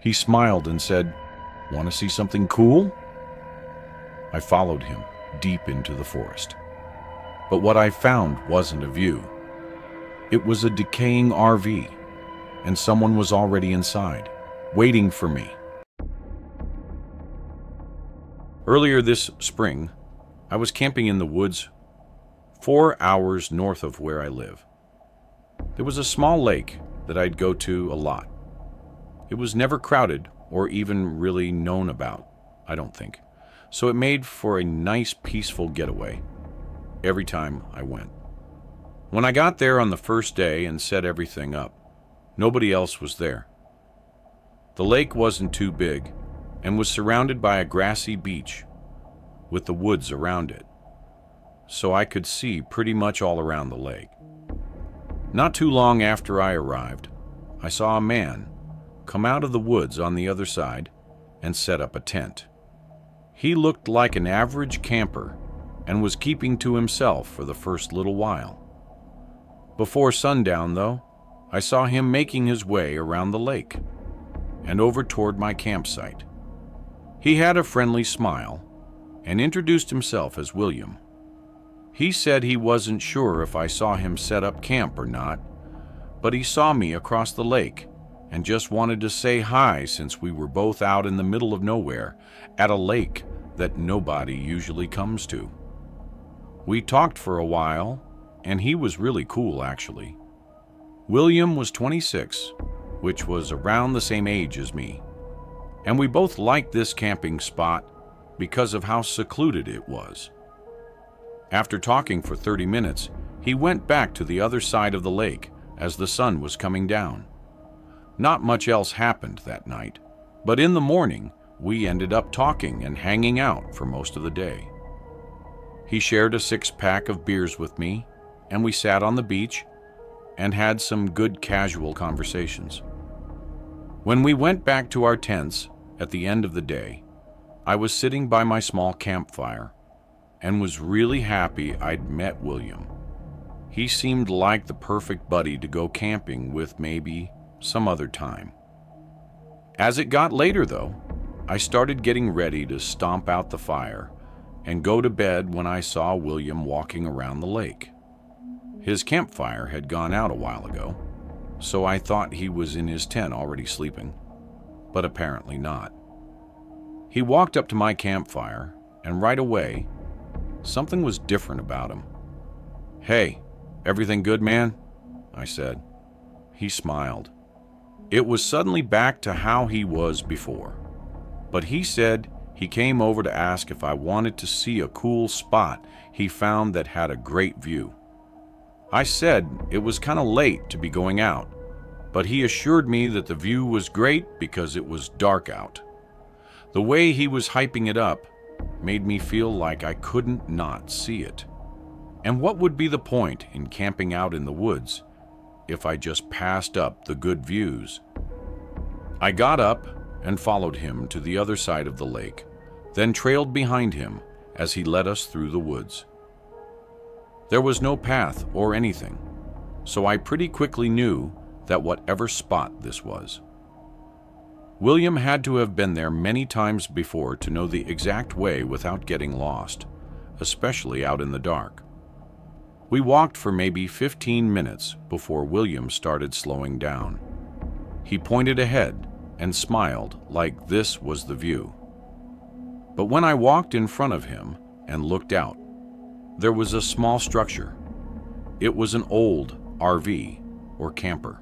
He smiled and said, "Want to see something cool?" I followed him deep into the forest. But what I found wasn't a view. It was a decaying RV, and someone was already inside, waiting for me. Earlier this spring, I was camping in the woods 4 hours north of where I live. There was a small lake that I'd go to a lot. It was never crowded or even really known about, I don't think, so it made for a nice, peaceful getaway every time I went. When I got there on the first day and set everything up, nobody else was there. The lake wasn't too big and was surrounded by a grassy beach with the woods around it, so I could see pretty much all around the lake. Not too long after I arrived, I saw a man come out of the woods on the other side and set up a tent. He looked like an average camper and was keeping to himself for the first little while. Before sundown, though, I saw him making his way around the lake and over toward my campsite. He had a friendly smile and introduced himself as William. He said he wasn't sure if I saw him set up camp or not, but he saw me across the lake and just wanted to say hi since we were both out in the middle of nowhere at a lake that nobody usually comes to. We talked for a while, and he was really cool, actually. William was 26, which was around the same age as me, and we both liked this camping spot because of how secluded it was. After talking for 30 minutes, he went back to the other side of the lake as the sun was coming down. Not much else happened that night, but in the morning, we ended up talking and hanging out for most of the day. He shared a 6-pack of beers with me, and we sat on the beach and had some good casual conversations. When we went back to our tents at the end of the day, I was sitting by my small campfire and was really happy I'd met William. He seemed like the perfect buddy to go camping with maybe some other time. As it got later, though, I started getting ready to stomp out the fire and go to bed when I saw William walking around the lake. His campfire had gone out a while ago, so I thought he was in his tent already sleeping, but apparently not. He walked up to my campfire, and right away, something was different about him. "Hey, everything good, man?" I said. He smiled. It was suddenly back to how he was before, but he said he came over to ask if I wanted to see a cool spot he found that had a great view. I said it was kind of late to be going out, but he assured me that the view was great because it was dark out. The way he was hyping it up made me feel like I couldn't not see it. And what would be the point in camping out in the woods if I just passed up the good views? I got up and followed him to the other side of the lake, then trailed behind him as he led us through the woods. There was no path or anything, so I pretty quickly knew that whatever spot this was. William had to have been there many times before to know the exact way without getting lost, especially out in the dark. We walked for maybe 15 minutes before William started slowing down. He pointed ahead and smiled like this was the view. But when I walked in front of him and looked out, there was a small structure. It was an old RV or camper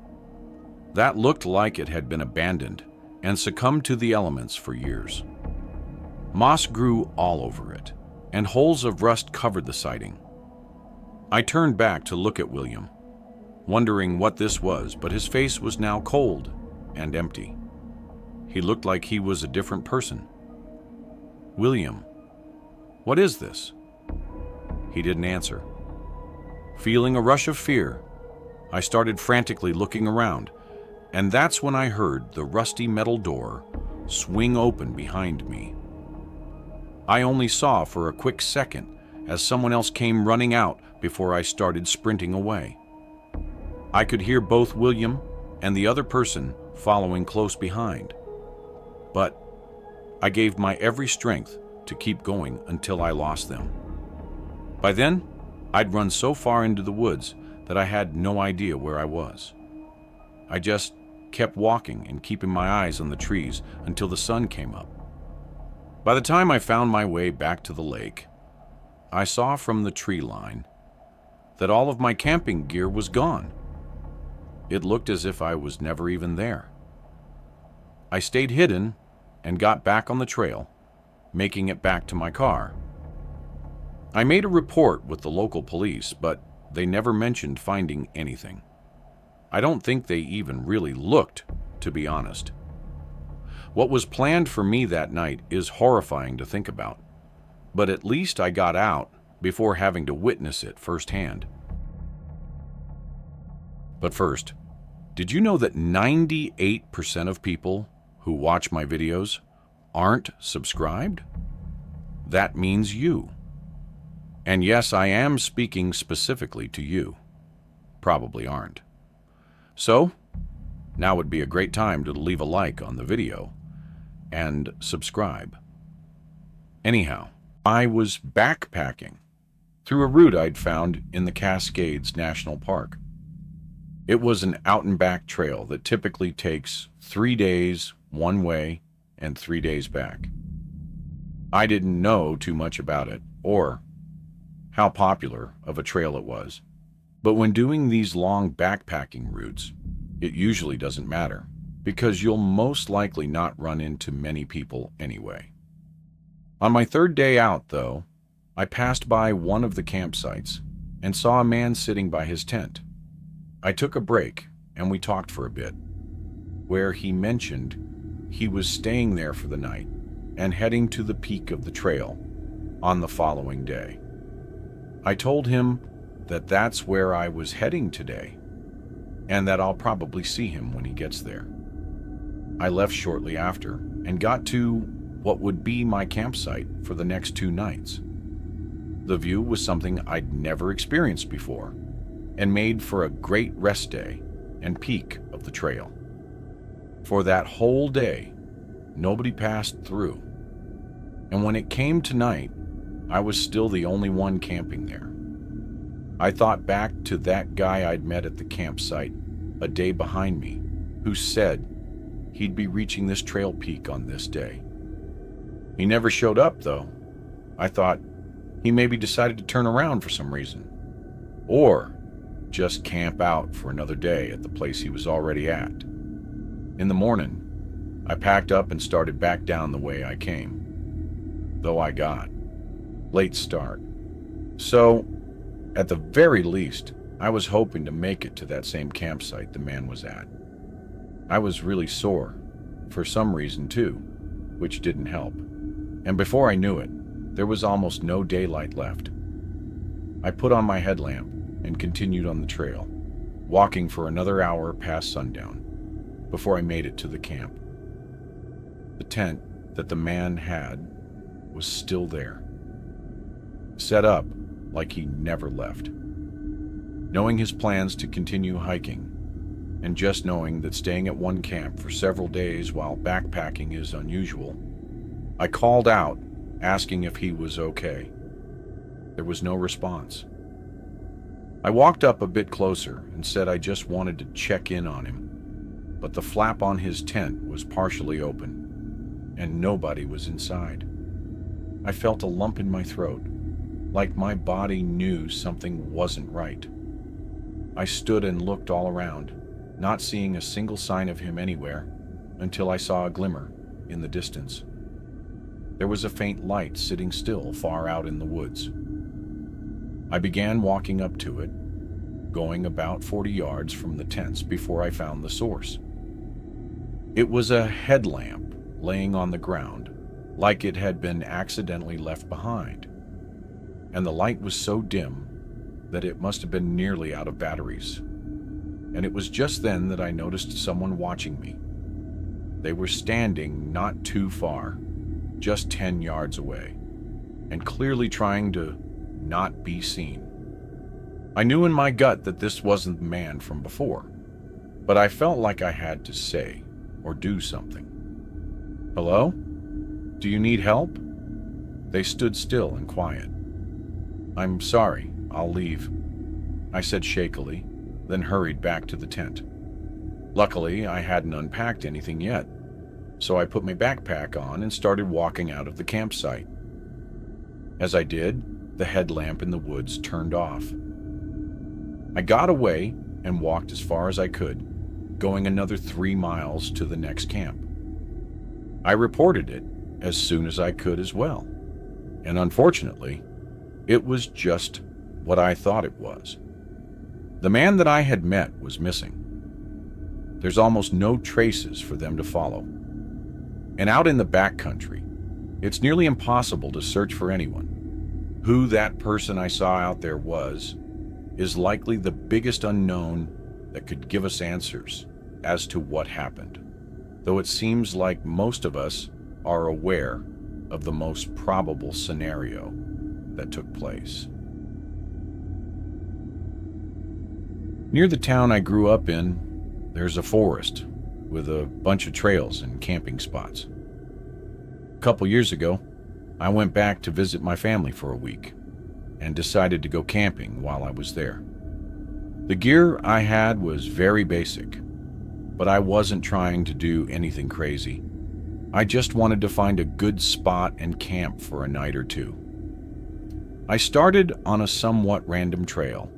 that looked like it had been abandoned and succumbed to the elements for years. Moss grew all over it, and holes of rust covered the siding. I turned back to look at William, wondering what this was, but his face was now cold and empty. He looked like he was a different person. "William, what is this?" He didn't answer. Feeling a rush of fear, I started frantically looking around, and that's when I heard the rusty metal door swing open behind me. I only saw for a quick second as someone else came running out before I started sprinting away. I could hear both William and the other person following close behind. but I gave my every strength to keep going until I lost them. By then, I'd run so far into the woods that I had no idea where I was. I just kept walking and keeping my eyes on the trees until the sun came up. By the time I found my way back to the lake, I saw from the tree line that all of my camping gear was gone. It looked as if I was never even there. I stayed hidden and got back on the trail, making it back to my car. I made a report with the local police, but they never mentioned finding anything. I don't think they even really looked, to be honest. What was planned for me that night is horrifying to think about, but at least I got out before having to witness it firsthand. But first, did you know that 98% of people who watch my videos aren't subscribed? That means you. And yes, I am speaking specifically to you. Probably aren't. So, now would be a great time to leave a like on the video and subscribe. Anyhow, I was backpacking through a route I'd found in the Cascades National Park. It was an out-and-back trail that typically takes 3 days one way and 3 days back. I didn't know too much about it or how popular of a trail it was, but when doing these long backpacking routes, it usually doesn't matter because you'll most likely not run into many people anyway. On my third day out, though, I passed by one of the campsites and saw a man sitting by his tent. I took a break and we talked for a bit, where he mentioned he was staying there for the night and heading to the peak of the trail on the following day. I told him that that's where I was heading today and that I'll probably see him when he gets there. I left shortly after and got to what would be my campsite for the next 2 nights. The view was something I'd never experienced before and made for a great rest day and peak of the trail. For that whole day, nobody passed through. And when it came to night, I was still the only one camping there. I thought back to that guy I'd met at the campsite a day behind me, who said he'd be reaching this trail peak on this day. He never showed up, though. I thought he maybe decided to turn around for some reason, or just camp out for another day at the place he was already at. In the morning, I packed up and started back down the way I came, though I got late start. So, at the very least, I was hoping to make it to that same campsite the man was at. I was really sore, for some reason too, which didn't help. And before I knew it, there was almost no daylight left. I put on my headlamp and continued on the trail, walking for another hour past sundown, before I made it to the camp. The tent that the man had was still there, set up like he never left. Knowing his plans to continue hiking, and just knowing that staying at one camp for several days while backpacking is unusual, I called out, asking if he was okay. There was no response. I walked up a bit closer and said I just wanted to check in on him, but the flap on his tent was partially open, and nobody was inside. I felt a lump in my throat, like my body knew something wasn't right. I stood and looked all around, not seeing a single sign of him anywhere, until I saw a glimmer in the distance. There was a faint light sitting still far out in the woods. I began walking up to it, going about 40 yards from the tents before I found the source. It was a headlamp laying on the ground, like it had been accidentally left behind, and the light was so dim that it must have been nearly out of batteries. And it was just then that I noticed someone watching me. They were standing not too far, just 10 yards away, and clearly trying to not be seen. I knew in my gut that this wasn't the man from before, but I felt like I had to say or do something. Hello? Do you need help? They stood still and quiet. I'm sorry, I'll leave, I said shakily, then hurried back to the tent. Luckily, I hadn't unpacked anything yet, so I put my backpack on and started walking out of the campsite. As I did, the headlamp in the woods turned off. I got away and walked as far as I could, going another 3 miles to the next camp. I reported it as soon as I could as well, and unfortunately, it was just what I thought it was. The man that I had met was missing. There's almost no traces for them to follow. And out in the backcountry, it's nearly impossible to search for anyone. Who that person I saw out there was is likely the biggest unknown that could give us answers as to what happened, though it seems like most of us are aware of the most probable scenario that took place. Near the town I grew up in, there's a forest with a bunch of trails and camping spots. A couple years ago, I went back to visit my family for a week and decided to go camping while I was there. The gear I had was very basic, but I wasn't trying to do anything crazy. I just wanted to find a good spot and camp for a night or two. I started on a somewhat random trail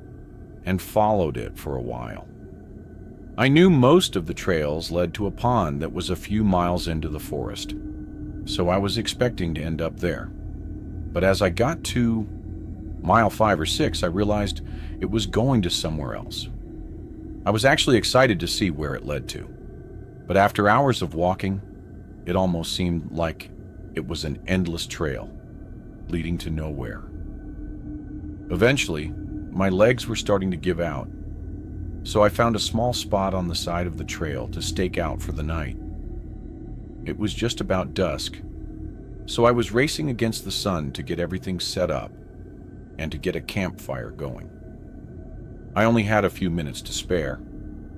and followed it for a while. I knew most of the trails led to a pond that was a few miles into the forest, so I was expecting to end up there. But as I got to mile 5 or 6, I realized it was going to somewhere else. I was actually excited to see where it led to, but after hours of walking, it almost seemed like it was an endless trail leading to nowhere. Eventually, my legs were starting to give out, so I found a small spot on the side of the trail to stake out for the night. It was just about dusk, so I was racing against the sun to get everything set up and to get a campfire going. I only had a few minutes to spare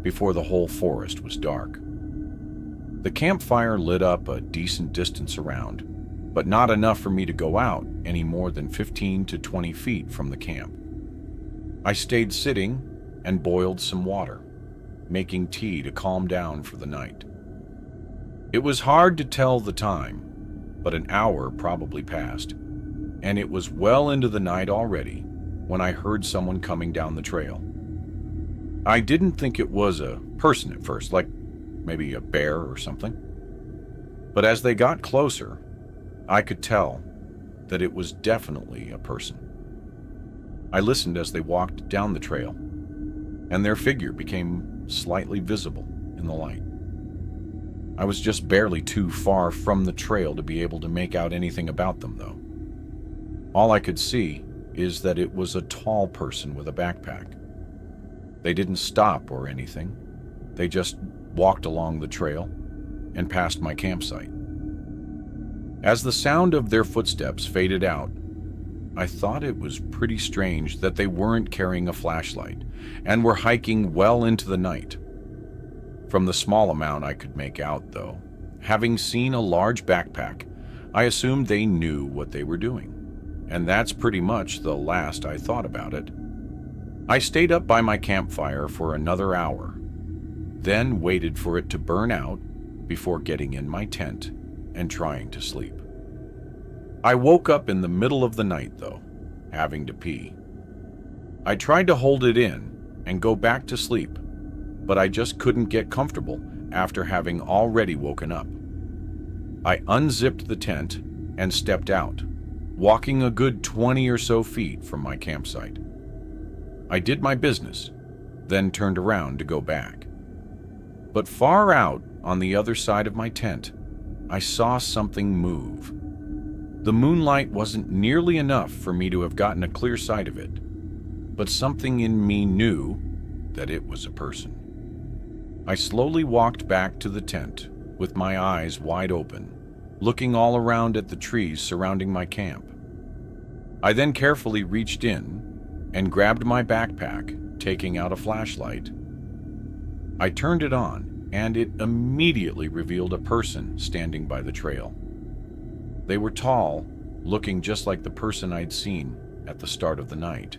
before the whole forest was dark. The campfire lit up a decent distance around, but not enough for me to go out any more than 15 to 20 feet from the camp. I stayed sitting and boiled some water, making tea to calm down for the night. It was hard to tell the time, but an hour probably passed, and it was well into the night already when I heard someone coming down the trail. I didn't think it was a person at first, like maybe a bear or something. But as they got closer, I could tell that it was definitely a person. I listened as they walked down the trail, and their figure became slightly visible in the light. I was just barely too far from the trail to be able to make out anything about them, though. All I could see is that it was a tall person with a backpack. They didn't stop or anything. They just walked along the trail and past my campsite. As the sound of their footsteps faded out, I thought it was pretty strange that they weren't carrying a flashlight and were hiking well into the night. From the small amount I could make out, though, having seen a large backpack, I assumed they knew what they were doing, and that's pretty much the last I thought about it. I stayed up by my campfire for another hour, then waited for it to burn out before getting in my tent and trying to sleep. I woke up in the middle of the night, though, having to pee. I tried to hold it in and go back to sleep, but I just couldn't get comfortable after having already woken up. I unzipped the tent and stepped out, walking a good 20 or so feet from my campsite. I did my business, then turned around to go back. But far out on the other side of my tent, I saw something move. The moonlight wasn't nearly enough for me to have gotten a clear sight of it, but something in me knew that it was a person. I slowly walked back to the tent with my eyes wide open, looking all around at the trees surrounding my camp. I then carefully reached in and grabbed my backpack, taking out a flashlight. I turned it on and it immediately revealed a person standing by the trail. They were tall, looking just like the person I'd seen at the start of the night.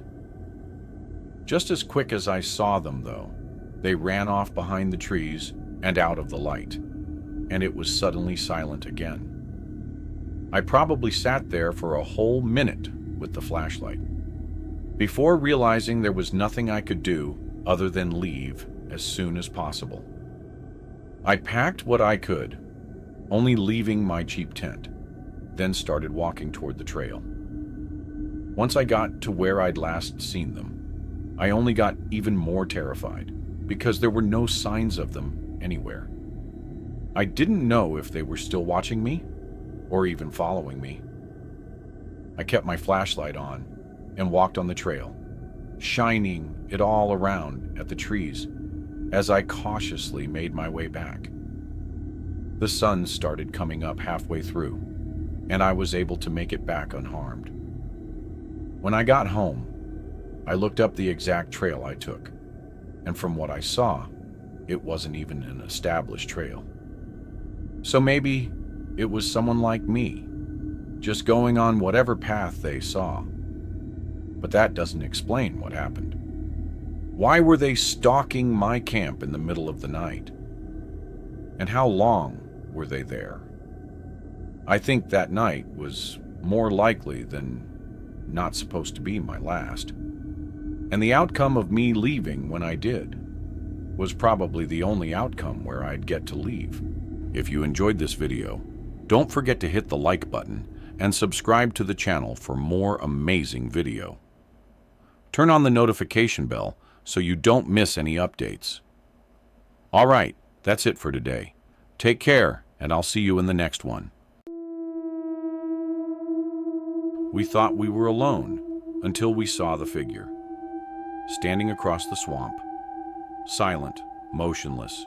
Just as quick as I saw them, though, they ran off behind the trees and out of the light, and it was suddenly silent again. I probably sat there for a whole minute with the flashlight, before realizing there was nothing I could do other than leave as soon as possible. I packed what I could, only leaving my cheap tent, then started walking toward the trail. Once I got to where I'd last seen them, I only got even more terrified because there were no signs of them anywhere. I didn't know if they were still watching me or even following me. I kept my flashlight on and walked on the trail, shining it all around at the trees as I cautiously made my way back. The sun started coming up halfway through, and I was able to make it back unharmed. When I got home, I looked up the exact trail I took, and from what I saw, it wasn't even an established trail. So maybe it was someone like me, just going on whatever path they saw. But that doesn't explain what happened. Why were they stalking my camp in the middle of the night? And how long were they there? I think that night was more likely than not supposed to be my last. And the outcome of me leaving when I did was probably the only outcome where I'd get to leave. If you enjoyed this video, don't forget to hit the like button and subscribe to the channel for more amazing video. Turn on the notification bell so you don't miss any updates. All right, that's it for today. Take care, and I'll see you in the next one. We thought we were alone until we saw the figure, standing across the swamp, silent, motionless.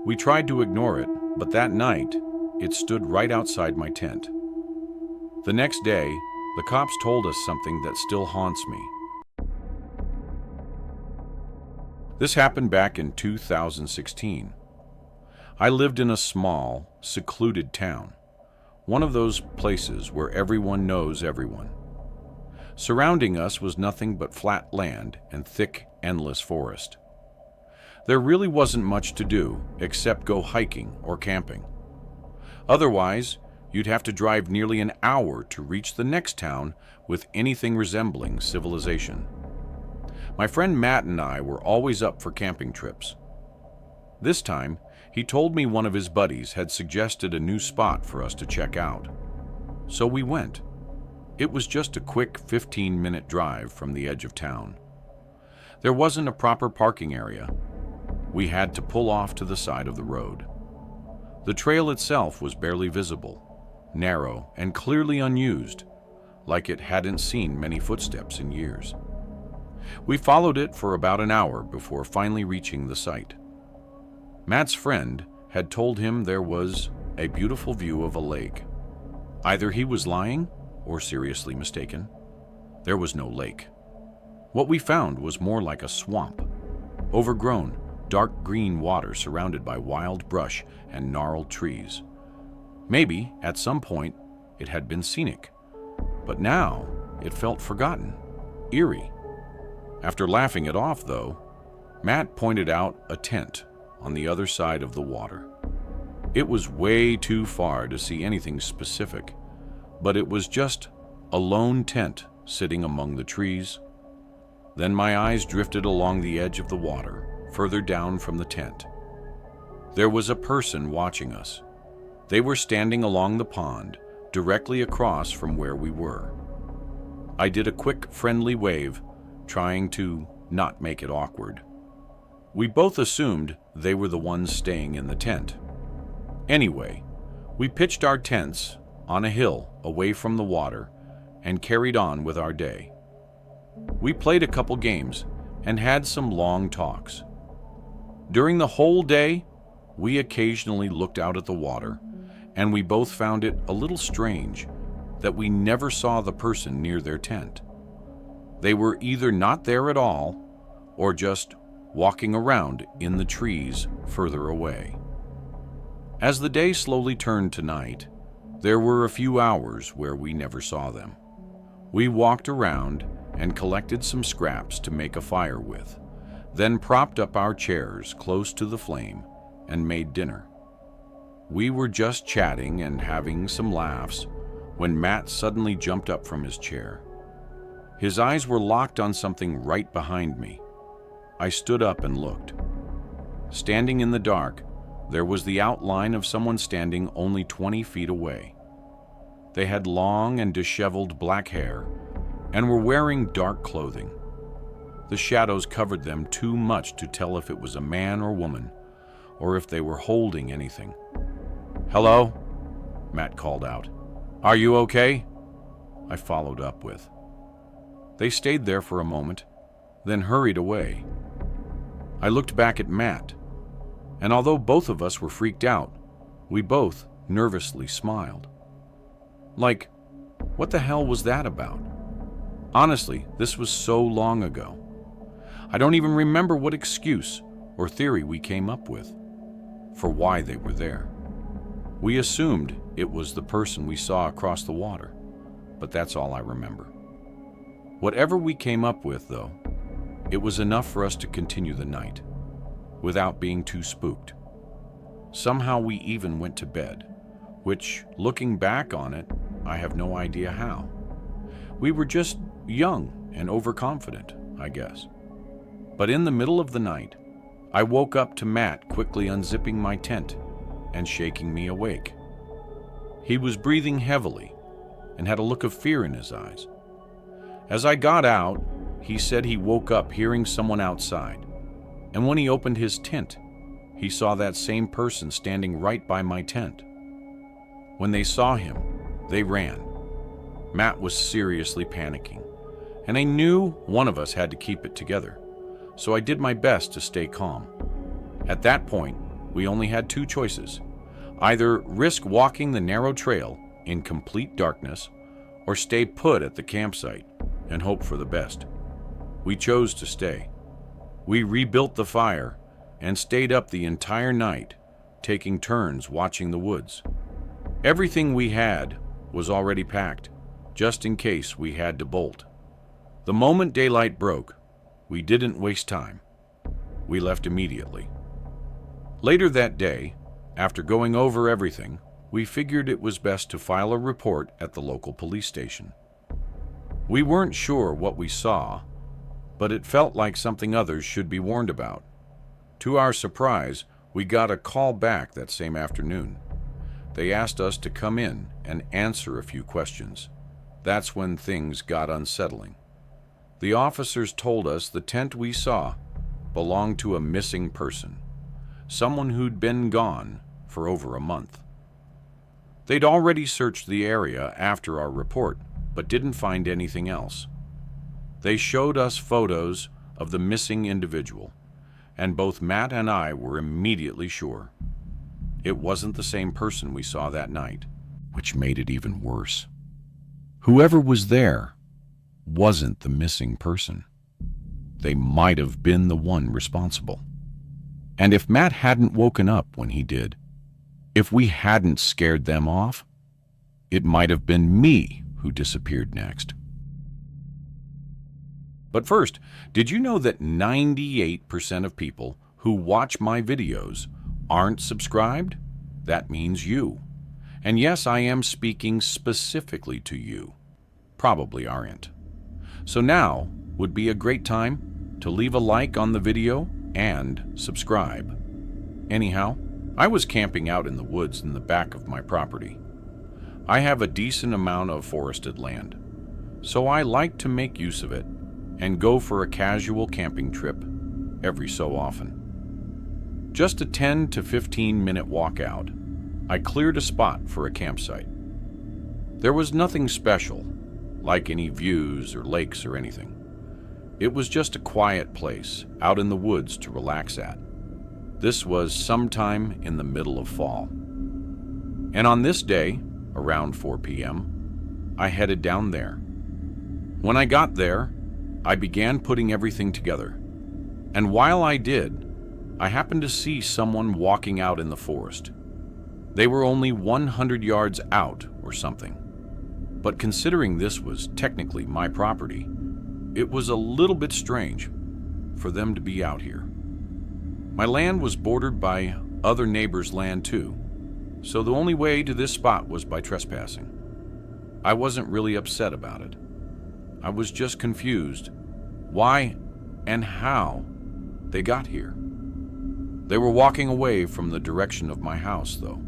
We tried to ignore it, but that night, it stood right outside my tent. The next day, the cops told us something that still haunts me. This happened back in 2016. I lived in a small, secluded town, one of those places where everyone knows everyone. Surrounding us was nothing but flat land and thick, endless forest. There really wasn't much to do except go hiking or camping. Otherwise, you'd have to drive nearly an hour to reach the next town with anything resembling civilization. My friend Matt and I were always up for camping trips. This time, he told me one of his buddies had suggested a new spot for us to check out. So we went. It was just a quick 15-minute drive from the edge of town. There wasn't a proper parking area. We had to pull off to the side of the road. The trail itself was barely visible, narrow and clearly unused, like it hadn't seen many footsteps in years. We followed it for about an hour before finally reaching the site. Matt's friend had told him there was a beautiful view of a lake. Either he was lying or seriously mistaken. There was no lake. What we found was more like a swamp, overgrown, dark green water surrounded by wild brush and gnarled trees. Maybe, at some point, it had been scenic, but now it felt forgotten, eerie. After laughing it off, though, Matt pointed out a tent on the other side of the water. It was way too far to see anything specific, but it was just a lone tent sitting among the trees. Then my eyes drifted along the edge of the water, further down from the tent. There was a person watching us. They were standing along the pond, directly across from where we were. I did a quick, friendly wave, trying to not make it awkward. We both assumed they were the ones staying in the tent. Anyway, we pitched our tents on a hill away from the water and carried on with our day. We played a couple games and had some long talks. During the whole day, we occasionally looked out at the water, and we both found it a little strange that we never saw the person near their tent. They were either not there at all or just walking around in the trees further away. As the day slowly turned to night, there were a few hours where we never saw them. We walked around and collected some scraps to make a fire with, then propped up our chairs close to the flame and made dinner. We were just chatting and having some laughs when Matt suddenly jumped up from his chair. His eyes were locked on something right behind me. I stood up and looked. Standing in the dark, there was the outline of someone standing only 20 feet away. They had long and disheveled black hair and were wearing dark clothing. The shadows covered them too much to tell if it was a man or woman, or if they were holding anything. "Hello?" Matt called out. "Are you okay?" I followed up with. They stayed there for a moment, then hurried away. I looked back at Matt, and although both of us were freaked out, we both nervously smiled. Like, what the hell was that about? Honestly, this was so long ago. I don't even remember what excuse or theory we came up with for why they were there. We assumed it was the person we saw across the water, but that's all I remember. Whatever we came up with, though, it was enough for us to continue the night without being too spooked. Somehow we even went to bed, which, looking back on it, I have no idea how. We were just young and overconfident, I guess. But in the middle of the night, I woke up to Matt quickly unzipping my tent and shaking me awake. He was breathing heavily and had a look of fear in his eyes. As I got out, he said he woke up hearing someone outside, and when he opened his tent, he saw that same person standing right by my tent. When they saw him, they ran. Matt was seriously panicking, and I knew one of us had to keep it together, so I did my best to stay calm. At that point, we only had two choices: either risk walking the narrow trail in complete darkness, or stay put at the campsite and hope for the best. We chose to stay. We rebuilt the fire and stayed up the entire night, taking turns watching the woods. Everything we had was already packed, just in case we had to bolt. The moment daylight broke, we didn't waste time. We left immediately. Later that day, after going over everything, we figured it was best to file a report at the local police station. We weren't sure what we saw, but it felt like something others should be warned about. To our surprise, we got a call back that same afternoon. They asked us to come in and answer a few questions. That's when things got unsettling. The officers told us the tent we saw belonged to a missing person, someone who'd been gone for over a month. They'd already searched the area after our report, but didn't find anything else. They showed us photos of the missing individual, and both Matt and I were immediately sure it wasn't the same person we saw that night, which made it even worse. Whoever was there wasn't the missing person. They might have been the one responsible. And if Matt hadn't woken up when he did, if we hadn't scared them off, it might have been me who disappeared next. But first, did you know that 98% of people who watch my videos aren't subscribed? That means you. And yes, I am speaking specifically to you. Probably aren't. So now would be a great time to leave a like on the video and subscribe. Anyhow, I was camping out in the woods in the back of my property. I have a decent amount of forested land, so I like to make use of it and go for a casual camping trip every so often. Just a 10 to 15 minute walk out, I cleared a spot for a campsite. There was nothing special, like any views or lakes or anything. It was just a quiet place out in the woods to relax at. This was sometime in the middle of fall. And on this day, around 4 p.m., I headed down there. When I got there, I began putting everything together. And while I did, I happened to see someone walking out in the forest. They were only 100 yards out or something. But considering this was technically my property, it was a little bit strange for them to be out here. My land was bordered by other neighbors' land too, so the only way to this spot was by trespassing. I wasn't really upset about it. I was just confused why and how they got here. They were walking away from the direction of my house, though,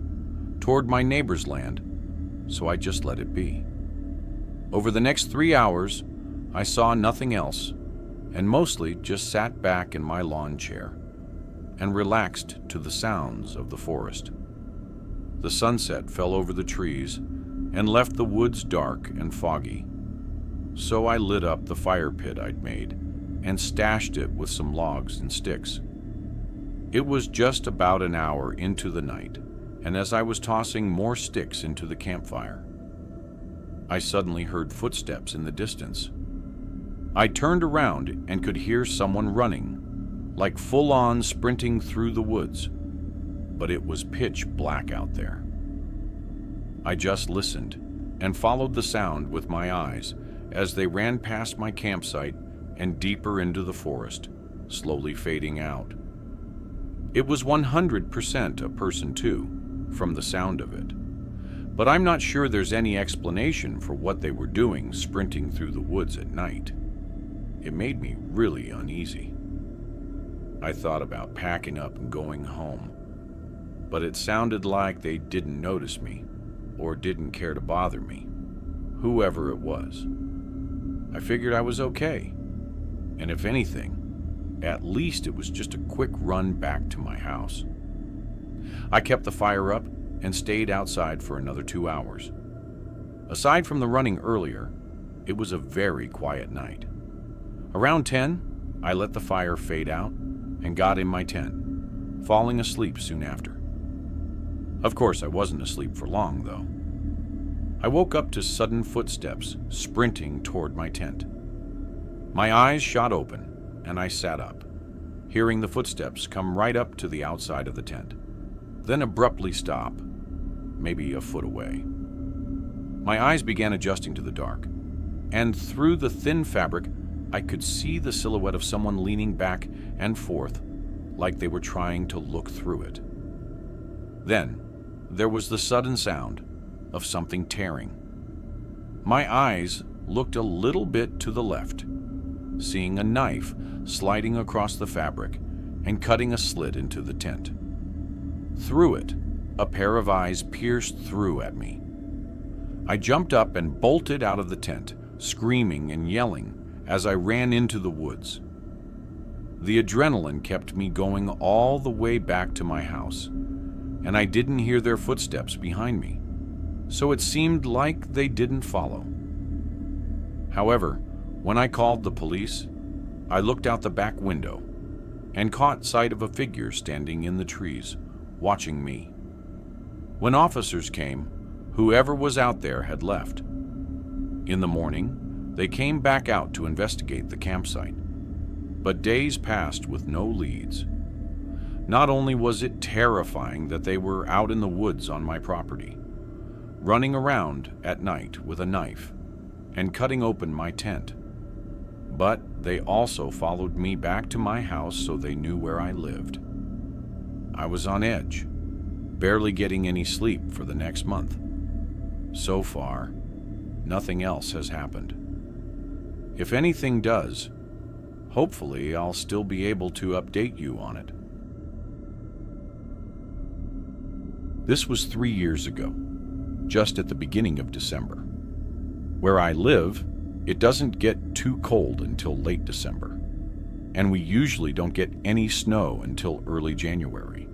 toward my neighbor's land, so I just let it be. Over the next 3 hours, I saw nothing else, and mostly just sat back in my lawn chair and relaxed to the sounds of the forest. The sunset fell over the trees and left the woods dark and foggy, so I lit up the fire pit I'd made and stashed it with some logs and sticks. It was just about an hour into the night, and as I was tossing more sticks into the campfire, I suddenly heard footsteps in the distance. I turned around and could hear someone running, like full-on sprinting through the woods, but it was pitch black out there. I just listened and followed the sound with my eyes as they ran past my campsite and deeper into the forest, slowly fading out. It was 100% a person too, from the sound of it. But I'm not sure there's any explanation for what they were doing sprinting through the woods at night. It made me really uneasy. I thought about packing up and going home, but it sounded like they didn't notice me or didn't care to bother me, whoever it was. I figured I was okay, and if anything, at least it was just a quick run back to my house. I kept the fire up and stayed outside for another 2 hours. Aside from the running earlier, it was a very quiet night. Around 10, I let the fire fade out and got in my tent, falling asleep soon after. Of course, I wasn't asleep for long, though. I woke up to sudden footsteps sprinting toward my tent. My eyes shot open, and I sat up, hearing the footsteps come right up to the outside of the tent, then abruptly stop, maybe a foot away. My eyes began adjusting to the dark, and through the thin fabric, I could see the silhouette of someone leaning back and forth like they were trying to look through it. Then, there was the sudden sound of something tearing. My eyes looked a little bit to the left, seeing a knife sliding across the fabric and cutting a slit into the tent. Through it, a pair of eyes pierced through at me. I jumped up and bolted out of the tent, screaming and yelling as I ran into the woods. The adrenaline kept me going all the way back to my house, and I didn't hear their footsteps behind me, so it seemed like they didn't follow. However, when I called the police, I looked out the back window and caught sight of a figure standing in the trees, watching me. When officers came, whoever was out there had left. In the morning, they came back out to investigate the campsite, but days passed with no leads. Not only was it terrifying that they were out in the woods on my property, running around at night with a knife and cutting open my tent, but they also followed me back to my house so they knew where I lived. I was on edge, barely getting any sleep for the next month. So far, nothing else has happened. If anything does, hopefully I'll still be able to update you on it. This was 3 years ago, just at the beginning of December. Where I live, it doesn't get too cold until late December, and we usually don't get any snow until early January.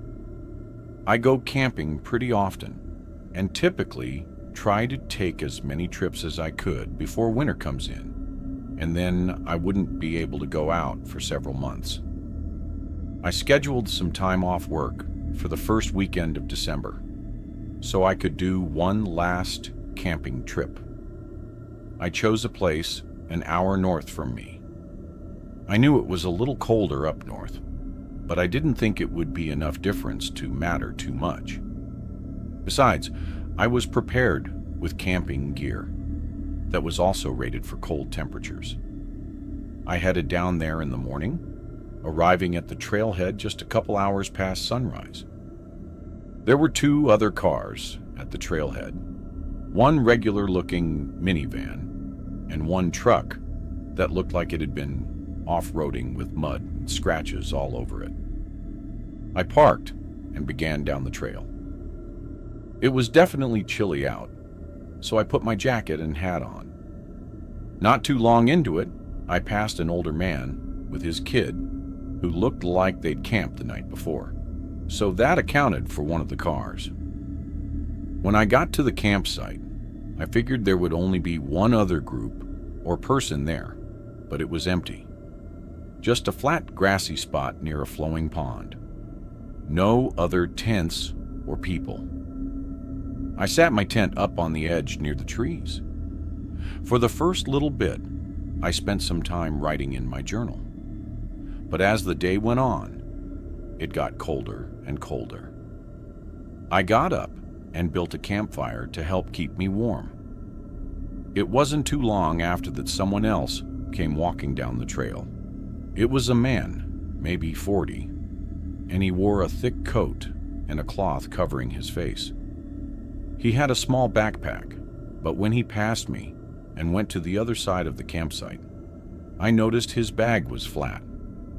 I go camping pretty often, and typically try to take as many trips as I could before winter comes in, and then I wouldn't be able to go out for several months. I scheduled some time off work for the first weekend of December, so I could do one last camping trip. I chose a place an hour north from me. I knew it was a little colder up north, but I didn't think it would be enough difference to matter too much. Besides, I was prepared with camping gear that was also rated for cold temperatures. I headed down there in the morning, arriving at the trailhead just a couple hours past sunrise. There were 2 other cars at the trailhead, one regular-looking minivan and one truck that looked like it had been off-roading with mud and scratches all over it. I parked and began down the trail. It was definitely chilly out, so I put my jacket and hat on. Not too long into it, I passed an older man with his kid who looked like they'd camped the night before, so that accounted for one of the cars. When I got to the campsite, I figured there would only be one other group or person there, but it was empty. Just a flat grassy spot near a flowing pond. No other tents or people. I sat my tent up on the edge near the trees. For the first little bit, I spent some time writing in my journal. But as the day went on, it got colder and colder. I got up and built a campfire to help keep me warm. It wasn't too long after that someone else came walking down the trail. It was a man, maybe 40, and he wore a thick coat and a cloth covering his face. He had a small backpack, but when he passed me and went to the other side of the campsite, I noticed his bag was flat,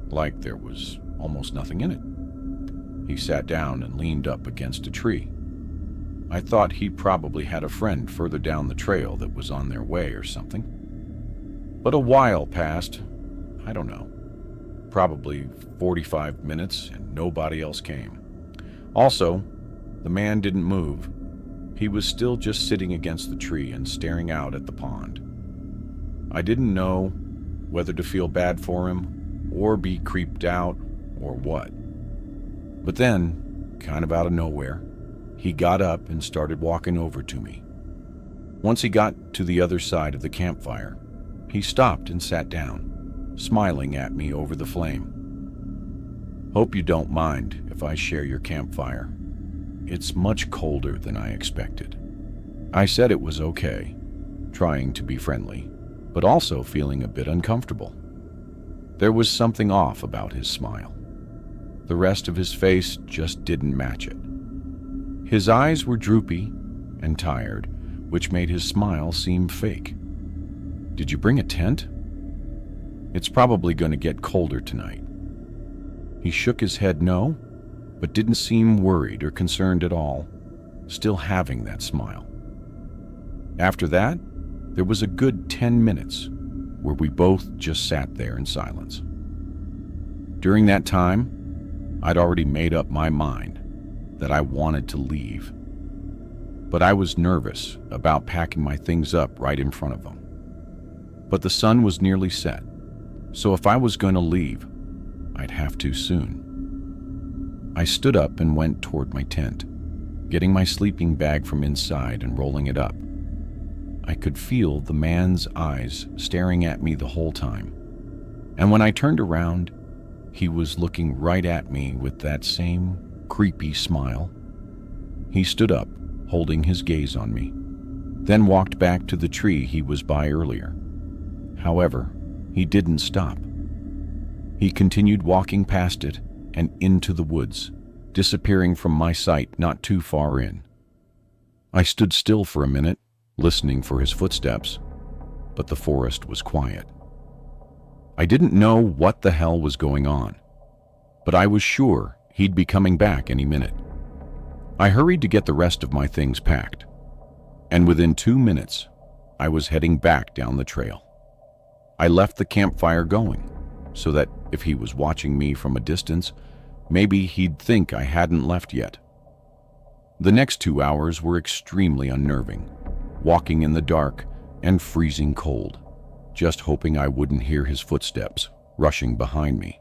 like there was almost nothing in it. He sat down and leaned up against a tree. I thought he probably had a friend further down the trail that was on their way or something. But a while passed, I don't know, probably 45 minutes, and nobody else came. Also, the man didn't move. He was still just sitting against the tree and staring out at the pond. I didn't know whether to feel bad for him or be creeped out or what. But then, kind of out of nowhere, he got up and started walking over to me. Once he got to the other side of the campfire, he stopped and sat down, smiling at me over the flame. "Hope you don't mind if I share your campfire. It's much colder than I expected." I said it was okay, trying to be friendly, but also feeling a bit uncomfortable. There was something off about his smile. The rest of his face just didn't match it. His eyes were droopy and tired, which made his smile seem fake. "Did you bring a tent? It's probably going to get colder tonight." He shook his head no, but didn't seem worried or concerned at all, still having that smile. After that, there was a good 10 minutes where we both just sat there in silence. During that time, I'd already made up my mind that I wanted to leave, but I was nervous about packing my things up right in front of him. But the sun was nearly set, so if I was going to leave, I'd have to soon. I stood up and went toward my tent, getting my sleeping bag from inside and rolling it up. I could feel the man's eyes staring at me the whole time, and when I turned around, he was looking right at me with that same creepy smile. He stood up, holding his gaze on me, then walked back to the tree he was by earlier. However, he didn't stop. He continued walking past it and into the woods, disappearing from my sight not too far in. I stood still for a minute, listening for his footsteps, but the forest was quiet. I didn't know what the hell was going on, but I was sure he'd be coming back any minute. I hurried to get the rest of my things packed, and within 2 minutes, I was heading back down the trail. I left the campfire going, so that if he was watching me from a distance, maybe he'd think I hadn't left yet. The next 2 hours were extremely unnerving, walking in the dark and freezing cold, just hoping I wouldn't hear his footsteps rushing behind me.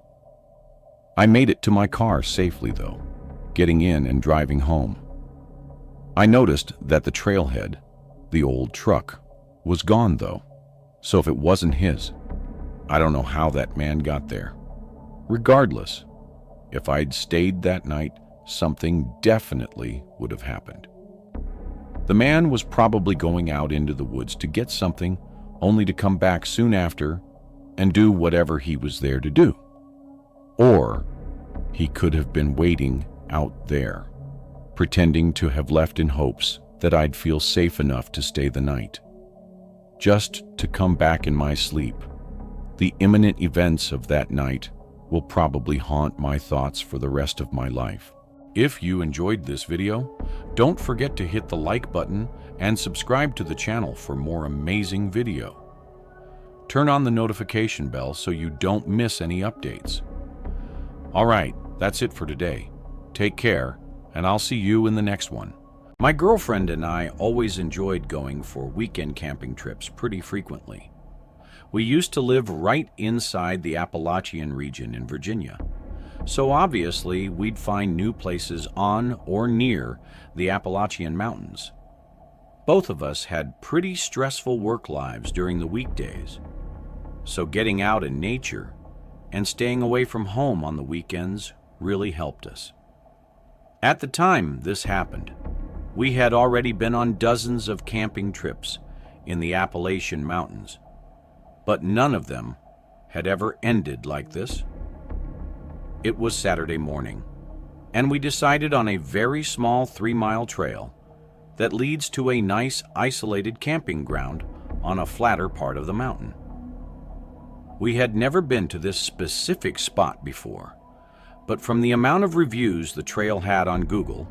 I made it to my car safely, though, getting in and driving home. I noticed that the trailhead, the old truck, was gone, though, so if it wasn't his, I don't know how that man got there. Regardless, if I'd stayed that night, something definitely would have happened. The man was probably going out into the woods to get something, only to come back soon after and do whatever he was there to do. Or he could have been waiting out there, pretending to have left in hopes that I'd feel safe enough to stay the night, just to come back in my sleep. The imminent events of that night will probably haunt my thoughts for the rest of my life. If you enjoyed this video, don't forget to hit the like button and subscribe to the channel for more amazing video. Turn on the notification bell so you don't miss any updates. All right, that's it for today. Take care, and I'll see you in the next one. My girlfriend and I always enjoyed going for weekend camping trips pretty frequently. We used to live right inside the Appalachian region in Virginia, so obviously we'd find new places on or near the Appalachian Mountains. Both of us had pretty stressful work lives during the weekdays, so getting out in nature and staying away from home on the weekends really helped us. At the time this happened, we had already been on dozens of camping trips in the Appalachian Mountains, but none of them had ever ended like this. It was Saturday morning, and we decided on a very small 3-mile trail that leads to a nice isolated camping ground on a flatter part of the mountain. We had never been to this specific spot before, but from the amount of reviews the trail had on Google,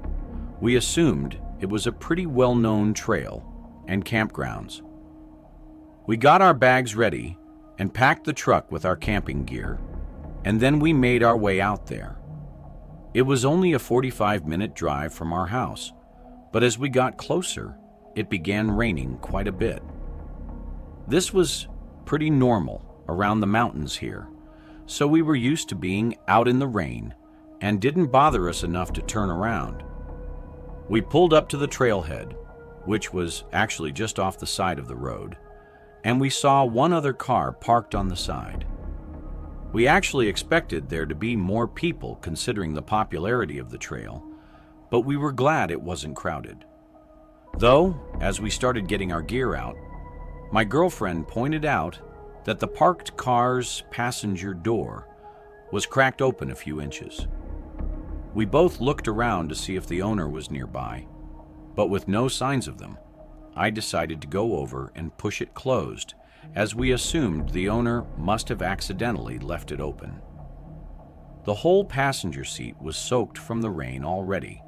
we assumed it was a pretty well-known trail and campgrounds. We got our bags ready and packed the truck with our camping gear, and then we made our way out there. It was only a 45-minute drive from our house, but as we got closer, it began raining quite a bit. This was pretty normal around the mountains here, so we were used to being out in the rain and didn't bother us enough to turn around. We pulled up to the trailhead, which was actually just off the side of the road, and we saw one other car parked on the side. We actually expected there to be more people considering the popularity of the trail, but we were glad it wasn't crowded. Though, as we started getting our gear out, my girlfriend pointed out that the parked car's passenger door was cracked open a few inches. We both looked around to see if the owner was nearby, but with no signs of them, I decided to go over and push it closed, as we assumed the owner must have accidentally left it open. The whole passenger seat was soaked from the rain already,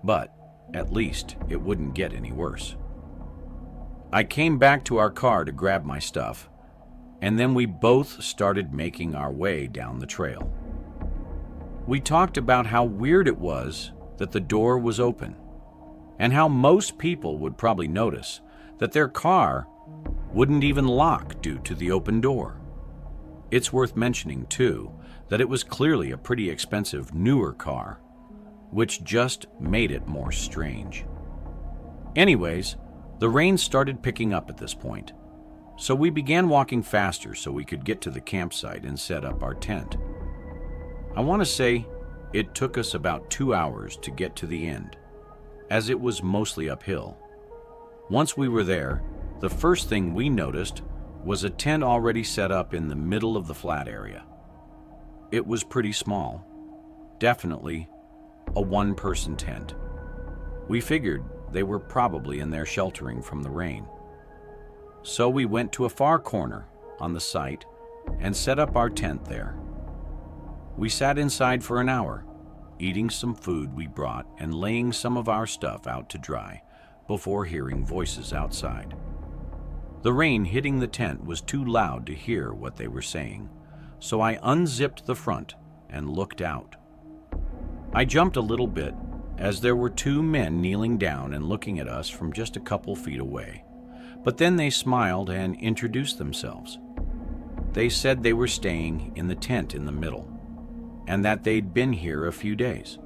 but at least it wouldn't get any worse. I came back to our car to grab my stuff, and then we both started making our way down the trail. We talked about how weird it was that the door was open, and how most people would probably notice that their car wouldn't even lock due to the open door. It's worth mentioning, too, that it was clearly a pretty expensive newer car, which just made it more strange. Anyways, the rain started picking up at this point, so we began walking faster so we could get to the campsite and set up our tent. I want to say it took us about 2 hours to get to the end, as it was mostly uphill. Once we were there, the first thing we noticed was a tent already set up in the middle of the flat area. It was pretty small, definitely a one-person tent. We figured they were probably in there sheltering from the rain. So we went to a far corner on the site and set up our tent there. We sat inside for an hour, eating some food we brought and laying some of our stuff out to dry before hearing voices outside. The rain hitting the tent was too loud to hear what they were saying, so I unzipped the front and looked out. I jumped a little bit as there were 2 men kneeling down and looking at us from just a couple feet away, but then they smiled and introduced themselves. They said they were staying in the tent in the middle, and that they'd been here a few days.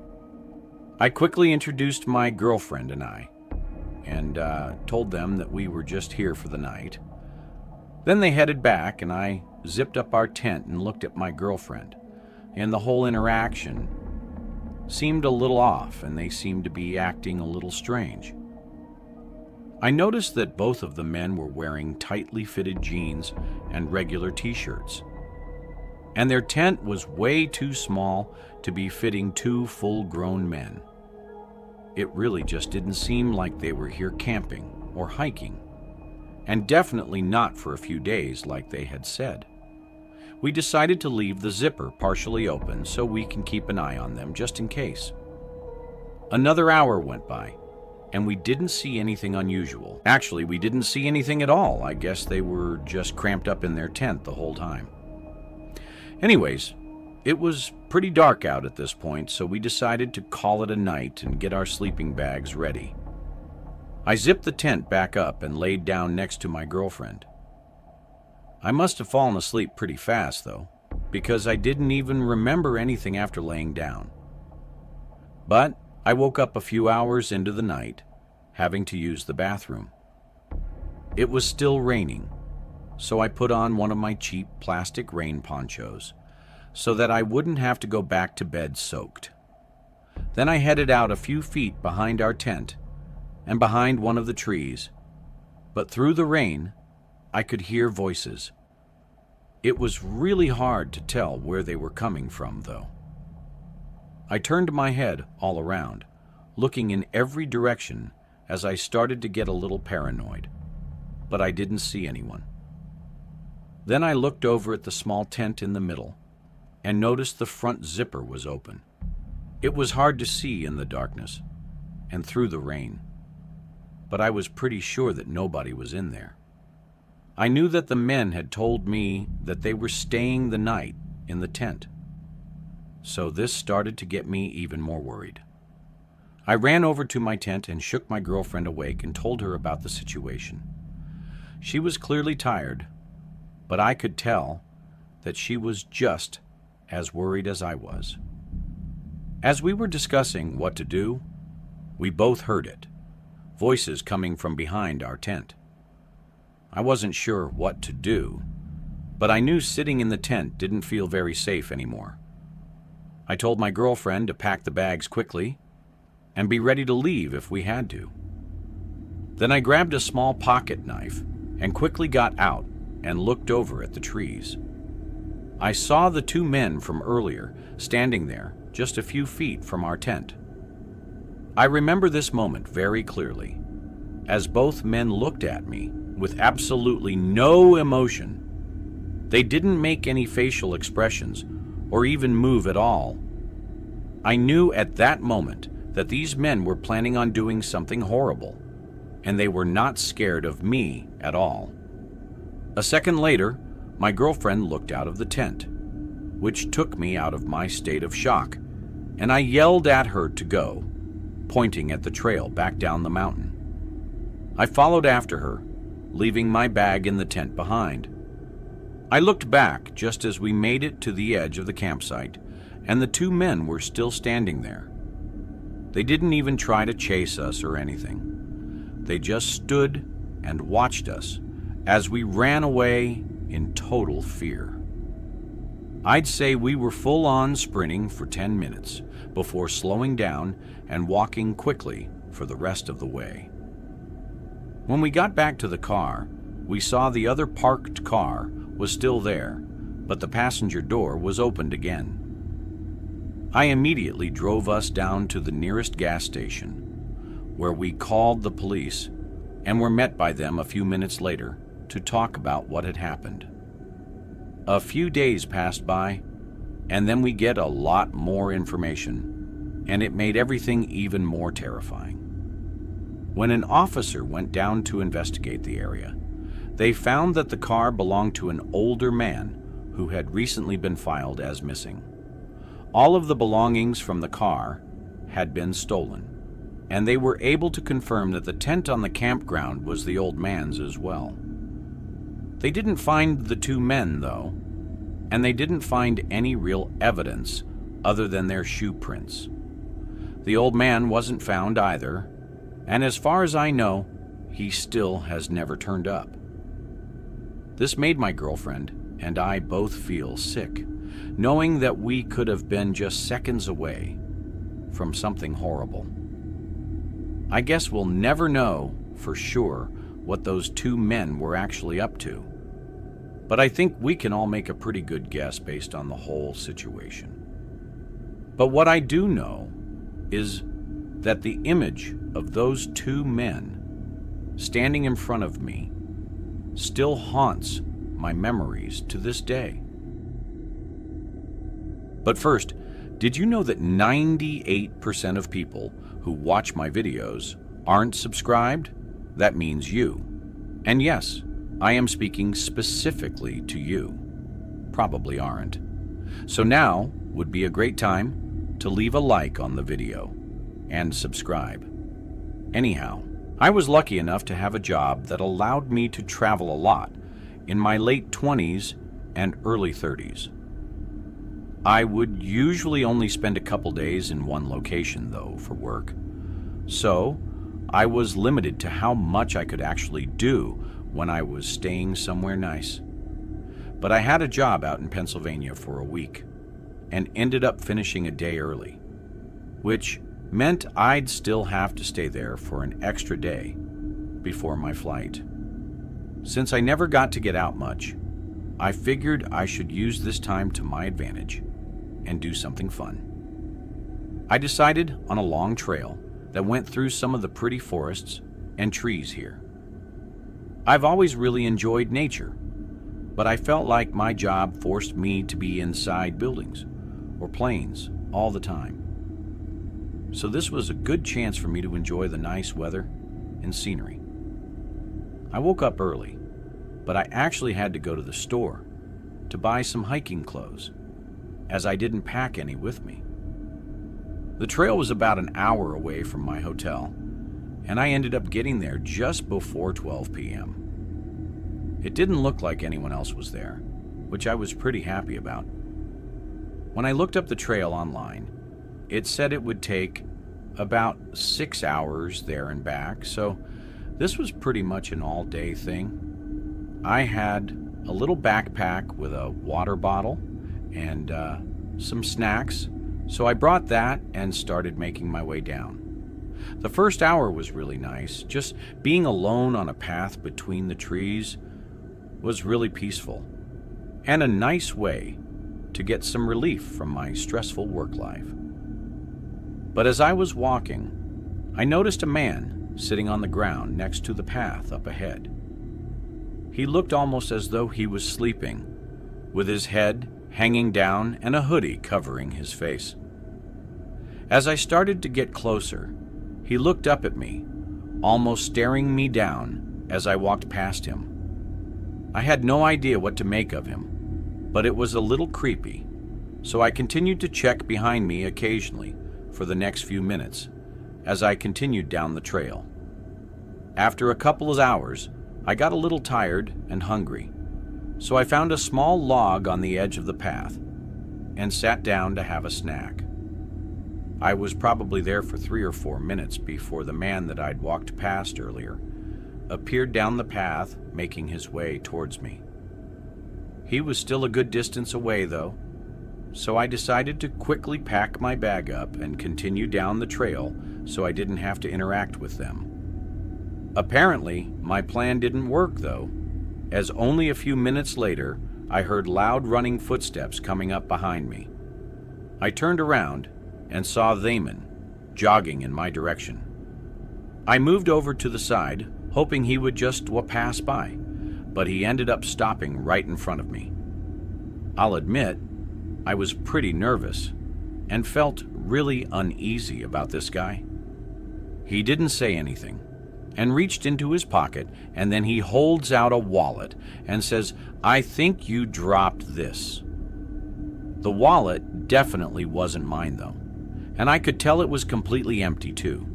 I quickly introduced my girlfriend and I, and told them that we were just here for the night. Then they headed back, and I zipped up our tent and looked at my girlfriend, and the whole interaction seemed a little off, and they seemed to be acting a little strange. I noticed that both of the men were wearing tightly fitted jeans and regular t-shirts, and their tent was way too small to be fitting two full-grown men. It really just didn't seem like they were here camping or hiking, and definitely not for a few days like they had said. We decided to leave the zipper partially open so we can keep an eye on them just in case. Another hour went by, and we didn't see anything unusual. Actually, we didn't see anything at all. I guess they were just cramped up in their tent the whole time. Anyways, it was pretty dark out at this point, so we decided to call it a night and get our sleeping bags ready. I zipped the tent back up and laid down next to my girlfriend. I must have fallen asleep pretty fast, though, because I didn't even remember anything after laying down. But I woke up a few hours into the night, having to use the bathroom. It was still raining, so I put on one of my cheap plastic rain ponchos so that I wouldn't have to go back to bed soaked. Then I headed out a few feet behind our tent and behind one of the trees, but through the rain, I could hear voices. It was really hard to tell where they were coming from, though. I turned my head all around, looking in every direction as I started to get a little paranoid, but I didn't see anyone. Then I looked over at the small tent in the middle and noticed the front zipper was open. It was hard to see in the darkness and through the rain, but I was pretty sure that nobody was in there. I knew that the men had told me that they were staying the night in the tent, so this started to get me even more worried. I ran over to my tent and shook my girlfriend awake and told her about the situation. She was clearly tired, but I could tell that she was just as worried as I was. As we were discussing what to do, we both heard it, voices coming from behind our tent. I wasn't sure what to do, but I knew sitting in the tent didn't feel very safe anymore. I told my girlfriend to pack the bags quickly and be ready to leave if we had to. Then I grabbed a small pocket knife and quickly got out and looked over at the trees. I saw the two men from earlier standing there just a few feet from our tent. I remember this moment very clearly, as both men looked at me with absolutely no emotion. They didn't make any facial expressions or even move at all. I knew at that moment that these men were planning on doing something horrible, and they were not scared of me at all. A second later, my girlfriend looked out of the tent, which took me out of my state of shock, and I yelled at her to go, pointing at the trail back down the mountain. I followed after her, leaving my bag in the tent behind. I looked back just as we made it to the edge of the campsite, and the two men were still standing there. They didn't even try to chase us or anything. They just stood and watched us as we ran away in total fear. I'd say we were full-on sprinting for 10 minutes before slowing down and walking quickly for the rest of the way. When we got back to the car, we saw the other parked car was still there, but the passenger door was opened again. I immediately drove us down to the nearest gas station, where we called the police and were met by them a few minutes later to talk about what had happened. A few days passed by, and then we get a lot more information, and it made everything even more terrifying. When an officer went down to investigate the area, they found that the car belonged to an older man who had recently been filed as missing. All of the belongings from the car had been stolen, and they were able to confirm that the tent on the campground was the old man's as well. They didn't find the two men, though, and they didn't find any real evidence other than their shoe prints. The old man wasn't found either, and as far as I know, he still has never turned up. This made my girlfriend and I both feel sick, knowing that we could have been just seconds away from something horrible. I guess we'll never know for sure what those two men were actually up to, but I think we can all make a pretty good guess based on the whole situation. But what I do know is that the image of those two men standing in front of me still haunts my memories to this day. But first, did you know that 98% of people who watch my videos aren't subscribed? That means you. And yes, I am speaking specifically to you. Probably aren't. So now would be a great time to leave a like on the video and subscribe. Anyhow, I was lucky enough to have a job that allowed me to travel a lot in my late 20s and early 30s. I would usually only spend a couple days in one location, though, for work. So I was limited to how much I could actually do when I was staying somewhere nice. But I had a job out in Pennsylvania for a week and ended up finishing a day early, which meant I'd still have to stay there for an extra day before my flight. Since I never got to get out much, I figured I should use this time to my advantage and do something fun. I decided on a long trail that went through some of the pretty forests and trees here. I've always really enjoyed nature, but I felt like my job forced me to be inside buildings or planes all the time. So this was a good chance for me to enjoy the nice weather and scenery. I woke up early, but I actually had to go to the store to buy some hiking clothes, as I didn't pack any with me. The trail was about an hour away from my hotel, and I ended up getting there just before 12 p.m. It didn't look like anyone else was there, which I was pretty happy about. When I looked up the trail online, it said it would take about 6 hours there and back, so this was pretty much an all-day thing. I had a little backpack with a water bottle and some snacks, so I brought that and started making my way down. The first hour was really nice. Just being alone on a path between the trees was really peaceful and a nice way to get some relief from my stressful work life. But as I was walking, I noticed a man sitting on the ground next to the path up ahead. He looked almost as though he was sleeping, with his head hanging down and a hoodie covering his face. As I started to get closer, he looked up at me, almost staring me down as I walked past him. I had no idea what to make of him, but it was a little creepy, so I continued to check behind me occasionally for the next few minutes as I continued down the trail. After a couple of hours, I got a little tired and hungry, so I found a small log on the edge of the path and sat down to have a snack. I was probably there for 3 or 4 minutes before the man that I'd walked past earlier appeared down the path, making his way towards me. He was still a good distance away, though, so I decided to quickly pack my bag up and continue down the trail so I didn't have to interact with them. Apparently, my plan didn't work, though, as only a few minutes later, I heard loud running footsteps coming up behind me. I turned around and saw Damon jogging in my direction. I moved over to the side, hoping he would just pass by, but he ended up stopping right in front of me. I'll admit, I was pretty nervous and felt really uneasy about this guy. He didn't say anything and reached into his pocket, and then he holds out a wallet and says, "I think you dropped this." The wallet definitely wasn't mine, though, and I could tell it was completely empty, too.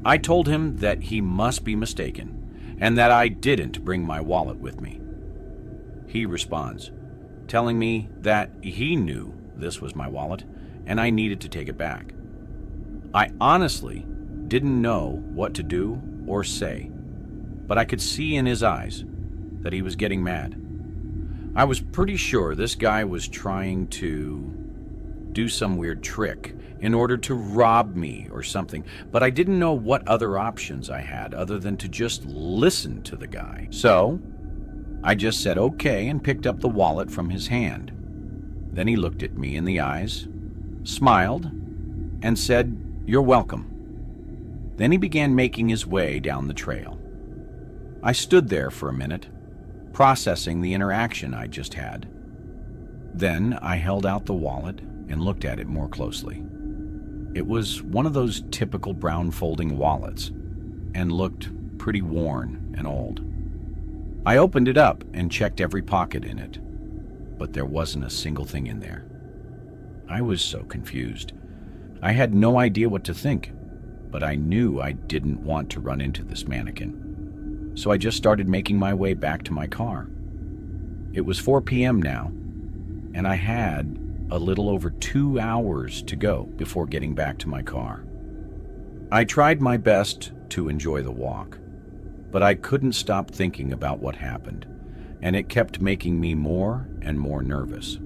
I told him that he must be mistaken and that I didn't bring my wallet with me. He responds, telling me that he knew this was my wallet and I needed to take it back. I honestly didn't know what to do or say, but I could see in his eyes that he was getting mad. I was pretty sure this guy was trying to do some weird trick in order to rob me or something, but I didn't know what other options I had other than to just listen to the guy. So I just said okay and picked up the wallet from his hand. Then he looked at me in the eyes, smiled, and said, "You're welcome." Then he began making his way down the trail. I stood there for a minute, processing the interaction I just had. Then I held out the wallet and looked at it more closely. It was one of those typical brown folding wallets and looked pretty worn and old. I opened it up and checked every pocket in it, but there wasn't a single thing in there. I was so confused. I had no idea what to think, but I knew I didn't want to run into this mannequin. So I just started making my way back to my car. It was 4 p.m. now, and I had a little over 2 hours to go before getting back to my car. I tried my best to enjoy the walk, but I couldn't stop thinking about what happened, and it kept making me more and more nervous.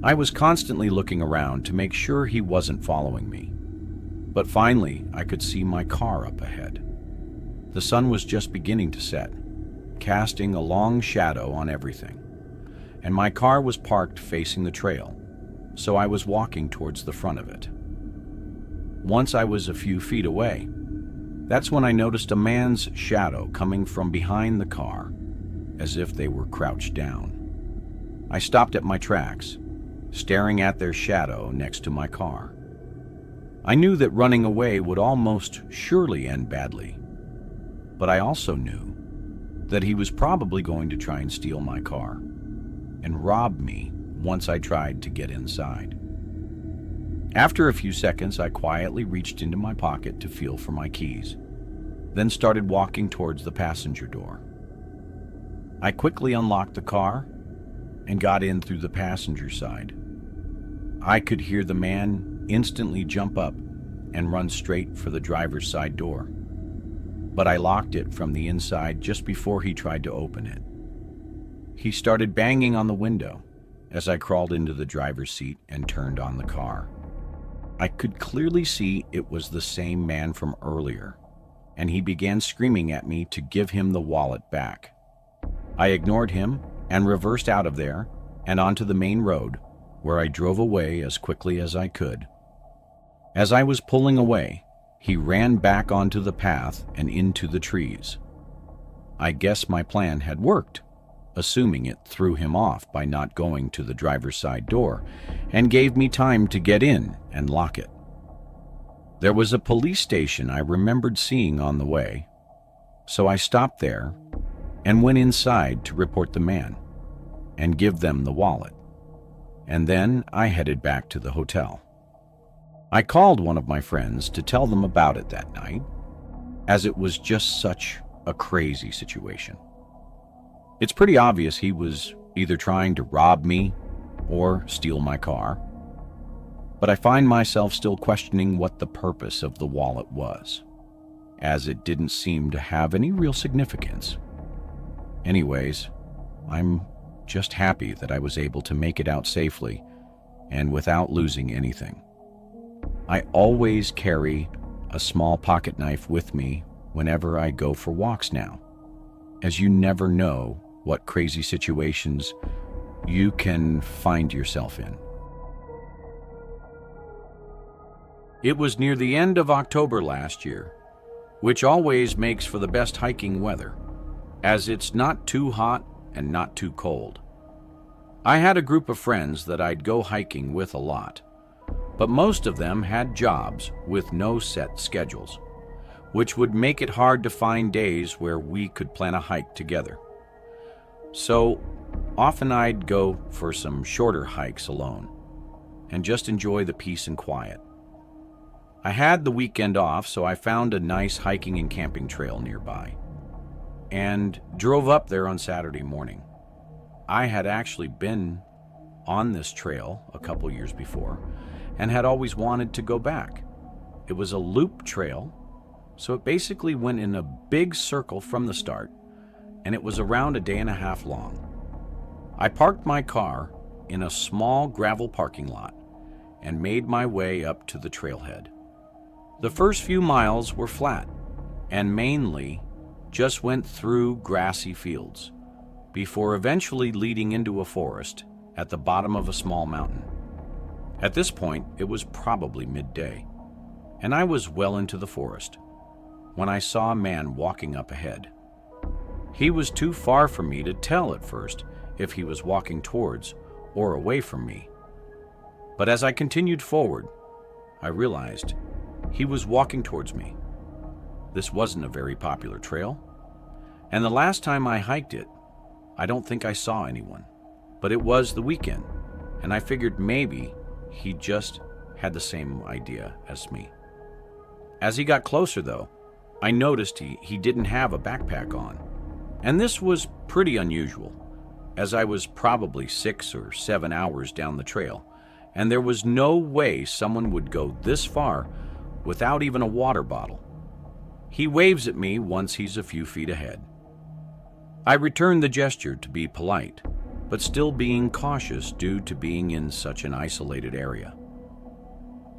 I was constantly looking around to make sure he wasn't following me, but finally I could see my car up ahead. The sun was just beginning to set, casting a long shadow on everything, and my car was parked facing the trail, so I was walking towards the front of it. Once I was a few feet away, that's when I noticed a man's shadow coming from behind the car, as if they were crouched down. I stopped at my tracks, staring at their shadow next to my car. I knew that running away would almost surely end badly, but I also knew that he was probably going to try and steal my car and rob me once I tried to get inside. After a few seconds, I quietly reached into my pocket to feel for my keys, then started walking towards the passenger door. I quickly unlocked the car and got in through the passenger side. I could hear the man instantly jump up and run straight for the driver's side door, but I locked it from the inside just before he tried to open it. He started banging on the window as I crawled into the driver's seat and turned on the car. I could clearly see it was the same man from earlier, and he began screaming at me to give him the wallet back. I ignored him and reversed out of there and onto the main road, where I drove away as quickly as I could. As I was pulling away, he ran back onto the path and into the trees. I guess my plan had worked, assuming it threw him off by not going to the driver's side door and gave me time to get in and lock it. There was a police station I remembered seeing on the way, so I stopped there and went inside to report the man and give them the wallet, and then I headed back to the hotel. I called one of my friends to tell them about it that night, as it was just such a crazy situation. It's pretty obvious he was either trying to rob me or steal my car, but I find myself still questioning what the purpose of the wallet was, as it didn't seem to have any real significance. Anyways, I'm just happy that I was able to make it out safely and without losing anything. I always carry a small pocket knife with me whenever I go for walks now, as you never know what crazy situations you can find yourself in. It was near the end of October last year, which always makes for the best hiking weather, as it's not too hot and not too cold. I had a group of friends that I'd go hiking with a lot, but most of them had jobs with no set schedules, which would make it hard to find days where we could plan a hike together. So often I'd go for some shorter hikes alone and just enjoy the peace and quiet. I had the weekend off, so I found a nice hiking and camping trail nearby and drove up there on Saturday morning. I had actually been on this trail a couple years before and had always wanted to go back. It was a loop trail, so it basically went in a big circle from the start, and it was around a day and a half long. I parked my car in a small gravel parking lot and made my way up to the trailhead. The first few miles were flat and mainly just went through grassy fields before eventually leading into a forest at the bottom of a small mountain. At this point, it was probably midday, and I was well into the forest when I saw a man walking up ahead. He was too far from me to tell at first if he was walking towards or away from me. But as I continued forward, I realized he was walking towards me. This wasn't a very popular trail, and the last time I hiked it, I don't think I saw anyone. But it was the weekend, and I figured maybe he just had the same idea as me. As he got closer, though, I noticed he didn't have a backpack on, and this was pretty unusual, as I was probably 6 or 7 hours down the trail, and there was no way someone would go this far without even a water bottle. He waves at me once he's a few feet ahead. I return the gesture to be polite, but still being cautious due to being in such an isolated area.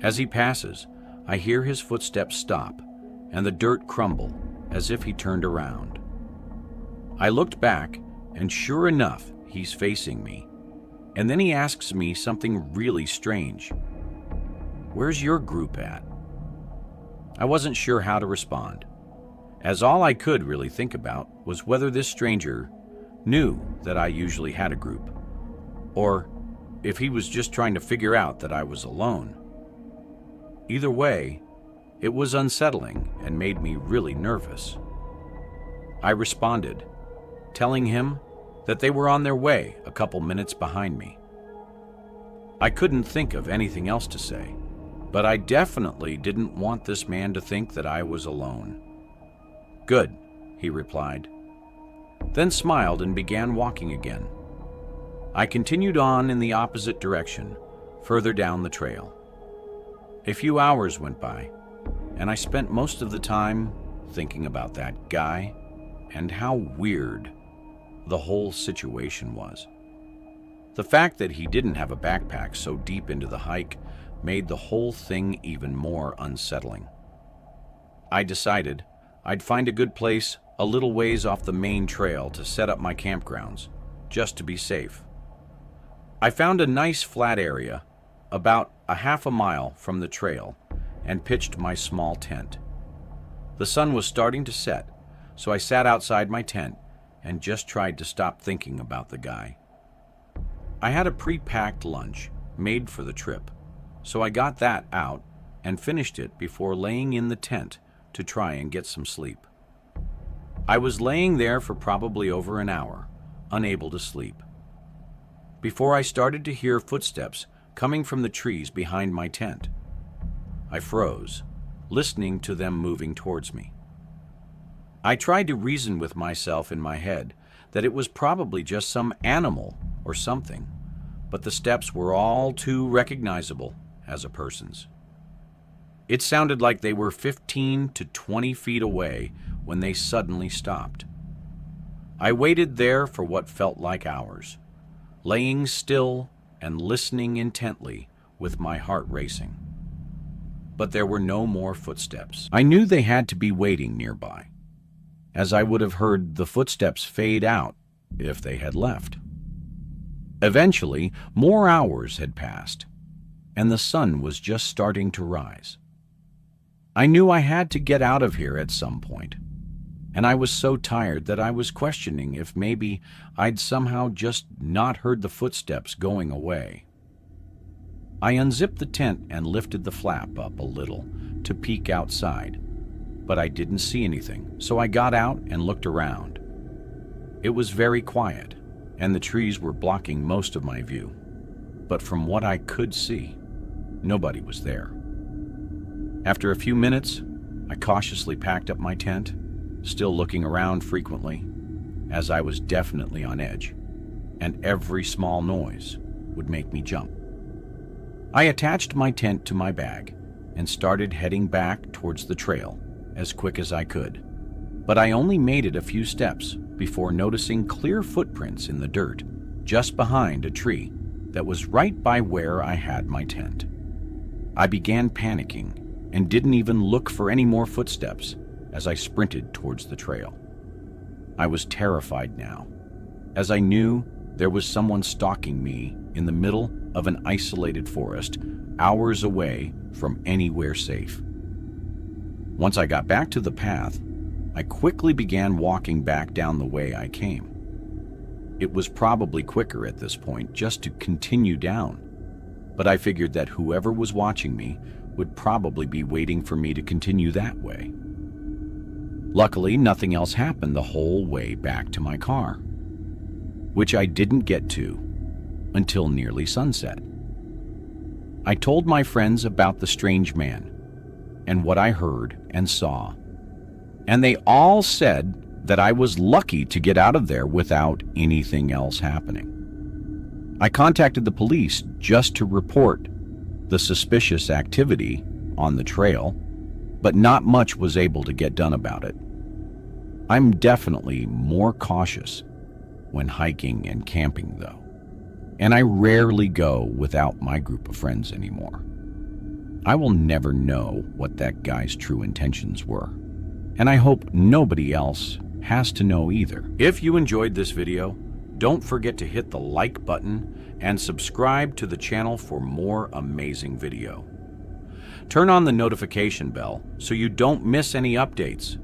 As he passes, I hear his footsteps stop and the dirt crumble as if he turned around. I looked back, and sure enough, he's facing me. And then he asks me something really strange. "Where's your group at?" I wasn't sure how to respond, as all I could really think about was whether this stranger knew that I usually had a group, or if he was just trying to figure out that I was alone. Either way, it was unsettling and made me really nervous. I responded, telling him that they were on their way a couple minutes behind me. I couldn't think of anything else to say, but I definitely didn't want this man to think that I was alone. "Good," he replied, then smiled and began walking again. I continued on in the opposite direction, further down the trail. A few hours went by, and I spent most of the time thinking about that guy and how weird the whole situation was. The fact that he didn't have a backpack so deep into the hike made the whole thing even more unsettling. I decided I'd find a good place a little ways off the main trail to set up my campgrounds, just to be safe. I found a nice flat area about a half a mile from the trail and pitched my small tent. The sun was starting to set, so I sat outside my tent and just tried to stop thinking about the guy. I had a pre-packed lunch made for the trip, so I got that out and finished it before laying in the tent to try and get some sleep. I was laying there for probably over an hour, unable to sleep, before I started to hear footsteps coming from the trees behind my tent. I froze, listening to them moving towards me. I tried to reason with myself in my head that it was probably just some animal or something, but the steps were all too recognizable as a person's. It sounded like they were 15 to 20 feet away when they suddenly stopped. I waited there for what felt like hours, laying still and listening intently with my heart racing. But there were no more footsteps. I knew they had to be waiting nearby, as I would have heard the footsteps fade out if they had left. Eventually, more hours had passed, and the sun was just starting to rise. I knew I had to get out of here at some point, and I was so tired that I was questioning if maybe I'd somehow just not heard the footsteps going away. I unzipped the tent and lifted the flap up a little to peek outside, but I didn't see anything, so I got out and looked around. It was very quiet, and the trees were blocking most of my view, but from what I could see, nobody was there. After a few minutes, I cautiously packed up my tent, still looking around frequently, as I was definitely on edge, and every small noise would make me jump. I attached my tent to my bag and started heading back towards the trail as quick as I could, but I only made it a few steps before noticing clear footprints in the dirt just behind a tree that was right by where I had my tent. I began panicking and didn't even look for any more footsteps as I sprinted towards the trail. I was terrified now, as I knew there was someone stalking me in the middle of an isolated forest, hours away from anywhere safe. Once I got back to the path, I quickly began walking back down the way I came. It was probably quicker at this point just to continue down, but I figured that whoever was watching me would probably be waiting for me to continue that way. Luckily, nothing else happened the whole way back to my car, which I didn't get to until nearly sunset. I told my friends about the strange man and what I heard and saw, and they all said that I was lucky to get out of there without anything else happening. I contacted the police just to report the suspicious activity on the trail, but not much was able to get done about it. I'm definitely more cautious when hiking and camping, though, and I rarely go without my group of friends anymore. I will never know what that guy's true intentions were, and I hope nobody else has to know either. If you enjoyed this video, don't forget to hit the like button and subscribe to the channel for more amazing video. Turn on the notification bell so you don't miss any updates.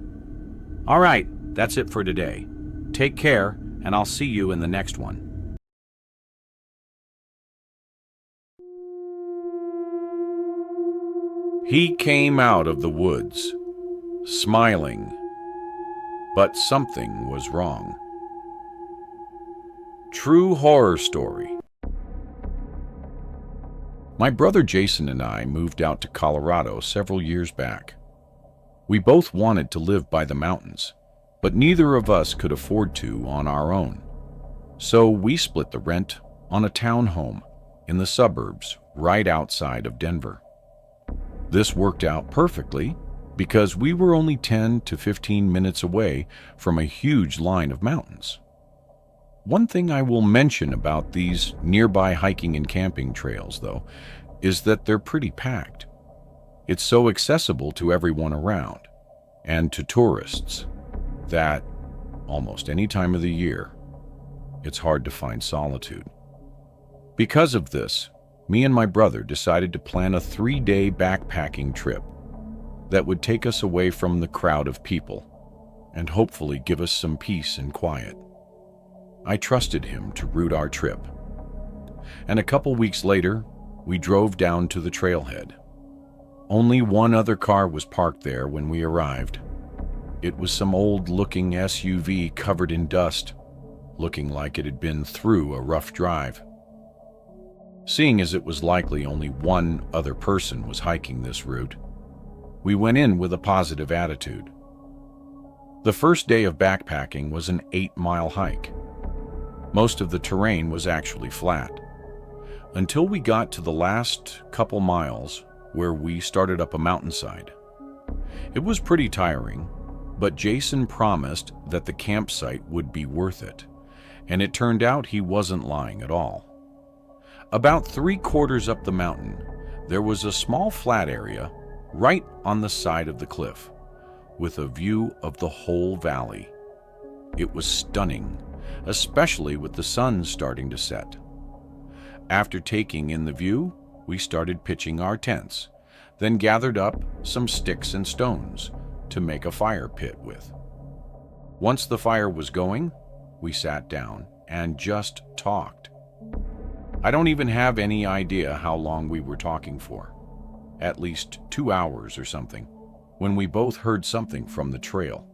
All right, that's it for today. Take care, and I'll see you in the next one. He came out of the woods, smiling, but something was wrong. True horror story. My brother Jason and I moved out to Colorado several years back. We both wanted to live by the mountains, but neither of us could afford to on our own. So we split the rent on a townhome in the suburbs right outside of Denver. This worked out perfectly because we were only 10 to 15 minutes away from a huge line of mountains. One thing I will mention about these nearby hiking and camping trails, though, is that they're pretty packed. It's so accessible to everyone around, and to tourists, that almost any time of the year, it's hard to find solitude. Because of this, me and my brother decided to plan a 3-day backpacking trip that would take us away from the crowd of people and hopefully give us some peace and quiet. I trusted him to route our trip, and a couple weeks later, we drove down to the trailhead. Only one other car was parked there when we arrived. It was some old-looking SUV covered in dust, looking like it had been through a rough drive. Seeing as it was likely only one other person was hiking this route, we went in with a positive attitude. The first day of backpacking was an 8-mile hike. Most of the terrain was actually flat, until we got to the last couple miles where we started up a mountainside. It was pretty tiring, but Jason promised that the campsite would be worth it, and it turned out he wasn't lying at all. About 3/4 up the mountain, there was a small flat area right on the side of the cliff, with a view of the whole valley. It was stunning, especially with the sun starting to set. After taking in the view, we started pitching our tents, then gathered up some sticks and stones to make a fire pit with. Once the fire was going, we sat down and just talked. I don't even have any idea how long we were talking for, at least 2 hours or something, when we both heard something from the trail.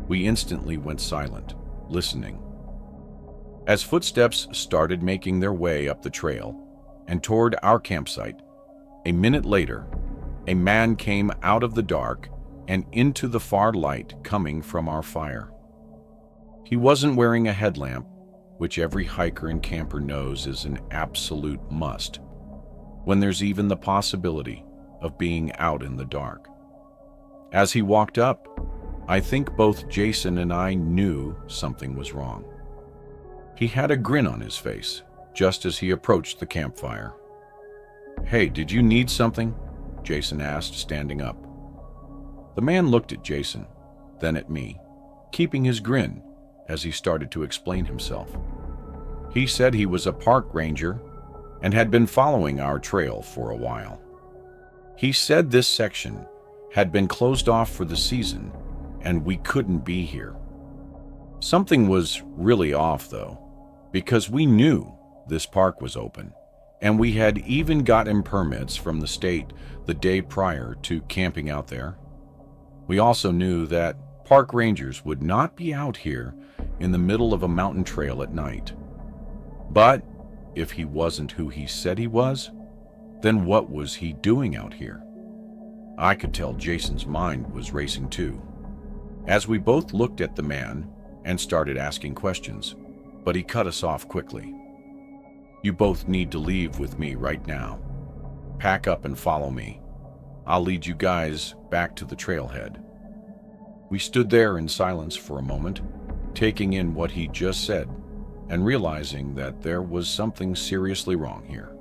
We instantly went silent, listening. As footsteps started making their way up the trail and toward our campsite, a minute later, a man came out of the dark and into the far light coming from our fire. He wasn't wearing a headlamp, which every hiker and camper knows is an absolute must when there's even the possibility of being out in the dark. As he walked up, I think both Jason and I knew something was wrong. He had a grin on his face, just as he approached the campfire. "Hey, did you need something?" Jason asked, standing up. The man looked at Jason, then at me, keeping his grin as he started to explain himself. He said he was a park ranger and had been following our trail for a while. He said this section had been closed off for the season and we couldn't be here. Something was really off, though, because we knew this park was open, and we had even gotten permits from the state the day prior to camping out there. We also knew that park rangers would not be out here in the middle of a mountain trail at night. But if he wasn't who he said he was, then what was he doing out here? I could tell Jason's mind was racing too, as we both looked at the man and started asking questions, but he cut us off quickly. "You both need to leave with me right now. Pack up and follow me. I'll lead you guys back to the trailhead." We stood there in silence for a moment, taking in what he just said and realizing that there was something seriously wrong here.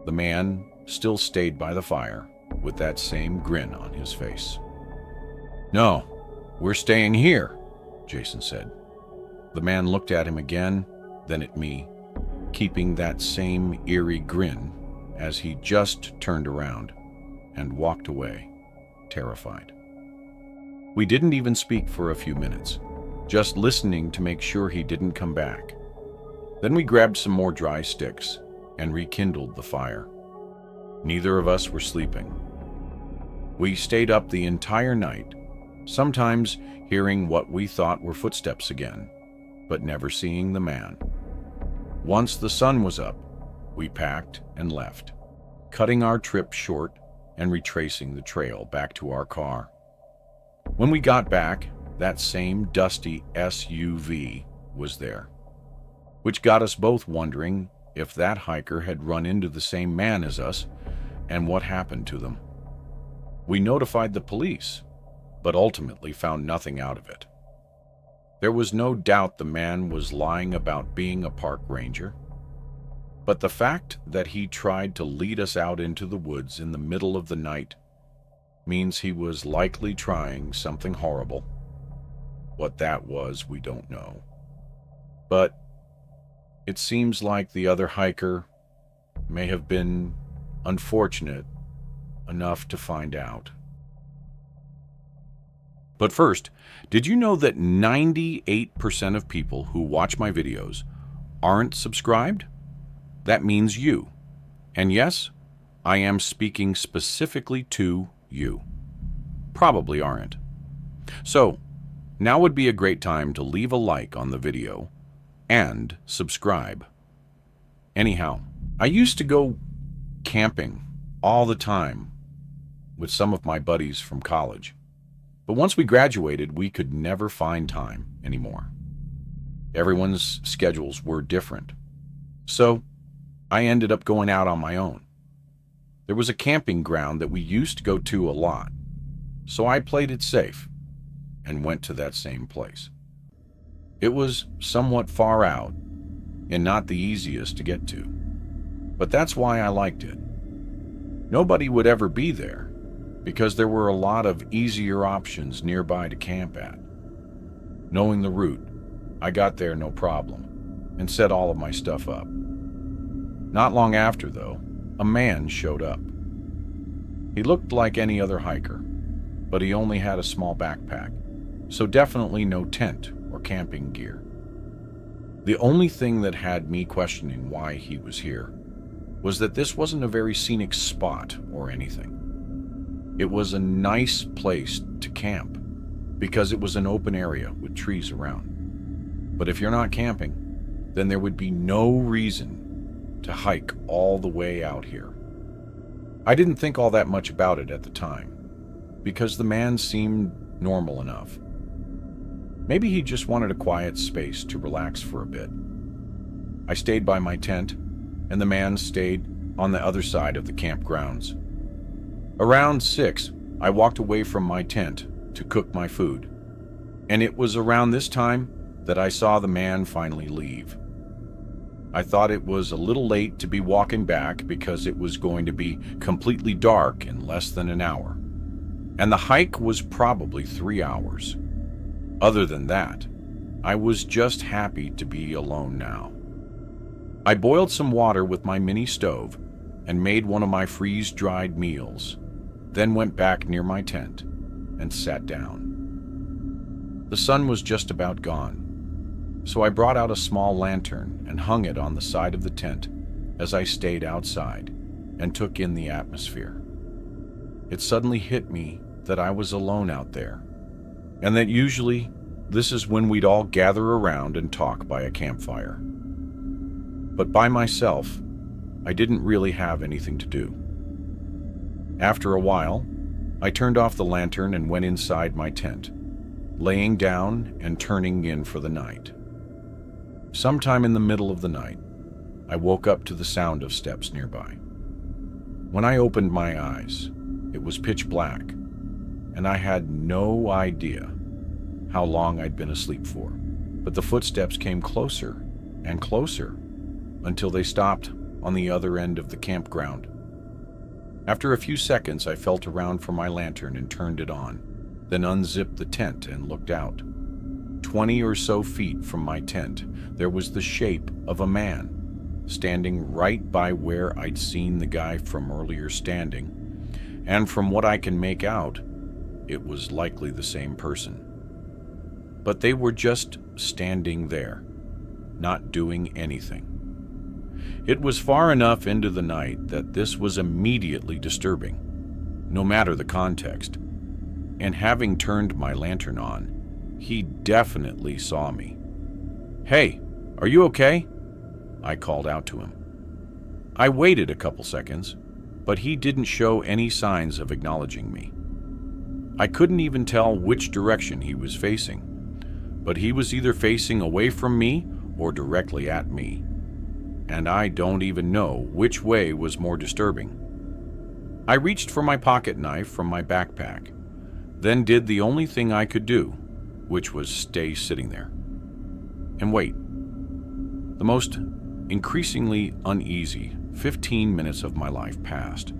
The man still stayed by the fire with that same grin on his face. "No, we're staying here," Jason said. The man looked at him again, then at me, keeping that same eerie grin as he just turned around and walked away, terrified. We didn't even speak for a few minutes, just listening to make sure he didn't come back. Then we grabbed some more dry sticks and rekindled the fire. Neither of us were sleeping. We stayed up the entire night, sometimes hearing what we thought were footsteps again, but never seeing the man. Once the sun was up, we packed and left, cutting our trip short and retracing the trail back to our car. When we got back, that same dusty SUV was there, which got us both wondering if that hiker had run into the same man as us and what happened to them. We notified the police, but ultimately found nothing out of it. There was no doubt the man was lying about being a park ranger, but the fact that he tried to lead us out into the woods in the middle of the night means he was likely trying something horrible. What that was, we don't know. But it seems like the other hiker may have been unfortunate enough to find out. But first, did you know that 98% of people who watch my videos aren't subscribed? That means you. And yes, I am speaking specifically to you. Probably aren't. So, now would be a great time to leave a like on the video and subscribe. Anyhow, I used to go camping all the time with some of my buddies from college. But once we graduated, we could never find time anymore. Everyone's schedules were different. So I ended up going out on my own. There was a camping ground that we used to go to a lot, so I played it safe and went to that same place. It was somewhat far out and not the easiest to get to, but that's why I liked it. Nobody would ever be there, because there were a lot of easier options nearby to camp at. Knowing the route, I got there no problem and set all of my stuff up. Not long after, though, a man showed up. He looked like any other hiker, but he only had a small backpack, so definitely no tent or camping gear. The only thing that had me questioning why he was here was that this wasn't a very scenic spot or anything. It was a nice place to camp because it was an open area with trees around. But if you're not camping, then there would be no reason to hike all the way out here. I didn't think all that much about it at the time because the man seemed normal enough. Maybe he just wanted a quiet space to relax for a bit. I stayed by my tent, and the man stayed on the other side of the campgrounds. Around 6, I walked away from my tent to cook my food, and it was around this time that I saw the man finally leave. I thought it was a little late to be walking back because it was going to be completely dark in less than an hour. And the hike was probably 3 hours. Other than that, I was just happy to be alone now. I boiled some water with my mini stove and made one of my freeze-dried meals, then went back near my tent and sat down. The sun was just about gone, so I brought out a small lantern and hung it on the side of the tent as I stayed outside and took in the atmosphere. It suddenly hit me that I was alone out there, and that usually this is when we'd all gather around and talk by a campfire. But by myself, I didn't really have anything to do. After a while, I turned off the lantern and went inside my tent, laying down and turning in for the night. Sometime in the middle of the night, I woke up to the sound of steps nearby. When I opened my eyes, it was pitch black, and I had no idea how long I'd been asleep for. But the footsteps came closer and closer until they stopped on the other end of the campground. After a few seconds, I felt around for my lantern and turned it on, then unzipped the tent and looked out. 20 or so feet from my tent, there was the shape of a man, standing right by where I'd seen the guy from earlier standing, and from what I can make out, it was likely the same person. But they were just standing there, not doing anything. It was far enough into the night that this was immediately disturbing, no matter the context. And having turned my lantern on, he definitely saw me. "Hey, are you okay?" I called out to him. I waited a couple seconds, but he didn't show any signs of acknowledging me. I couldn't even tell which direction he was facing, but he was either facing away from me or directly at me. And I don't even know which way was more disturbing. I reached for my pocket knife from my backpack, then did the only thing I could do, which was stay sitting there and wait. The most increasingly uneasy 15 minutes of my life passed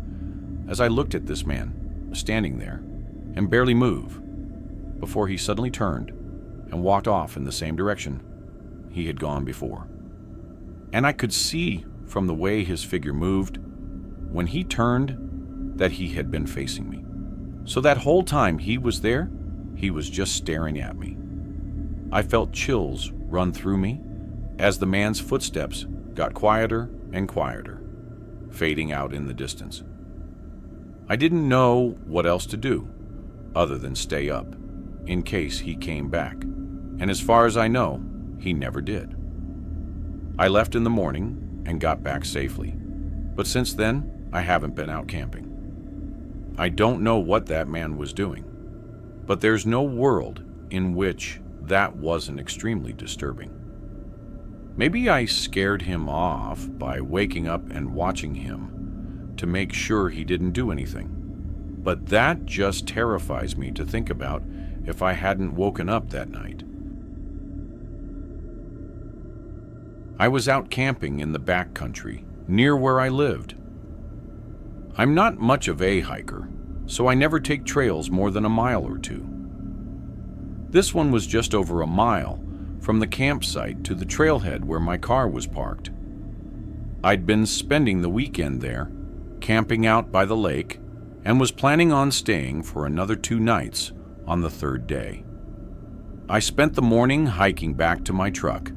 as I looked at this man standing there and barely move before he suddenly turned and walked off in the same direction he had gone before. And I could see from the way his figure moved when he turned that he had been facing me. So that whole time he was there, he was just staring at me. I felt chills run through me as the man's footsteps got quieter and quieter, fading out in the distance. I didn't know what else to do other than stay up in case he came back, and as far as I know, he never did. I left in the morning and got back safely, but since then, I haven't been out camping. I don't know what that man was doing, but there's no world in which that wasn't extremely disturbing. Maybe I scared him off by waking up and watching him to make sure he didn't do anything, but that just terrifies me to think about if I hadn't woken up that night. I was out camping in the backcountry, near where I lived. I'm not much of a hiker, so I never take trails more than a mile or two. This one was just over a mile from the campsite to the trailhead where my car was parked. I'd been spending the weekend there, camping out by the lake, and was planning on staying for another 2 nights on the 3rd day. I spent the morning hiking back to my truck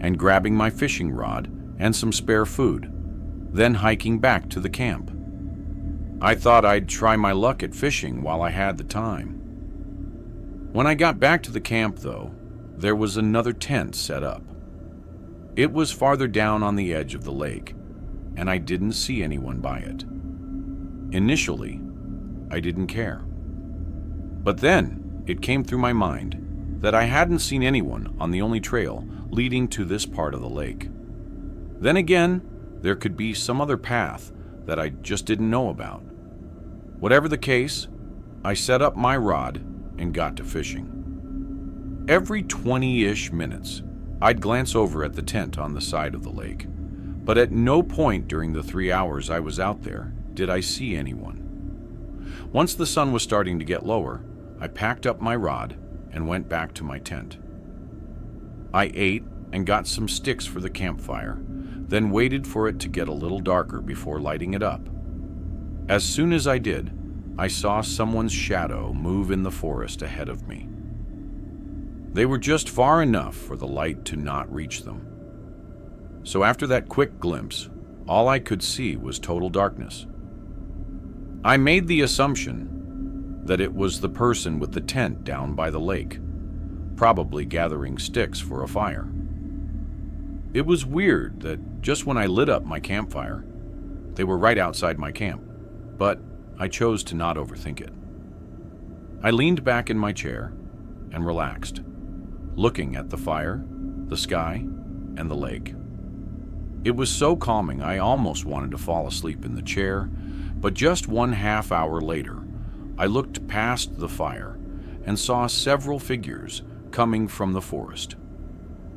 and grabbing my fishing rod and some spare food, then hiking back to the camp. I thought I'd try my luck at fishing while I had the time. When I got back to the camp, though, there was another tent set up. It was farther down on the edge of the lake, and I didn't see anyone by it. Initially, I didn't care. But then it came through my mind that I hadn't seen anyone on the only trail leading to this part of the lake. Then again, there could be some other path that I just didn't know about. Whatever the case, I set up my rod and got to fishing. Every 20-ish minutes, I'd glance over at the tent on the side of the lake, but at no point during the 3 hours I was out there did I see anyone. Once the sun was starting to get lower, I packed up my rod and went back to my tent. I ate and got some sticks for the campfire, then waited for it to get a little darker before lighting it up. As soon as I did, I saw someone's shadow move in the forest ahead of me. They were just far enough for the light to not reach them. So after that quick glimpse, all I could see was total darkness. I made the assumption that it was the person with the tent down by the lake, probably gathering sticks for a fire. It was weird that just when I lit up my campfire, they were right outside my camp, but I chose to not overthink it. I leaned back in my chair and relaxed, looking at the fire, the sky, and the lake. It was so calming I almost wanted to fall asleep in the chair, but just 1/2 hour later, I looked past the fire and saw several figures coming from the forest.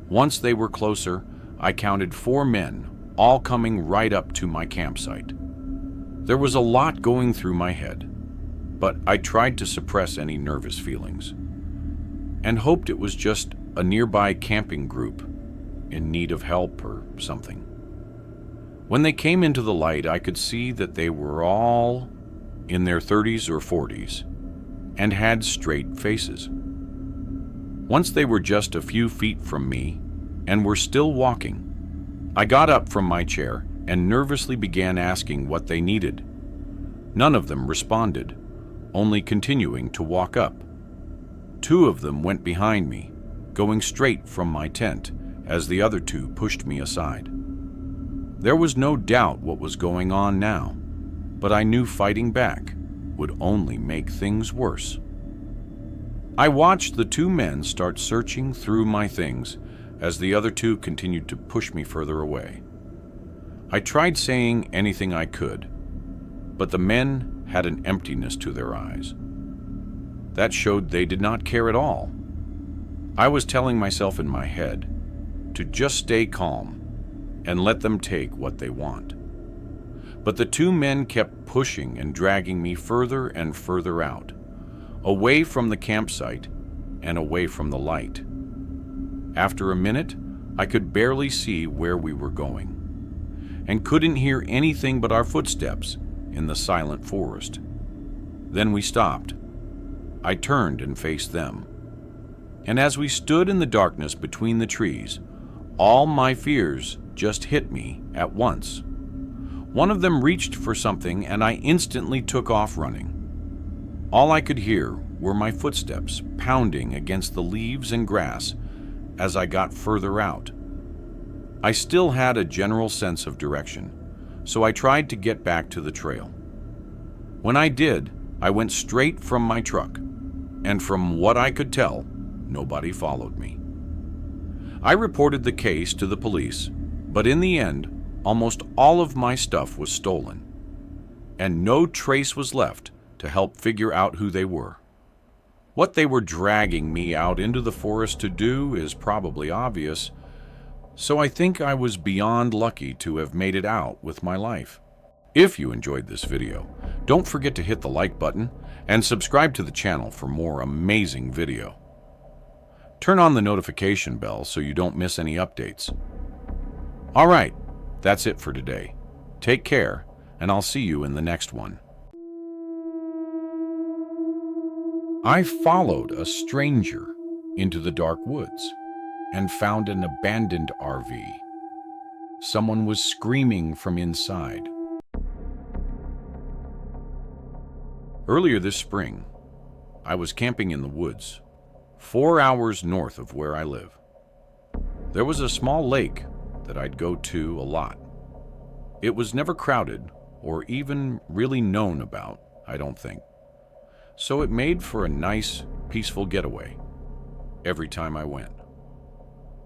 Once they were closer, I counted 4 men, all coming right up to my campsite. There was a lot going through my head, but I tried to suppress any nervous feelings and hoped it was just a nearby camping group in need of help or something. When they came into the light, I could see that they were all in their 30s or 40s and had straight faces. Once they were just a few feet from me and were still walking, I got up from my chair and nervously began asking what they needed. None of them responded, only continuing to walk up. 2 of them went behind me, going straight from my tent as the other 2 pushed me aside. There was no doubt what was going on now, but I knew fighting back would only make things worse. I watched the 2 men start searching through my things as the other 2 continued to push me further away. I tried saying anything I could, but the men had an emptiness to their eyes. That showed they did not care at all. I was telling myself in my head to just stay calm and let them take what they want. But the 2 men kept pushing and dragging me further and further out, away from the campsite and away from the light. After a minute, I could barely see where we were going, and couldn't hear anything but our footsteps in the silent forest. Then we stopped. I turned and faced them. And as we stood in the darkness between the trees, all my fears just hit me at once. One of them reached for something and I instantly took off running. All I could hear were my footsteps pounding against the leaves and grass as I got further out. I still had a general sense of direction, so I tried to get back to the trail. When I did, I went straight from my truck, and from what I could tell, nobody followed me. I reported the case to the police, but in the end, almost all of my stuff was stolen, and no trace was left to help figure out who they were. What they were dragging me out into the forest to do is probably obvious, so I think I was beyond lucky to have made it out with my life. If you enjoyed this video, don't forget to hit the like button and subscribe to the channel for more amazing video. Turn on the notification bell so you don't miss any updates. All right, that's it for today. Take care, and I'll see you in the next one. I followed a stranger into the dark woods and found an abandoned RV. Someone was screaming from inside. Earlier this spring, I was camping in the woods, 4 hours north of where I live. There was a small lake that I'd go to a lot. It was never crowded or even really known about, I don't think. So it made for a nice, peaceful getaway every time I went.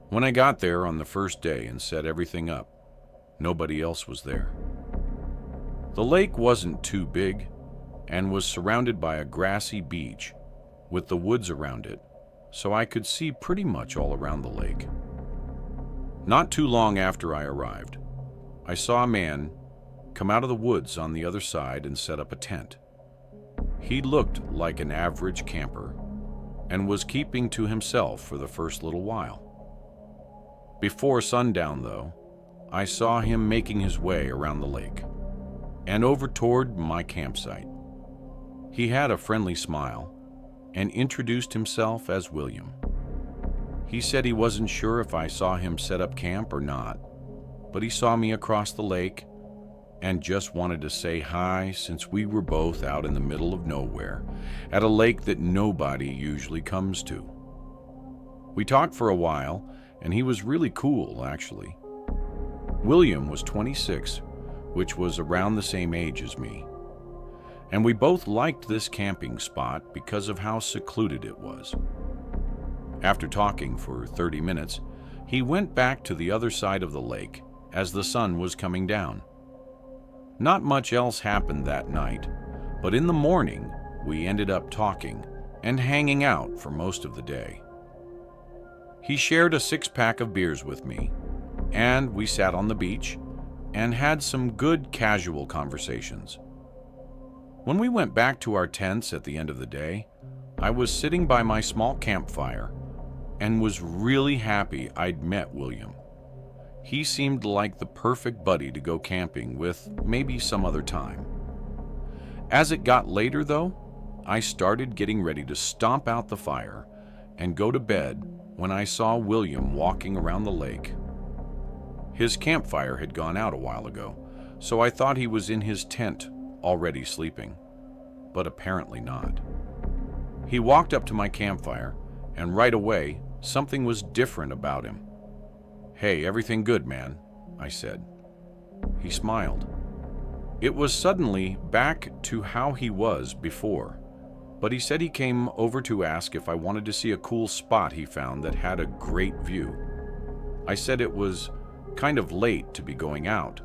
When I got there on the first day and set everything up, nobody else was there. The lake wasn't too big and was surrounded by a grassy beach with the woods around it, so I could see pretty much all around the lake. Not too long after I arrived, I saw a man come out of the woods on the other side and set up a tent. He looked like an average camper and was keeping to himself for the first little while. Before sundown, though, I saw him making his way around the lake and over toward my campsite. He had a friendly smile and introduced himself as William. He said he wasn't sure if I saw him set up camp or not, but he saw me across the lake and just wanted to say hi since we were both out in the middle of nowhere at a lake that nobody usually comes to. We talked for a while, and he was really cool, actually. William was 26, which was around the same age as me, and we both liked this camping spot because of how secluded it was. After talking for 30 minutes, he went back to the other side of the lake as the sun was coming down. Not much else happened that night, but in the morning, we ended up talking and hanging out for most of the day. He shared a 6-pack of beers with me, and we sat on the beach and had some good casual conversations. When we went back to our tents at the end of the day, I was sitting by my small campfire and was really happy I'd met William. He seemed like the perfect buddy to go camping with maybe some other time. As it got later, though, I started getting ready to stomp out the fire and go to bed when I saw William walking around the lake. His campfire had gone out a while ago, so I thought he was in his tent already sleeping, but apparently not. He walked up to my campfire, and right away, something was different about him. "Hey, everything good, man?" I said. He smiled. It was suddenly back to how he was before, but he said he came over to ask if I wanted to see a cool spot he found that had a great view. I said it was kind of late to be going out,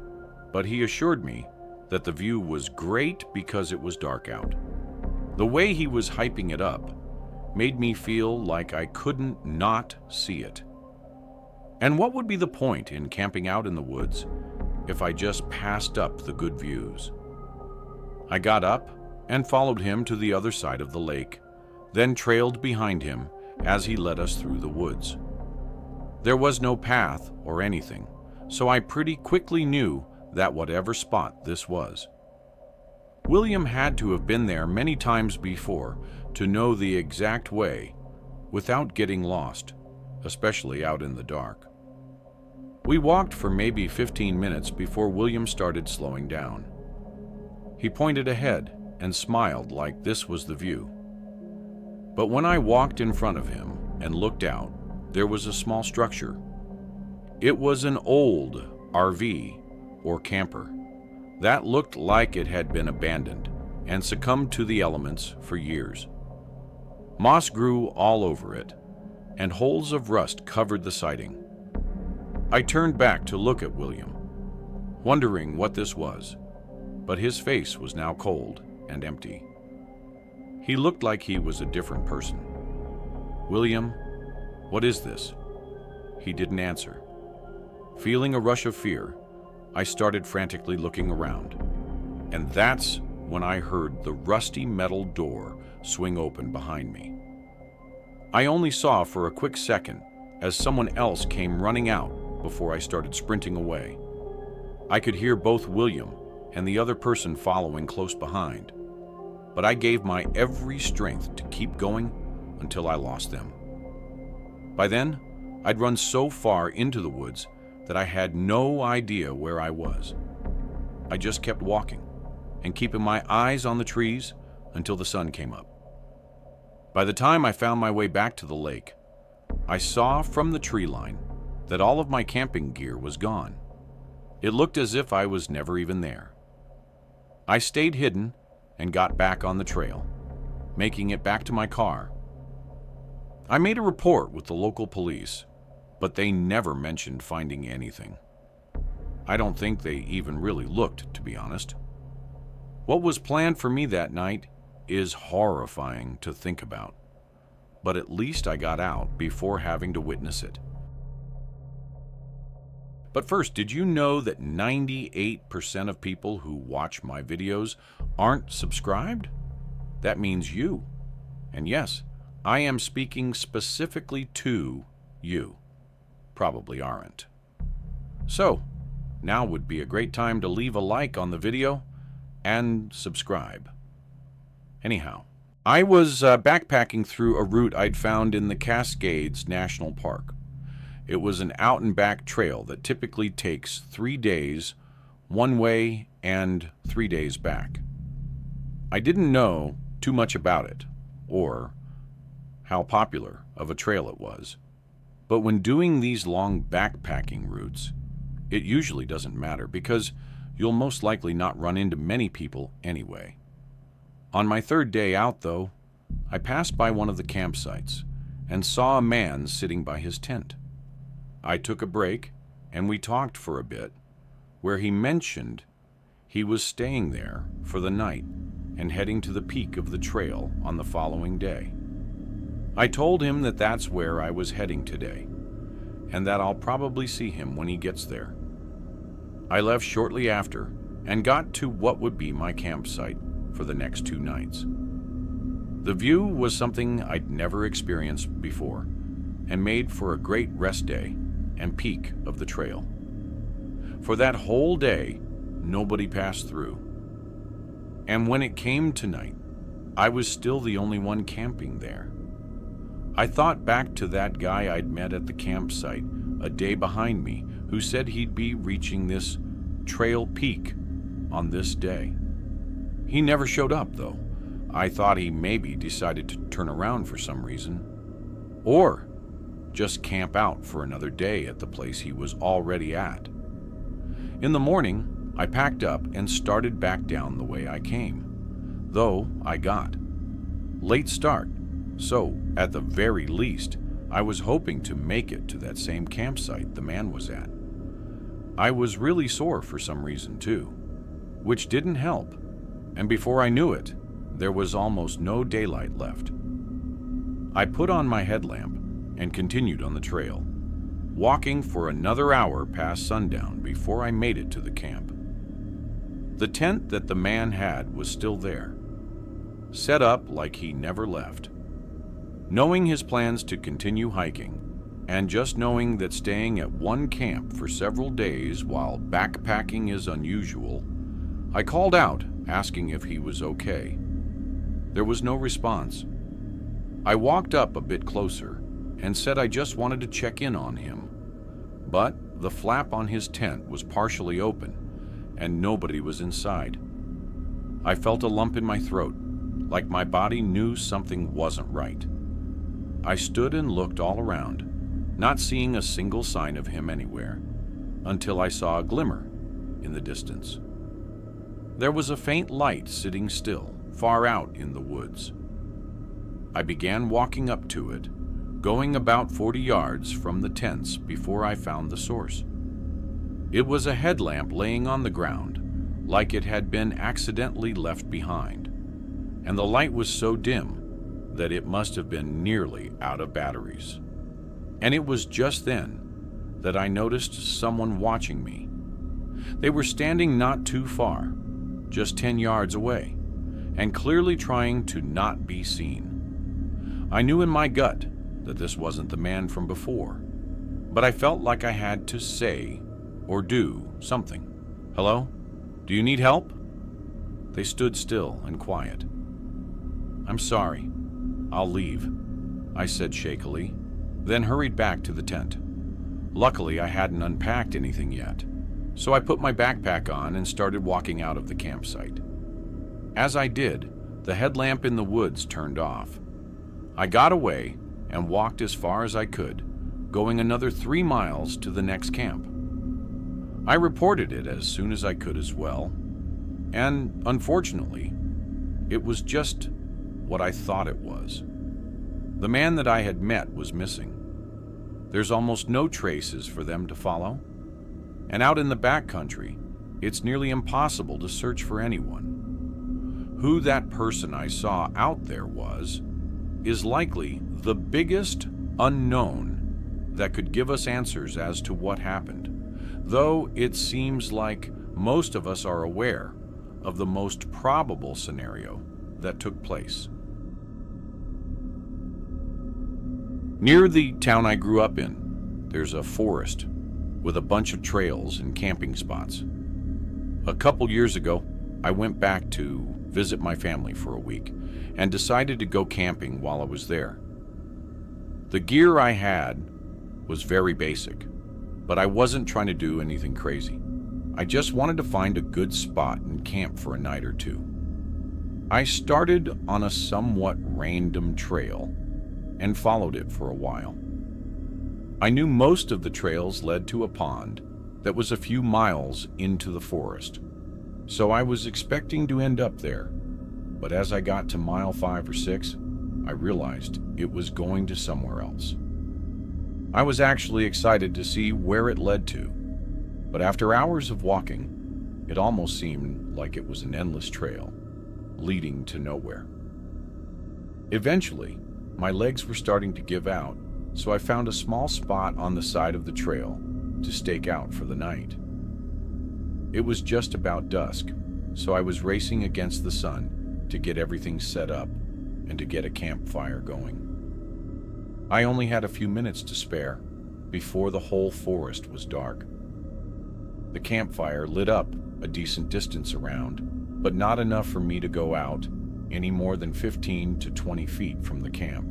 but he assured me that the view was great because it was dark out. The way he was hyping it up made me feel like I couldn't not see it. And what would be the point in camping out in the woods if I just passed up the good views? I got up and followed him to the other side of the lake, then trailed behind him as he led us through the woods. There was no path or anything, so I pretty quickly knew that whatever spot this was. William had to have been there many times before to know the exact way without getting lost, especially out in the dark. We walked for maybe 15 minutes before William started slowing down. He pointed ahead and smiled like this was the view. But when I walked in front of him and looked out, there was a small structure. It was an old RV or camper that looked like it had been abandoned and succumbed to the elements for years. Moss grew all over it, and holes of rust covered the siding. I turned back to look at William, wondering what this was, but his face was now cold and empty. He looked like he was a different person. "William, what is this?" He didn't answer. Feeling a rush of fear, I started frantically looking around, and that's when I heard the rusty metal door swing open behind me. I only saw for a quick second as someone else came running out before I started sprinting away. I could hear both William and the other person following close behind, but I gave my every strength to keep going until I lost them. By then, I'd run so far into the woods that I had no idea where I was. I just kept walking and keeping my eyes on the trees until the sun came up. By the time I found my way back to the lake, I saw from the tree line that all of my camping gear was gone. It looked as if I was never even there. I stayed hidden and got back on the trail, making it back to my car. I made a report with the local police, but they never mentioned finding anything. I don't think they even really looked, to be honest. What was planned for me that night is horrifying to think about, but at least I got out before having to witness it. But first, did you know that 98% of people who watch my videos aren't subscribed? That means you. And yes, I am speaking specifically to you. Probably aren't. So, now would be a great time to leave a like on the video and subscribe. Anyhow, I was backpacking through a route I'd found in the Cascades National Park. It was an out-and-back trail that typically takes 3 days one way and 3 days back. I didn't know too much about it, or how popular of a trail it was. But when doing these long backpacking routes, it usually doesn't matter because you'll most likely not run into many people anyway. On my 3rd day out, though, I passed by one of the campsites and saw a man sitting by his tent. I took a break and we talked for a bit, where he mentioned he was staying there for the night and heading to the peak of the trail on the following day. I told him that that's where I was heading today, and that I'll probably see him when he gets there. I left shortly after and got to what would be my campsite for the next 2 nights. The view was something I'd never experienced before and made for a great rest day and peak of the trail. For that whole day, nobody passed through. And when it came to night, I was still the only one camping there. I thought back to that guy I'd met at the campsite a day behind me who said he'd be reaching this trail peak on this day. He never showed up, though. I thought he maybe decided to turn around for some reason, or just camp out for another day at the place he was already at. In the morning, I packed up and started back down the way I came, though I got late start, so at the very least, I was hoping to make it to that same campsite the man was at. I was really sore for some reason too, which didn't help, and before I knew it, there was almost no daylight left. I put on my headlamp and continued on the trail, walking for another hour past sundown before I made it to the camp. The tent that the man had was still there, set up like he never left. Knowing his plans to continue hiking, and just knowing that staying at one camp for several days while backpacking is unusual, I called out, asking if he was okay. There was no response. I walked up a bit closer and said I just wanted to check in on him, but the flap on his tent was partially open and nobody was inside. I felt a lump in my throat, like my body knew something wasn't right. I stood and looked all around, not seeing a single sign of him anywhere, until I saw a glimmer in the distance. There was a faint light sitting still, far out in the woods. I began walking up to it, going about 40 yards from the tents before I found the source. It was a headlamp laying on the ground, like it had been accidentally left behind, and the light was so dim that it must have been nearly out of batteries. And it was just then that I noticed someone watching me. They were standing not too far, just 10 yards away, and clearly trying to not be seen. I knew in my gut that this wasn't the man from before, but I felt like I had to say or do something. "Hello? Do you need help?" They stood still and quiet. "I'm sorry. I'll leave," I said shakily, then hurried back to the tent. Luckily, I hadn't unpacked anything yet, so I put my backpack on and started walking out of the campsite. As I did, the headlamp in the woods turned off. I got away and walked as far as I could, going another 3 miles to the next camp. I reported it as soon as I could as well, and unfortunately, it was just what I thought it was. The man that I had met was missing. There's almost no traces for them to follow, and out in the backcountry, it's nearly impossible to search for anyone. Who that person I saw out there was is likely the biggest unknown that could give us answers as to what happened. though it seems like most of us are aware of the most probable scenario that took place. Near the town I grew up in, there's a forest with a bunch of trails and camping spots. A couple years ago, I went back to visit my family for a week and decided to go camping while I was there. The gear I had was very basic, but I wasn't trying to do anything crazy. I just wanted to find a good spot and camp for a night or two. I started on a somewhat random trail and followed it for a while. I knew most of the trails led to a pond that was a few miles into the forest, so I was expecting to end up there. But as I got to mile 5 or 6, I realized it was going to somewhere else. I was actually excited to see where it led to, but after hours of walking, it almost seemed like it was an endless trail leading to nowhere. Eventually, my legs were starting to give out, so I found a small spot on the side of the trail to stake out for the night. It was just about dusk, so I was racing against the sun to get everything set up and to get a campfire going. I only had a few minutes to spare before the whole forest was dark. The campfire lit up a decent distance around, but not enough for me to go out any more than 15 to 20 feet from the camp.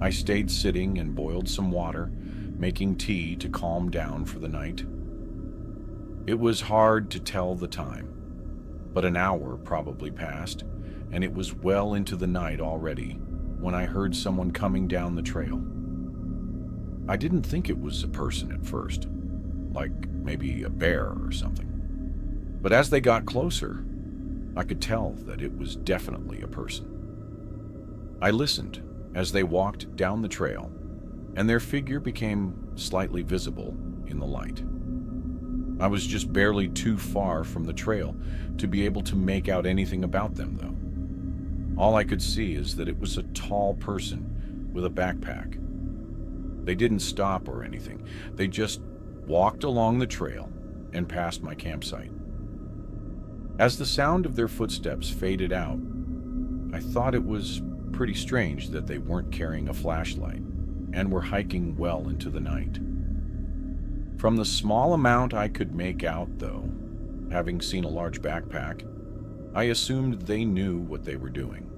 I stayed sitting and boiled some water, making tea to calm down for the night. It was hard to tell the time, but an hour probably passed, and it was well into the night already when I heard someone coming down the trail. I didn't think it was a person at first, like maybe a bear or something. But as they got closer, I could tell that it was definitely a person. I listened as they walked down the trail, and their figure became slightly visible in the light. I was just barely too far from the trail to be able to make out anything about them, though. All I could see is that it was a tall person with a backpack. They didn't stop or anything. They just walked along the trail and past my campsite. As the sound of their footsteps faded out, I thought it was pretty strange that they weren't carrying a flashlight and were hiking well into the night. From the small amount I could make out, though, having seen a large backpack, I assumed they knew what they were doing.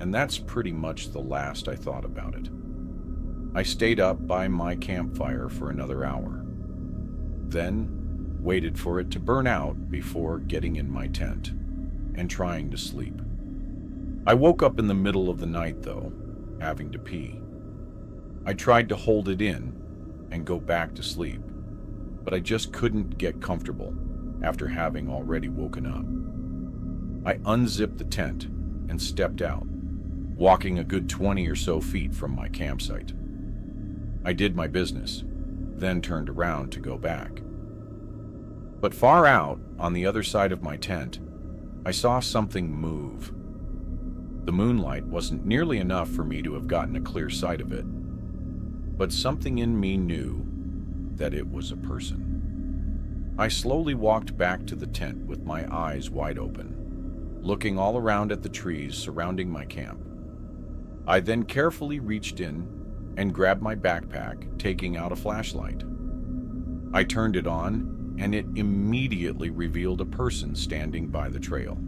And that's pretty much the last I thought about it. I stayed up by my campfire for another hour, then waited for it to burn out before getting in my tent and trying to sleep. I woke up in the middle of the night, though, having to pee. I tried to hold it in and go back to sleep, but I just couldn't get comfortable after having already woken up. I unzipped the tent and stepped out, walking a good 20 or so feet from my campsite. I did my business, then turned around to go back. But far out, on the other side of my tent, I saw something move. The moonlight wasn't nearly enough for me to have gotten a clear sight of it, but something in me knew that it was a person. I slowly walked back to the tent with my eyes wide open, looking all around at the trees surrounding my camp. I then carefully reached in and grabbed my backpack, taking out a flashlight. I turned it on, and it immediately revealed a person standing by the trail.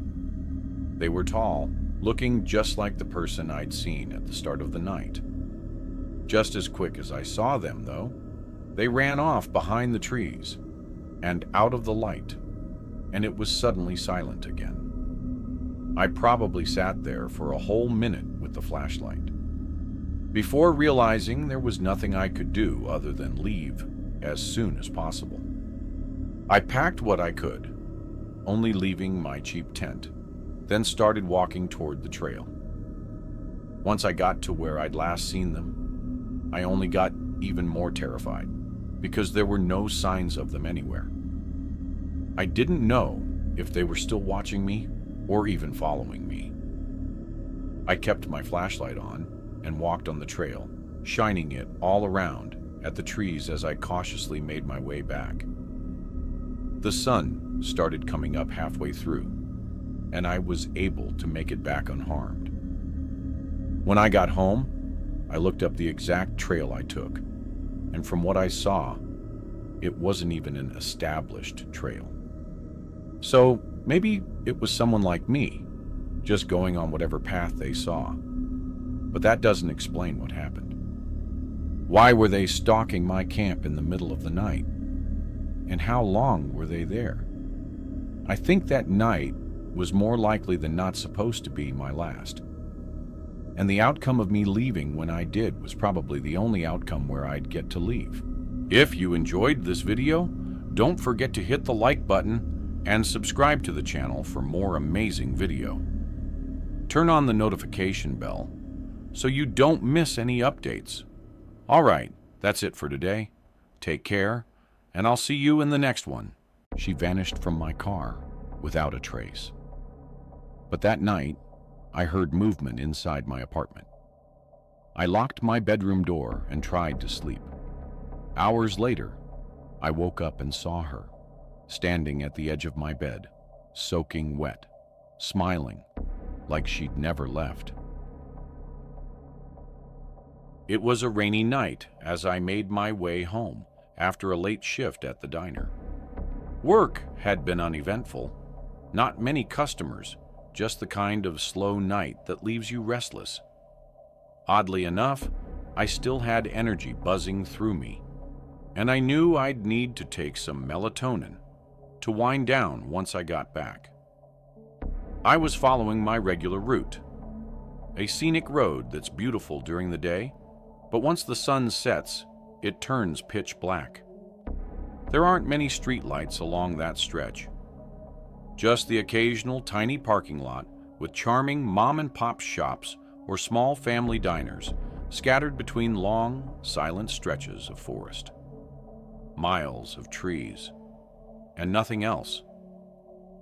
They were tall, looking just like the person I'd seen at the start of the night. Just as quick as I saw them, though, they ran off behind the trees and out of the light, and it was suddenly silent again. I probably sat there for a whole minute with the flashlight, before realizing there was nothing I could do other than leave as soon as possible. I packed what I could, only leaving my cheap tent, then started walking toward the trail. Once I got to where I'd last seen them, I only got even more terrified, because there were no signs of them anywhere. I didn't know if they were still watching me or even following me. I kept my flashlight on and walked on the trail, shining it all around at the trees as I cautiously made my way back. The sun started coming up halfway through, and I was able to make it back unharmed. When I got home, I looked up the exact trail I took, and from what I saw, it wasn't even an established trail. So maybe it was someone like me, just going on whatever path they saw. But that doesn't explain what happened. Why were they stalking my camp in the middle of the night? And how long were they there? I think that night was more likely than not supposed to be my last. And the outcome of me leaving when I did was probably the only outcome where I'd get to leave. If you enjoyed this video, don't forget to hit the like button and subscribe to the channel for more amazing video. Turn on the notification bell so you don't miss any updates. All right, that's it for today. Take care, and I'll see you in the next one. She vanished from my car without a trace. But that night, I heard movement inside my apartment. I locked my bedroom door and tried to sleep. Hours later, I woke up and saw her, standing at the edge of my bed, soaking wet, smiling, like she'd never left. It was a rainy night as I made my way home after a late shift at the diner. Work had been uneventful. Not many customers, just the kind of slow night that leaves you restless. Oddly enough, I still had energy buzzing through me, and I knew I'd need to take some melatonin to wind down once I got back. I was following my regular route, a scenic road that's beautiful during the day, but once the sun sets, it turns pitch black. There aren't many streetlights along that stretch, just the occasional tiny parking lot with charming mom-and-pop shops or small family diners scattered between long, silent stretches of forest. Miles of trees, and nothing else.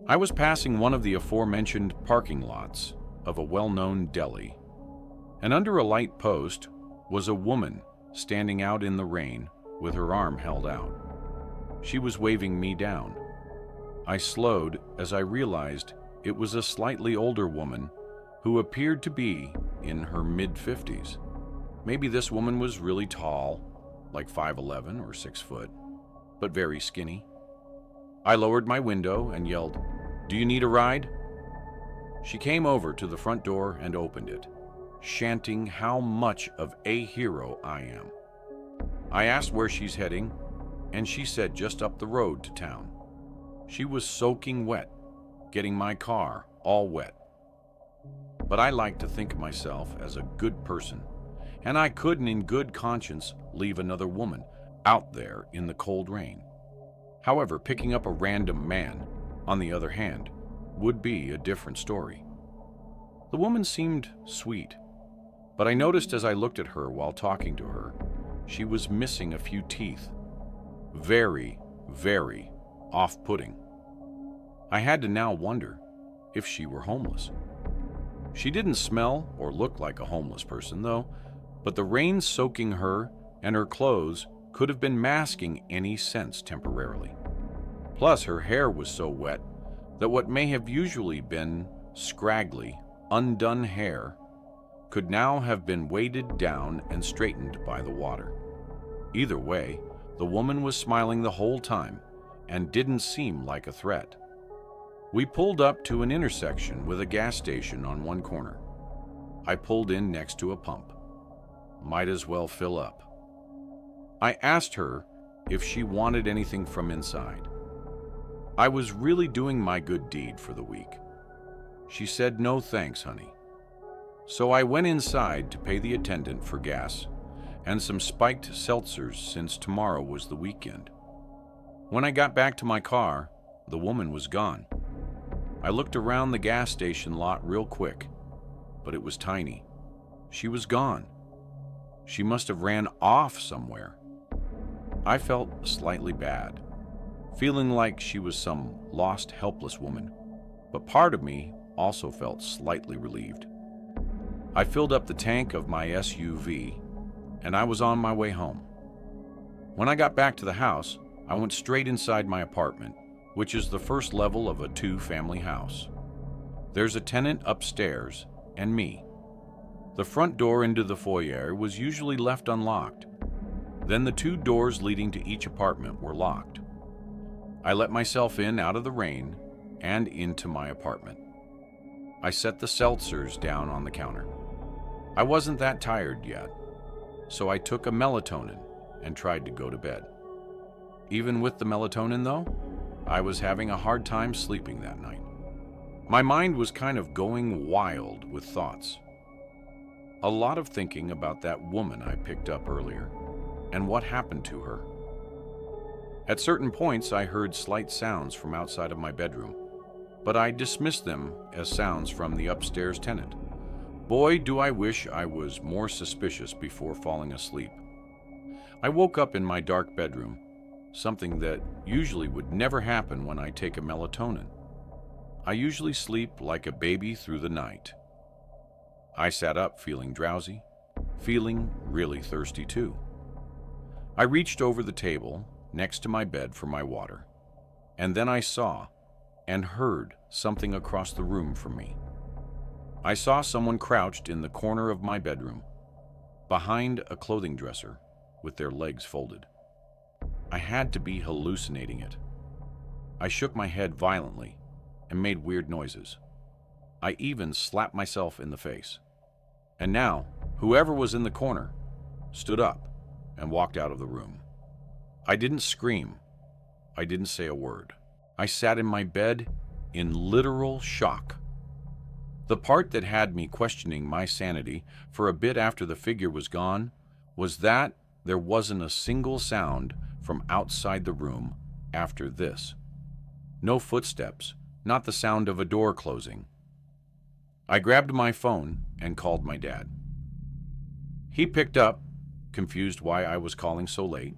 I was passing one of the aforementioned parking lots of a well-known deli, and under a light post was a woman standing out in the rain with her arm held out. She was waving me down. I slowed as I realized it was a slightly older woman who appeared to be in her mid-50s. Maybe this woman was really tall, like 5'11" or 6 foot, but very skinny. I lowered my window and yelled, "Do you need a ride?" She came over to the front door and opened it, chanting how much of a hero I am. I asked where she's heading, and she said just up the road to town. She was soaking wet, getting my car all wet. But I like to think of myself as a good person, and I couldn't in good conscience leave another woman out there in the cold rain. However, picking up a random man, on the other hand, would be a different story. The woman seemed sweet, but I noticed as I looked at her while talking to her, she was missing a few teeth. Very, very off-putting. I had to now wonder if she were homeless. She didn't smell or look like a homeless person, though, but the rain soaking her and her clothes could have been masking any sense temporarily. Plus, her hair was so wet that what may have usually been scraggly, undone hair could now have been weighted down and straightened by the water. Either way, the woman was smiling the whole time and didn't seem like a threat. We pulled up to an intersection with a gas station on one corner. I pulled in next to a pump. Might as well fill up. I asked her if she wanted anything from inside. I was really doing my good deed for the week. She said, "No thanks, honey." So I went inside to pay the attendant for gas and some spiked seltzers since tomorrow was the weekend. When I got back to my car, the woman was gone. I looked around the gas station lot real quick, but it was tiny. She was gone. She must have ran off somewhere. I felt slightly bad, feeling like she was some lost, helpless woman, but part of me also felt slightly relieved. I filled up the tank of my SUV, and I was on my way home. When I got back to the house, I went straight inside my apartment, which is the first level of a two-family house. There's a tenant upstairs and me. The front door into the foyer was usually left unlocked. Then the two doors leading to each apartment were locked. I let myself in out of the rain and into my apartment. I set the seltzers down on the counter. I wasn't that tired yet, so I took a melatonin and tried to go to bed. Even with the melatonin, though, I was having a hard time sleeping that night. My mind was kind of going wild with thoughts. A lot of thinking about that woman I picked up earlier and what happened to her. At certain points, I heard slight sounds from outside of my bedroom, but I dismissed them as sounds from the upstairs tenant. Boy, do I wish I was more suspicious before falling asleep. I woke up in my dark bedroom, something that usually would never happen when I take a melatonin. I usually sleep like a baby through the night. I sat up feeling drowsy, feeling really thirsty too. I reached over the table next to my bed for my water, and then I saw and heard something across the room from me. I saw someone crouched in the corner of my bedroom, behind a clothing dresser with their legs folded. I had to be hallucinating it. I shook my head violently and made weird noises. I even slapped myself in the face. And now, whoever was in the corner stood up and walked out of the room. I didn't scream. I didn't say a word. I sat in my bed in literal shock. The part that had me questioning my sanity for a bit after the figure was gone was that there wasn't a single sound from outside the room after this. No footsteps, not the sound of a door closing. I grabbed my phone and called my dad. He picked up, confused why I was calling so late.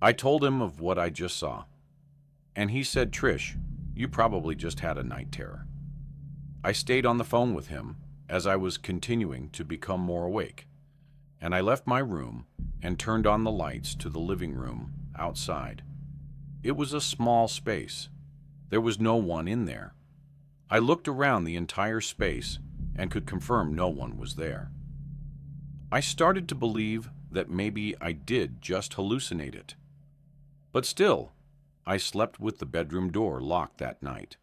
I told him of what I just saw, and he said, "Trish, you probably just had a night terror." I stayed on the phone with him as I was continuing to become more awake, and I left my room and turned on the lights to the living room outside. It was a small space. There was no one in there. I looked around the entire space and could confirm no one was there. I started to believe that maybe I did just hallucinate it. But still, I slept with the bedroom door locked that night.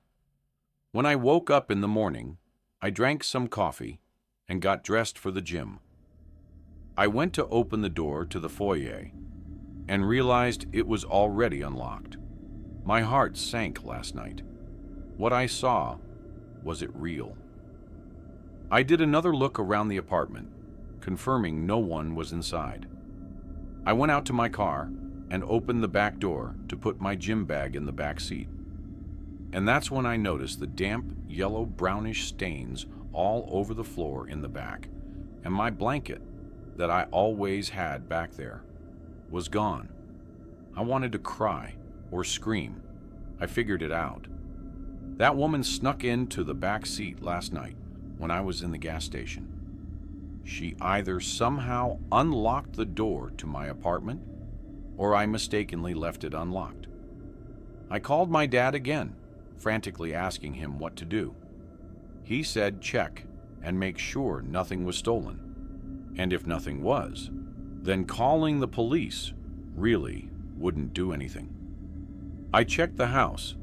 When I woke up in the morning, I drank some coffee and got dressed for the gym. I went to open the door to the foyer and realized it was already unlocked. My heart sank last night. What I saw, was it real? I did another look around the apartment, confirming no one was inside. I went out to my car and opened the back door to put my gym bag in the back seat. And that's when I noticed the damp, yellow-brownish stains all over the floor in the back, and my blanket that I always had back there was gone. I wanted to cry or scream. I figured it out. That woman snuck into the back seat last night when I was in the gas station. She either somehow unlocked the door to my apartment, or I mistakenly left it unlocked. I called my dad again, frantically asking him what to do. He said check and make sure nothing was stolen. And if nothing was, then calling the police really wouldn't do anything. I checked the house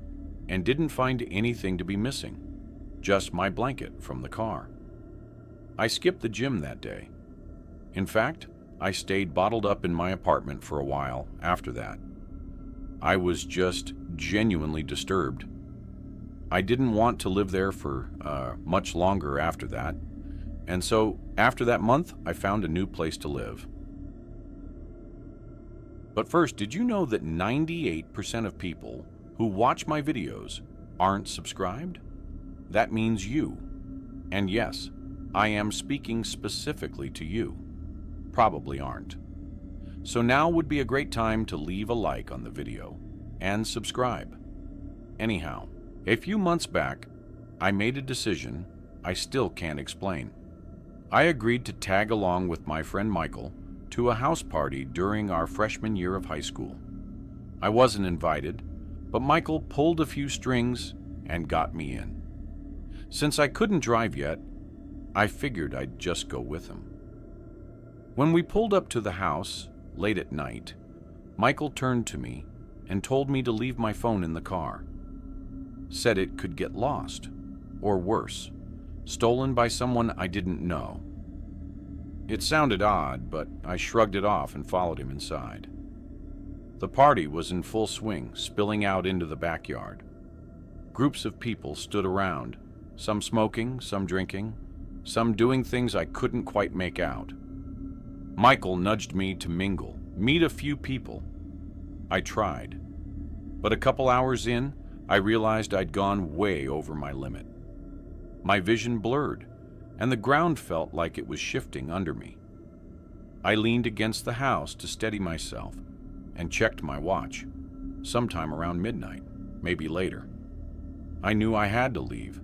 and didn't find anything to be missing, just my blanket from the car. I skipped the gym that day. In fact, I stayed bottled up in my apartment for a while after that. I was just genuinely disturbed. I didn't want to live there for much longer after that, and so after that month, I found a new place to live. But first, did you know that 98% of people who watch my videos aren't subscribed? That means you. And yes, I am speaking specifically to you. Probably aren't. So now would be a great time to leave a like on the video and subscribe. Anyhow, a few months back, I made a decision I still can't explain. I agreed to tag along with my friend Michael to a house party during our freshman year of high school. I wasn't invited, but Michael pulled a few strings and got me in. Since I couldn't drive yet, I figured I'd just go with him. When we pulled up to the house, late at night, Michael turned to me and told me to leave my phone in the car. Said it could get lost, or worse, stolen by someone I didn't know. It sounded odd, but I shrugged it off and followed him inside. The party was in full swing, spilling out into the backyard. Groups of people stood around, some smoking, some drinking, some doing things I couldn't quite make out. Michael nudged me to mingle, meet a few people. I tried, but a couple hours in, I realized I'd gone way over my limit. My vision blurred, and the ground felt like it was shifting under me. I leaned against the house to steady myself and checked my watch, sometime around midnight, maybe later. I knew I had to leave.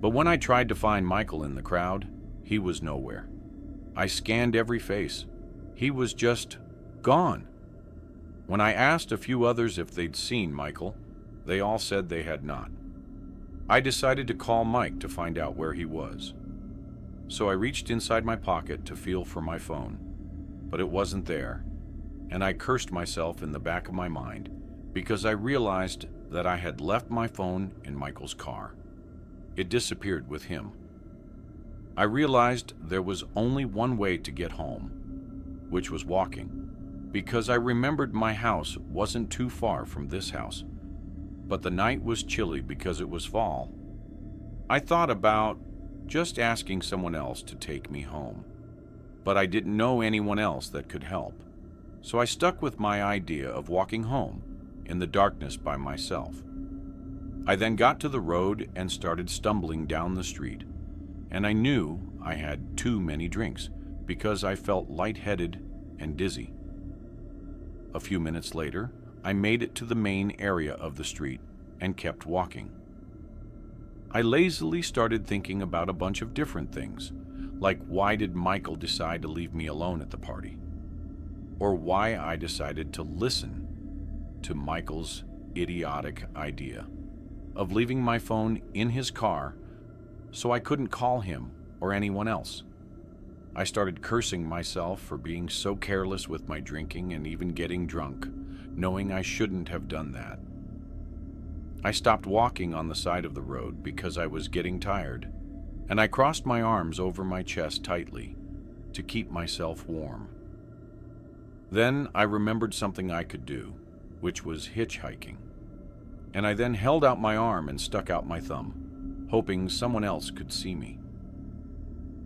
But when I tried to find Michael in the crowd, he was nowhere. I scanned every face. He was just gone. When I asked a few others if they'd seen Michael, they all said they had not. I decided to call Mike to find out where he was. So I reached inside my pocket to feel for my phone, but it wasn't there, and I cursed myself in the back of my mind because I realized that I had left my phone in Michael's car. It disappeared with him. I realized there was only one way to get home, which was walking, because I remembered my house wasn't too far from this house, but the night was chilly because it was fall. I thought about just asking someone else to take me home, but I didn't know anyone else that could help, so I stuck with my idea of walking home in the darkness by myself. I then got to the road and started stumbling down the street, and I knew I had too many drinks because I felt lightheaded and dizzy. A few minutes later, I made it to the main area of the street and kept walking. I lazily started thinking about a bunch of different things, like why did Michael decide to leave me alone at the party? Or why I decided to listen to Michael's idiotic idea of leaving my phone in his car so I couldn't call him or anyone else. I started cursing myself for being so careless with my drinking and even getting drunk, knowing I shouldn't have done that. I stopped walking on the side of the road because I was getting tired, and I crossed my arms over my chest tightly to keep myself warm. Then I remembered something I could do, which was hitchhiking, and I then held out my arm and stuck out my thumb, hoping someone else could see me.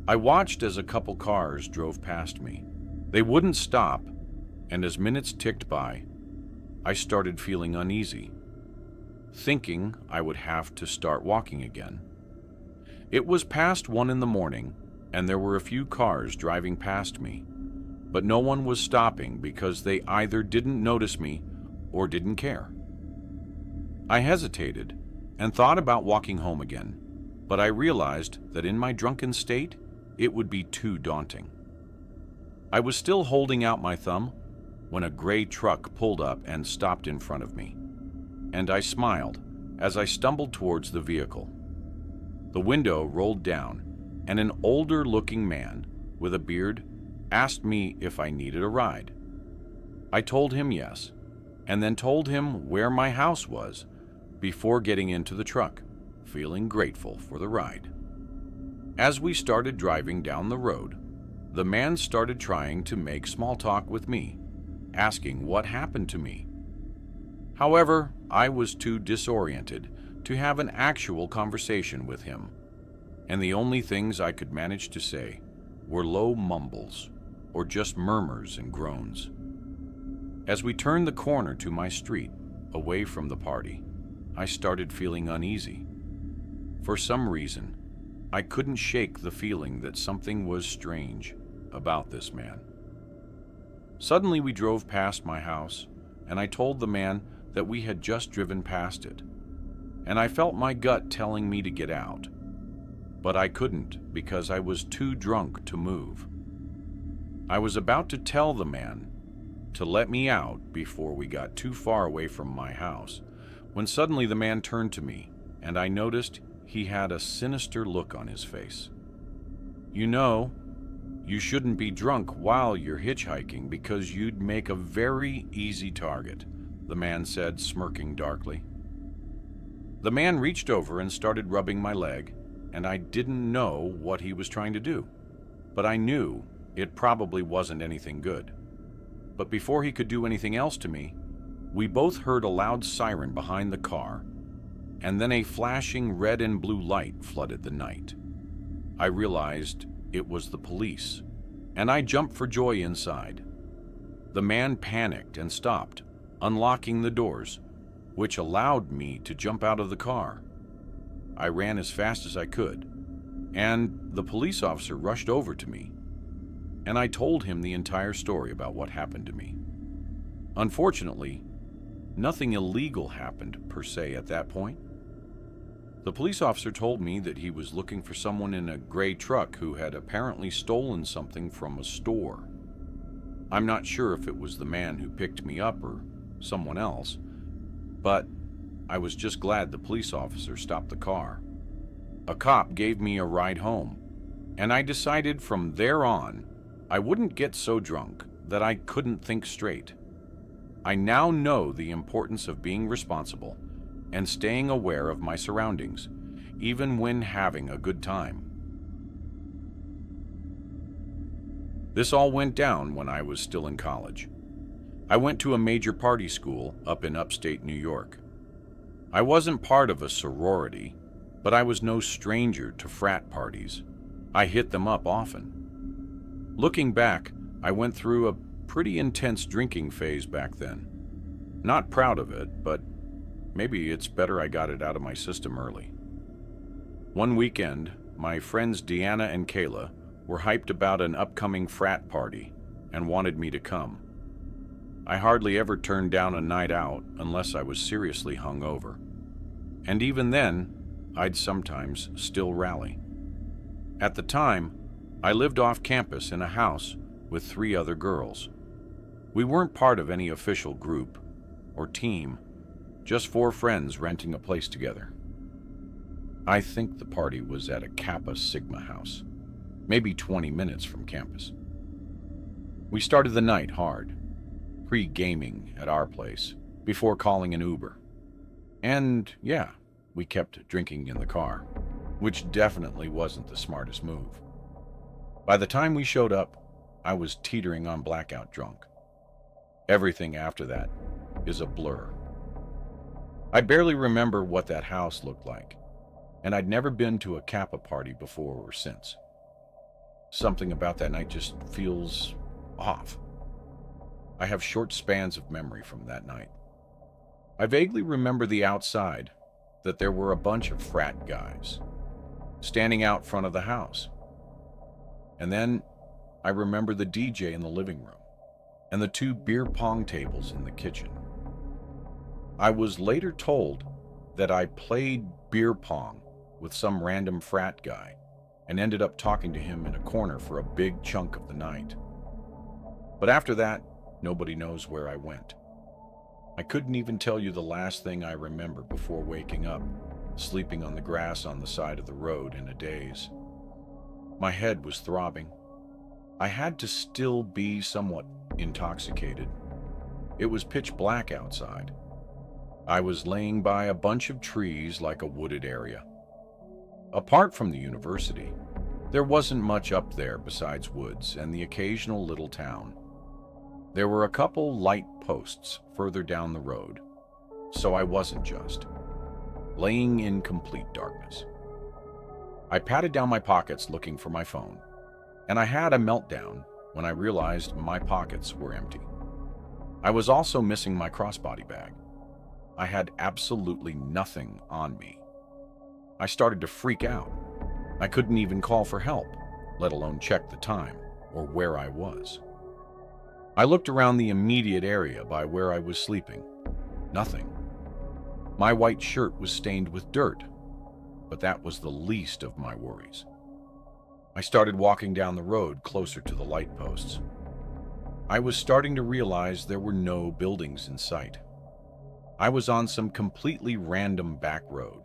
I watched as a couple cars drove past me. They wouldn't stop, and as minutes ticked by, I started feeling uneasy, thinking I would have to start walking again. It was past 1 a.m, and there were a few cars driving past me, but no one was stopping because they either didn't notice me or didn't care. I hesitated and thought about walking home again, but I realized that in my drunken state, it would be too daunting. I was still holding out my thumb when a gray truck pulled up and stopped in front of me, and I smiled as I stumbled towards the vehicle. The window rolled down, and an older-looking man with a beard asked me if I needed a ride. I told him yes, and then told him where my house was before getting into the truck, feeling grateful for the ride. As we started driving down the road, the man started trying to make small talk with me, asking what happened to me. However, I was too disoriented to have an actual conversation with him, and the only things I could manage to say were low mumbles or just murmurs and groans. As we turned the corner to my street, away from the party, I started feeling uneasy. For some reason, I couldn't shake the feeling that something was strange about this man. Suddenly we drove past my house, and I told the man that we had just driven past it, and I felt my gut telling me to get out, but I couldn't because I was too drunk to move. I was about to tell the man to let me out before we got too far away from my house, when suddenly the man turned to me, and I noticed he had a sinister look on his face. "You know, you shouldn't be drunk while you're hitchhiking because you'd make a very easy target," the man said, smirking darkly. The man reached over and started rubbing my leg, and I didn't know what he was trying to do, but I knew it probably wasn't anything good. But before he could do anything else to me, we both heard a loud siren behind the car, and then a flashing red and blue light flooded the night. I realized it was the police, and I jumped for joy inside. The man panicked and stopped, unlocking the doors, which allowed me to jump out of the car. I ran as fast as I could, and the police officer rushed over to me, and I told him the entire story about what happened to me. Unfortunately, nothing illegal happened per se at that point. The police officer told me that he was looking for someone in a gray truck who had apparently stolen something from a store. I'm not sure if it was the man who picked me up or someone else, but I was just glad the police officer stopped the car. A cop gave me a ride home, and I decided from there on I wouldn't get so drunk that I couldn't think straight. I now know the importance of being responsible and staying aware of my surroundings, even when having a good time. This all went down when I was still in college. I went to a major party school up in upstate New York. I wasn't part of a sorority, but I was no stranger to frat parties. I hit them up often. Looking back, I went through a pretty intense drinking phase back then. Not proud of it, but maybe it's better I got it out of my system early. One weekend, my friends Deanna and Kayla were hyped about an upcoming frat party and wanted me to come. I hardly ever turned down a night out unless I was seriously hungover. And even then, I'd sometimes still rally. At the time, I lived off campus in a house with 3 other girls. We weren't part of any official group or team, just 4 friends renting a place together. I think the party was at a Kappa Sigma house, maybe 20 minutes from campus. We started the night hard, pre-gaming at our place, before calling an Uber. And yeah, we kept drinking in the car, which definitely wasn't the smartest move. By the time we showed up, I was teetering on blackout drunk. Everything after that is a blur. I barely remember what that house looked like, and I'd never been to a Kappa party before or since. Something about that night just feels off. I have short spans of memory from that night. I vaguely remember the outside, that there were a bunch of frat guys standing out front of the house. And then I remember the DJ in the living room and the 2 beer pong tables in the kitchen. I was later told that I played beer pong with some random frat guy and ended up talking to him in a corner for a big chunk of the night. But after that, nobody knows where I went. I couldn't even tell you the last thing I remember before waking up, sleeping on the grass on the side of the road in a daze. My head was throbbing. I had to still be somewhat intoxicated. It was pitch black outside. I was laying by a bunch of trees like a wooded area. Apart from the university, there wasn't much up there besides woods and the occasional little town. There were a couple light posts further down the road, so I wasn't just laying in complete darkness. I patted down my pockets looking for my phone, and I had a meltdown when I realized my pockets were empty. I was also missing my crossbody bag. I had absolutely nothing on me. I started to freak out. I couldn't even call for help, let alone check the time or where I was. I looked around the immediate area by where I was sleeping. Nothing. My white shirt was stained with dirt, but that was the least of my worries. I started walking down the road closer to the light posts, I was starting to realize there were no buildings in sight. I was on some completely random back road.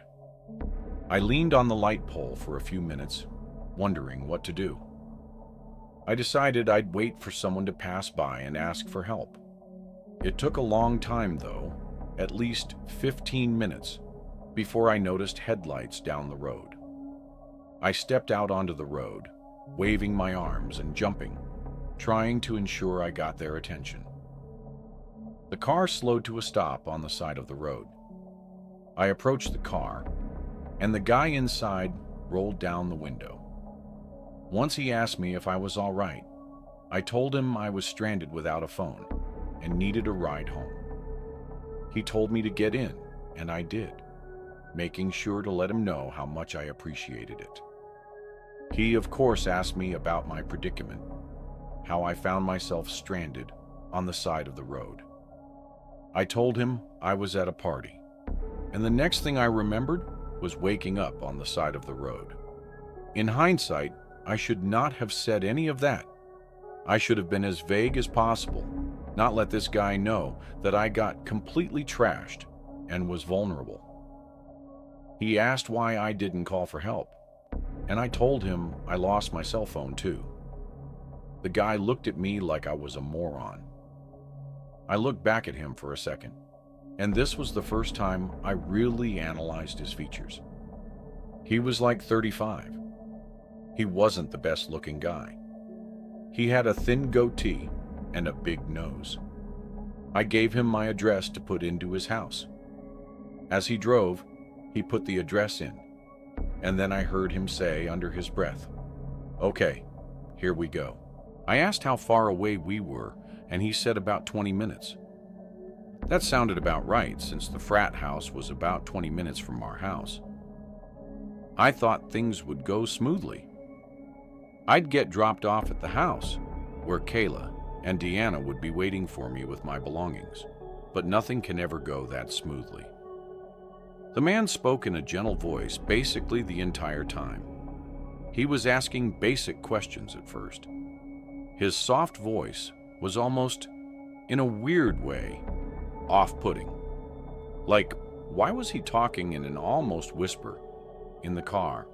I leaned on the light pole for a few minutes, wondering what to do. I decided I'd wait for someone to pass by and ask for help. It took a long time, though, at least 15 minutes, before I noticed headlights down the road. I stepped out onto the road, waving my arms and jumping, trying to ensure I got their attention. The car slowed to a stop on the side of the road. I approached the car, and the guy inside rolled down the window. Once he asked me if I was all right, I told him I was stranded without a phone and needed a ride home. He told me to get in, and I did, making sure to let him know how much I appreciated it. He, of course, asked me about my predicament, how I found myself stranded on the side of the road. I told him I was at a party, and the next thing I remembered was waking up on the side of the road. In hindsight, I should not have said any of that. I should have been as vague as possible, not let this guy know that I got completely trashed and was vulnerable. He asked why I didn't call for help, and I told him I lost my cell phone too. The guy looked at me like I was a moron. I looked back at him for a second, and this was the first time I really analyzed his features. He was like 35. He wasn't the best-looking guy. He had a thin goatee and a big nose. I gave him my address to put into his house. As he drove, he put the address in, and then I heard him say under his breath, "Okay, here we go." I asked how far away we were, and he said about 20 minutes. That sounded about right, since the frat house was about 20 minutes from our house. I thought things would go smoothly. I'd get dropped off at the house, where Kayla and Deanna would be waiting for me with my belongings, but nothing can ever go that smoothly. The man spoke in a gentle voice basically the entire time. He was asking basic questions at first. His soft voice was almost, in a weird way, off-putting. Like, why was he talking in an almost whisper in the car?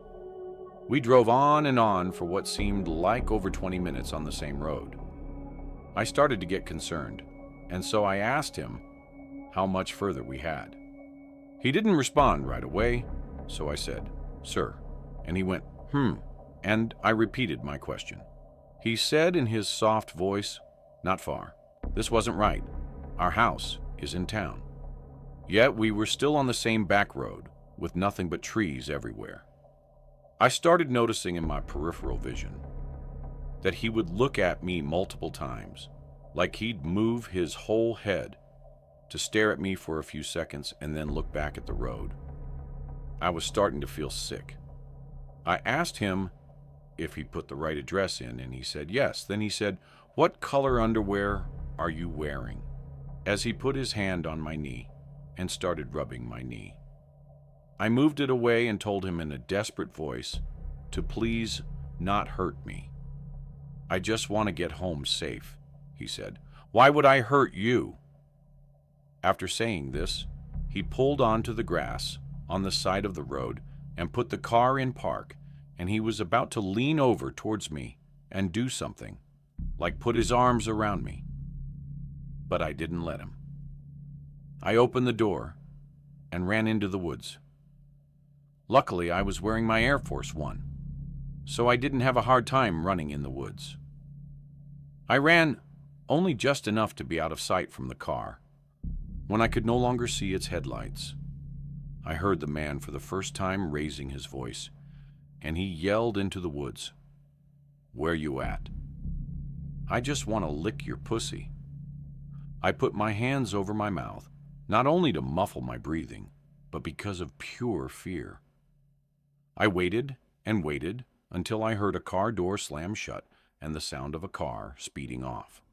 We drove on and on for what seemed like over 20 minutes on the same road. I started to get concerned, and so I asked him how much further we had. He didn't respond right away, so I said, "Sir," and he went, and I repeated my question. He said in his soft voice, "Not far. This wasn't right. Our house is in town." Yet we were still on the same back road, with nothing but trees everywhere. I started noticing in my peripheral vision that he would look at me multiple times, like he'd move his whole head to stare at me for a few seconds and then look back at the road. I was starting to feel sick. I asked him if he put the right address in, and he said yes. Then he said, "What color underwear are you wearing?" as he put his hand on my knee and started rubbing my knee. I moved it away and told him in a desperate voice to please not hurt me. "I just want to get home safe," he said. "Why would I hurt you?" After saying this, he pulled onto the grass on the side of the road and put the car in park, and he was about to lean over towards me and do something, like put his arms around me. But I didn't let him. I opened the door and ran into the woods. Luckily, I was wearing my Air Force One, so I didn't have a hard time running in the woods. I ran only just enough to be out of sight from the car. When I could no longer see its headlights, I heard the man for the first time raising his voice, and he yelled into the woods, "Where you at?" "I just want to lick your pussy." I put my hands over my mouth, not only to muffle my breathing, but because of pure fear. I waited and waited until I heard a car door slam shut and the sound of a car speeding off.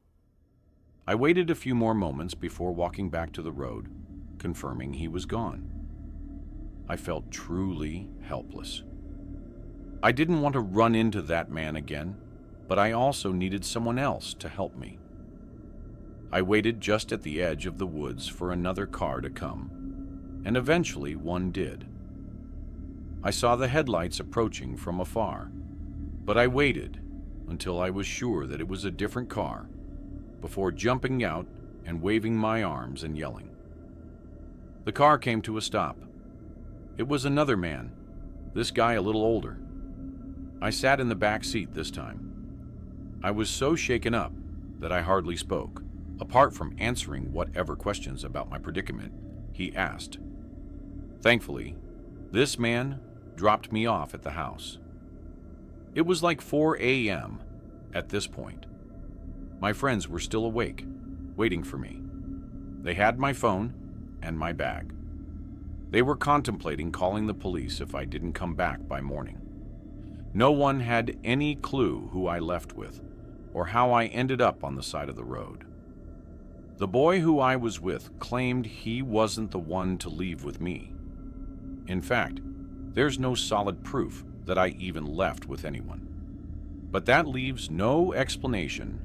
I waited a few more moments before walking back to the road, confirming he was gone. I felt truly helpless. I didn't want to run into that man again, but I also needed someone else to help me. I waited just at the edge of the woods for another car to come, and eventually one did. I saw the headlights approaching from afar, but I waited until I was sure that it was a different car before jumping out and waving my arms and yelling. The car came to a stop. It was another man, this guy a little older. I sat in the back seat this time. I was so shaken up that I hardly spoke, apart from answering whatever questions about my predicament he asked. Thankfully, this man dropped me off at the house. It was like 4 a.m. at this point. My friends were still awake, waiting for me. They had my phone and my bag. They were contemplating calling the police if I didn't come back by morning. No one had any clue who I left with or how I ended up on the side of the road. The boy who I was with claimed he wasn't the one to leave with me. In fact, there's no solid proof that I even left with anyone. But that leaves no explanation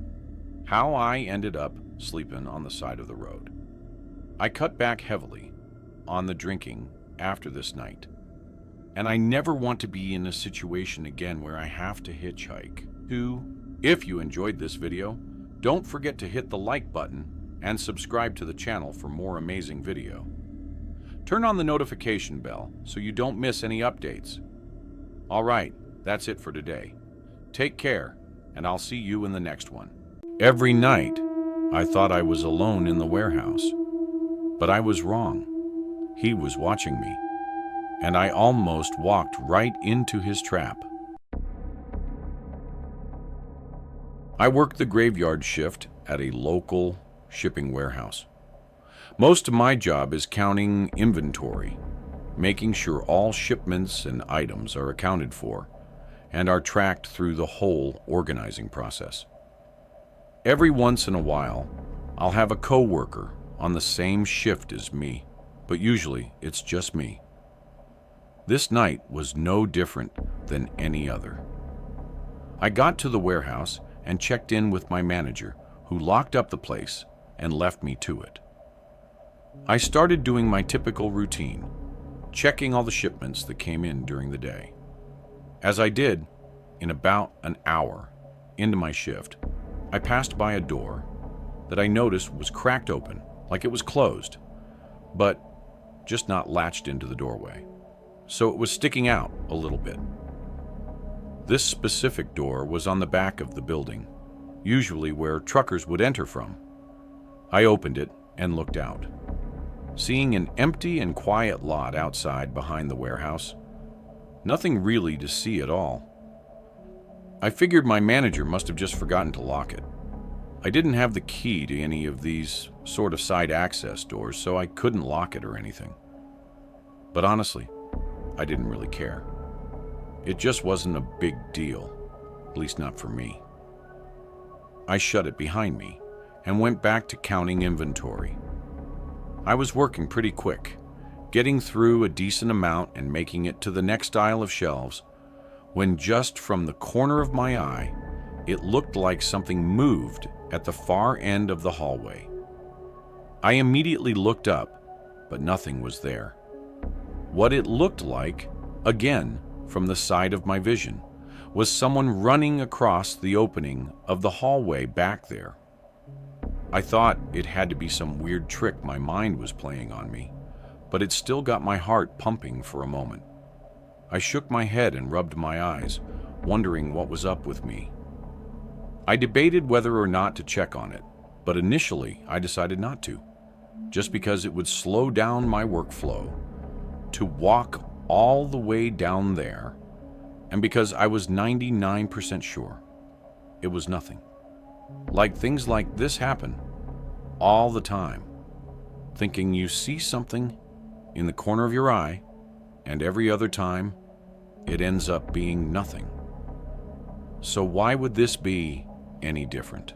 how I ended up sleeping on the side of the road. I cut back heavily on the drinking after this night, and I never want to be in a situation again where I have to hitchhike. If you enjoyed this video, don't forget to hit the like button and subscribe to the channel for more amazing video. Turn on the notification bell so you don't miss any updates. All right, that's it for today. Take care, and I'll see you in the next one. Every night, I thought I was alone in the warehouse, but I was wrong. He was watching me, and I almost walked right into his trap. I worked the graveyard shift at a local shipping warehouse. Most of my job is counting inventory, making sure all shipments and items are accounted for and are tracked through the whole organizing process. Every once in a while, I'll have a coworker on the same shift as me, but usually it's just me. This night was no different than any other. I got to the warehouse and checked in with my manager, who locked up the place and left me to it. I started doing my typical routine, checking all the shipments that came in during the day. As I did, in about an hour into my shift, I passed by a door that I noticed was cracked open, like it was closed, but just not latched into the doorway, so it was sticking out a little bit. This specific door was on the back of the building, usually where truckers would enter from. I opened it and looked out, seeing an empty and quiet lot outside behind the warehouse. Nothing really to see at all. I figured my manager must have just forgotten to lock it. I didn't have the key to any of these sort of side access doors, so I couldn't lock it or anything. But honestly, I didn't really care. It just wasn't a big deal, at least not for me. I shut it behind me and went back to counting inventory. I was working pretty quick, getting through a decent amount and making it to the next aisle of shelves, when just from the corner of my eye, it looked like something moved at the far end of the hallway. I immediately looked up, but nothing was there. What it looked like, again from the side of my vision, was someone running across the opening of the hallway back there. I thought it had to be some weird trick my mind was playing on me, but it still got my heart pumping for a moment. I shook my head and rubbed my eyes, wondering what was up with me. I debated whether or not to check on it, but initially I decided not to, just because it would slow down my workflow to walk all the way down there, and because I was 99% sure it was nothing. Like things like this happen all the time, thinking you see something in the corner of your eye, and every other time it ends up being nothing. So why would this be any different?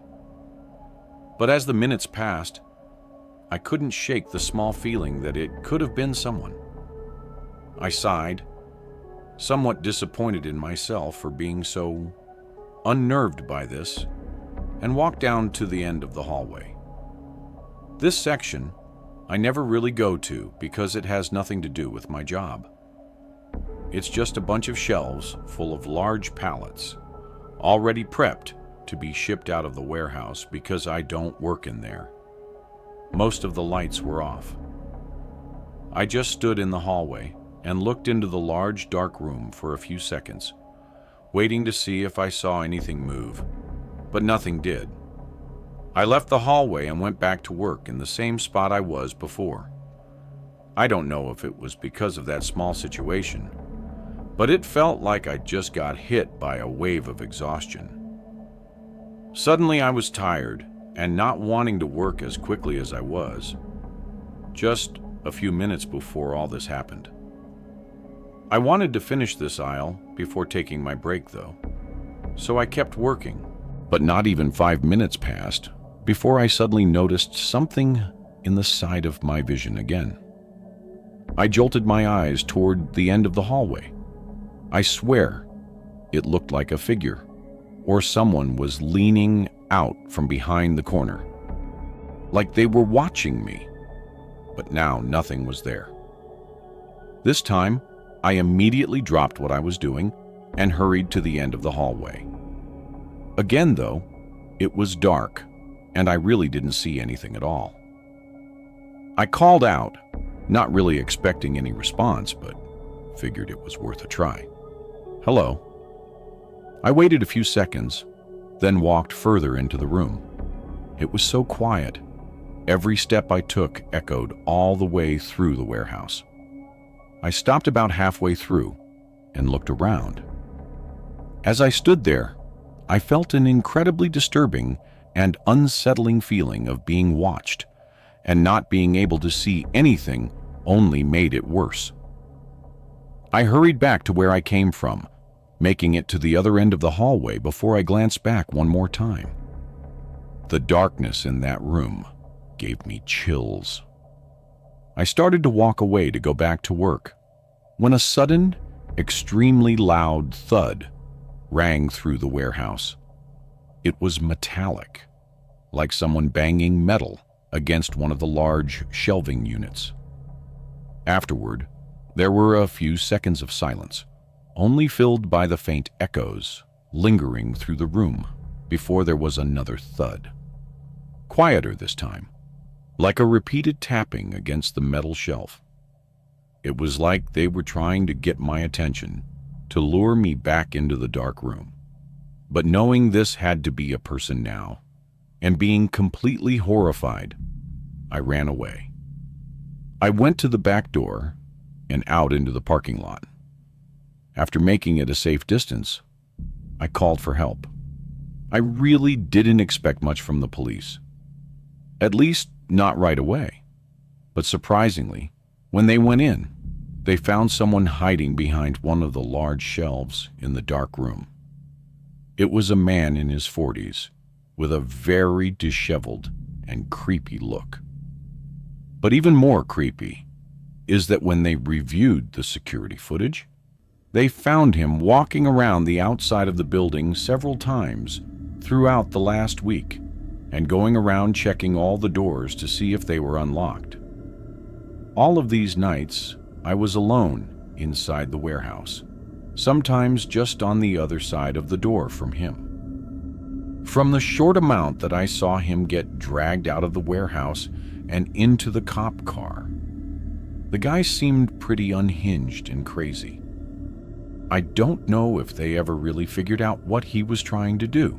But as the minutes passed, I couldn't shake the small feeling that it could have been someone. I sighed, somewhat disappointed in myself for being so unnerved by this, and walked down to the end of the hallway. This section I never really go to because it has nothing to do with my job. It's just a bunch of shelves full of large pallets, already prepped to be shipped out of the warehouse because I don't work in there. Most of the lights were off. I just stood in the hallway and looked into the large dark room for a few seconds, waiting to see if I saw anything move, but nothing did. I left the hallway and went back to work in the same spot I was before. I don't know if it was because of that small situation, but it felt like I just got hit by a wave of exhaustion. Suddenly I was tired and not wanting to work as quickly as I was, just a few minutes before all this happened. I wanted to finish this aisle before taking my break though, so I kept working, but not even 5 minutes passed before I suddenly noticed something in the side of my vision again. I jolted my eyes toward the end of the hallway. I swear, it looked like a figure, or someone was leaning out from behind the corner, like they were watching me, but now nothing was there. This time, I immediately dropped what I was doing and hurried to the end of the hallway. Again, though, it was dark, and I really didn't see anything at all. I called out, not really expecting any response, but figured it was worth a try. "Hello." I waited a few seconds, then walked further into the room. It was so quiet. Every step I took echoed all the way through the warehouse. I stopped about halfway through and looked around. As I stood there, I felt an incredibly disturbing and unsettling feeling of being watched, and not being able to see anything only made it worse. I hurried back to where I came from, making it to the other end of the hallway before I glanced back one more time. The darkness in that room gave me chills. I started to walk away to go back to work when a sudden, extremely loud thud rang through the warehouse. It was metallic, like someone banging metal against one of the large shelving units. Afterward, there were a few seconds of silence, only filled by the faint echoes lingering through the room before there was another thud. Quieter this time, like a repeated tapping against the metal shelf. It was like they were trying to get my attention, to lure me back into the dark room. But knowing this had to be a person now, and being completely horrified, I ran away. I went to the back door and out into the parking lot. After making it a safe distance, I called for help. I really didn't expect much from the police. At least, not right away. But surprisingly, when they went in, they found someone hiding behind one of the large shelves in the dark room. It was a man in his 40s, with a very disheveled and creepy look. But even more creepy is that when they reviewed the security footage, they found him walking around the outside of the building several times throughout the last week, and going around checking all the doors to see if they were unlocked. All of these nights, I was alone inside the warehouse, sometimes just on the other side of the door from him. From the short amount that I saw him get dragged out of the warehouse and into the cop car, the guy seemed pretty unhinged and crazy. I don't know if they ever really figured out what he was trying to do,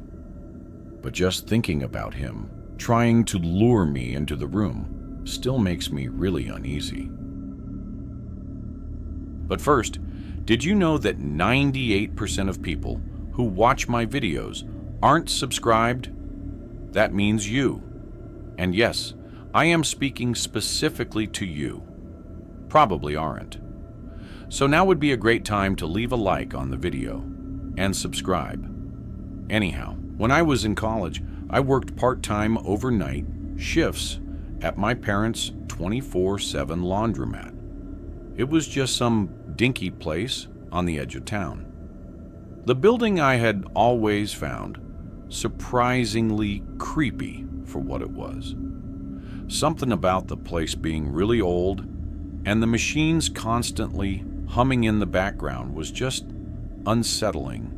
but just thinking about him trying to lure me into the room still makes me really uneasy. But first, did you know that 98% of people who watch my videos aren't subscribed? That means you. And yes, I am speaking specifically to you. Probably aren't. So now would be a great time to leave a like on the video and subscribe. Anyhow, when I was in college, I worked part-time overnight shifts at my parents' 24/7 laundromat. It was just some dinky place on the edge of town. The building I had always found surprisingly creepy for what it was. Something about the place being really old and the machines constantly humming in the background was just unsettling.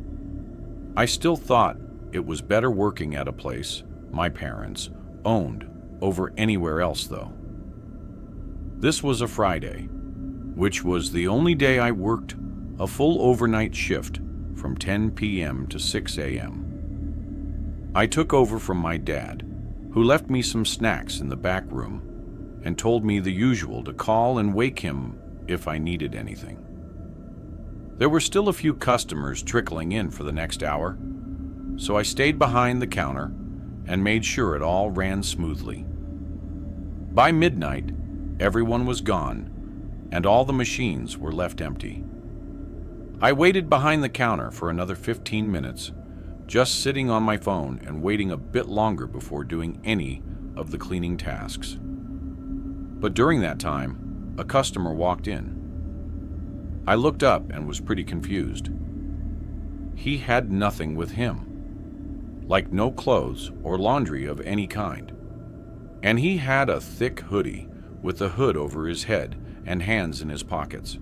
I still thought it was better working at a place my parents owned over anywhere else, though. This was a Friday, which was the only day I worked a full overnight shift from 10 p.m. to 6 a.m. I took over from my dad, who left me some snacks in the back room and told me the usual to call and wake him if I needed anything. There were still a few customers trickling in for the next hour, so I stayed behind the counter and made sure it all ran smoothly. By midnight, everyone was gone and all the machines were left empty. I waited behind the counter for another 15 minutes, just sitting on my phone and waiting a bit longer before doing any of the cleaning tasks. But during that time, a customer walked in. I looked up and was pretty confused. He had nothing with him, like no clothes or laundry of any kind. And he had a thick hoodie with a hood over his head and hands in his pockets.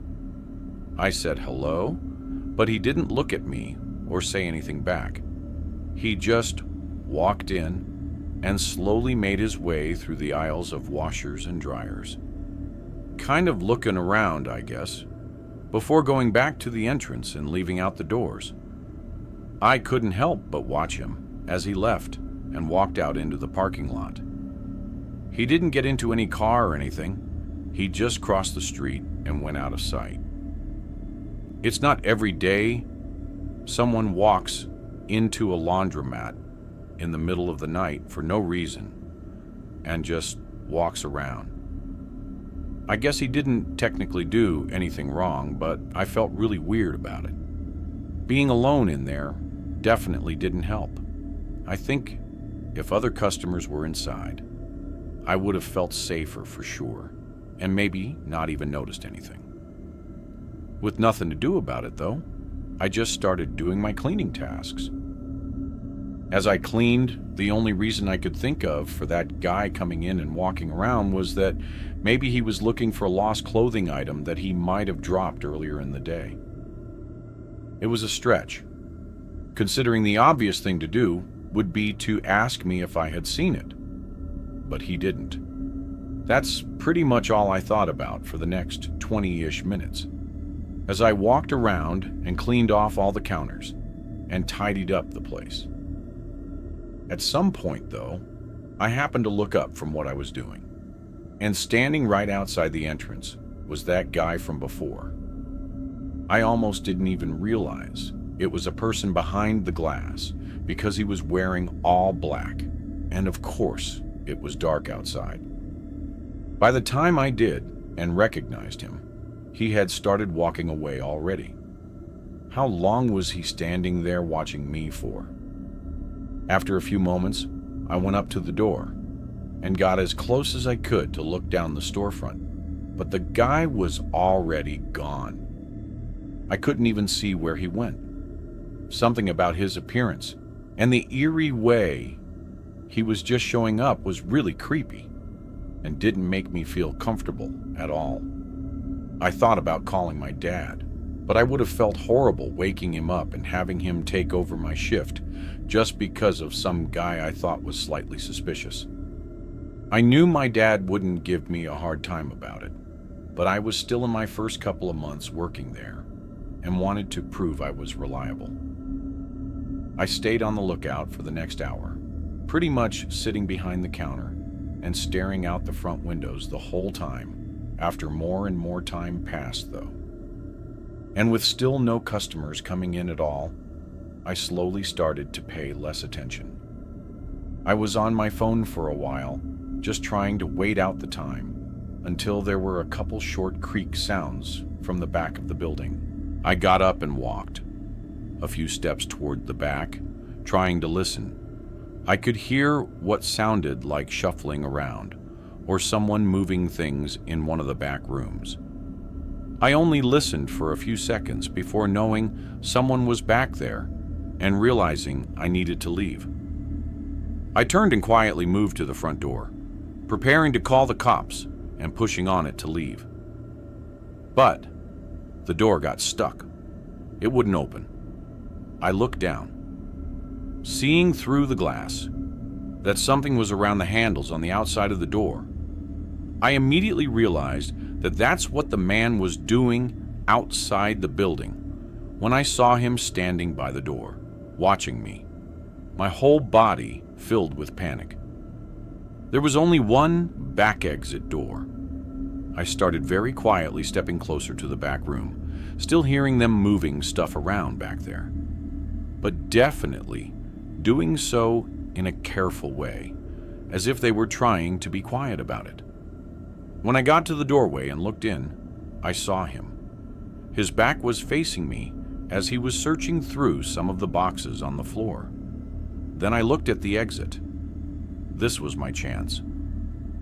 I said hello, but he didn't look at me or say anything back. He just walked in and slowly made his way through the aisles of washers and dryers, kind of looking around, I guess, before going back to the entrance and leaving out the doors. I couldn't help but watch him as he left and walked out into the parking lot. He didn't get into any car or anything. He just crossed the street and went out of sight. It's not every day someone walks into a laundromat in the middle of the night for no reason and just walks around. I guess he didn't technically do anything wrong, but I felt really weird about it. Being alone in there definitely didn't help. I think if other customers were inside, I would have felt safer for sure, and maybe not even noticed anything. With nothing to do about it, though, I just started doing my cleaning tasks. As I cleaned, the only reason I could think of for that guy coming in and walking around was that maybe he was looking for a lost clothing item that he might have dropped earlier in the day. It was a stretch, considering the obvious thing to do would be to ask me if I had seen it, but he didn't. That's pretty much all I thought about for the next 20-ish minutes, as I walked around and cleaned off all the counters and tidied up the place. At some point, though, I happened to look up from what I was doing, and standing right outside the entrance was that guy from before. I almost didn't even realize it was a person behind the glass because he was wearing all black, and of course, it was dark outside. By the time I did and recognized him, he had started walking away already. How long was he standing there watching me for? After a few moments, I went up to the door and got as close as I could to look down the storefront, but the guy was already gone. I couldn't even see where he went. Something about his appearance and the eerie way he was just showing up was really creepy and didn't make me feel comfortable at all. I thought about calling my dad, but I would have felt horrible waking him up and having him take over my shift just because of some guy I thought was slightly suspicious. I knew my dad wouldn't give me a hard time about it, but I was still in my first couple of months working there and wanted to prove I was reliable. I stayed on the lookout for the next hour, pretty much sitting behind the counter and staring out the front windows the whole time. After more and more time passed, though, and with still no customers coming in at all, I slowly started to pay less attention. I was on my phone for a while, just trying to wait out the time, until there were a couple short creak sounds from the back of the building. I got up and walked a few steps toward the back, trying to listen. I could hear what sounded like shuffling around, or someone moving things in one of the back rooms. I only listened for a few seconds before knowing someone was back there and realizing I needed to leave. I turned and quietly moved to the front door, preparing to call the cops and pushing on it to leave. But the door got stuck. It wouldn't open. I looked down, seeing through the glass that something was around the handles on the outside of the door. I immediately realized that that's what the man was doing outside the building when I saw him standing by the door, watching me, my whole body filled with panic. There was only one back exit door. I started very quietly stepping closer to the back room, still hearing them moving stuff around back there, but definitely doing so in a careful way, as if they were trying to be quiet about it. When I got to the doorway and looked in, I saw him. His back was facing me as he was searching through some of the boxes on the floor. Then I looked at the exit. This was my chance.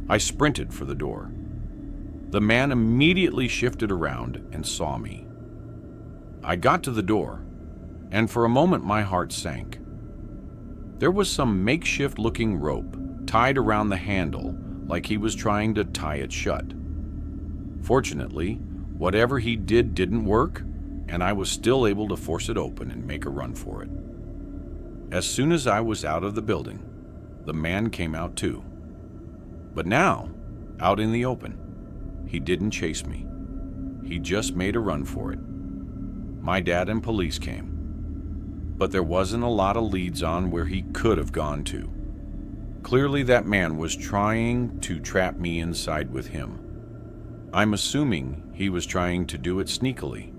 I sprinted for the door. The man immediately shifted around and saw me. I got to the door, and for a moment my heart sank. There was some makeshift-looking rope tied around the handle like he was trying to tie it shut. Fortunately, whatever he did didn't work, and I was still able to force it open and make a run for it. As soon as I was out of the building, the man came out too. But now, out in the open, he didn't chase me. He just made a run for it. My dad and police came, but there wasn't a lot of leads on where he could have gone to. Clearly that man was trying to trap me inside with him. I'm assuming he was trying to do it sneakily,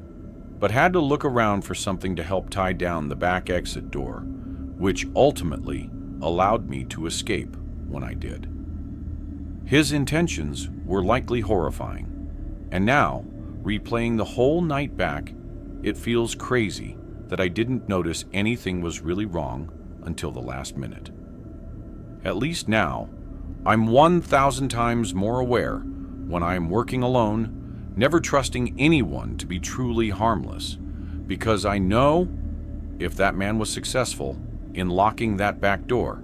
but had to look around for something to help tie down the back exit door, which ultimately allowed me to escape when I did. His intentions were likely horrifying, and now, replaying the whole night back, it feels crazy that I didn't notice anything was really wrong until the last minute. At least now, I'm 1,000 times more aware when I am working alone, never trusting anyone to be truly harmless, because I know if that man was successful in locking that back door,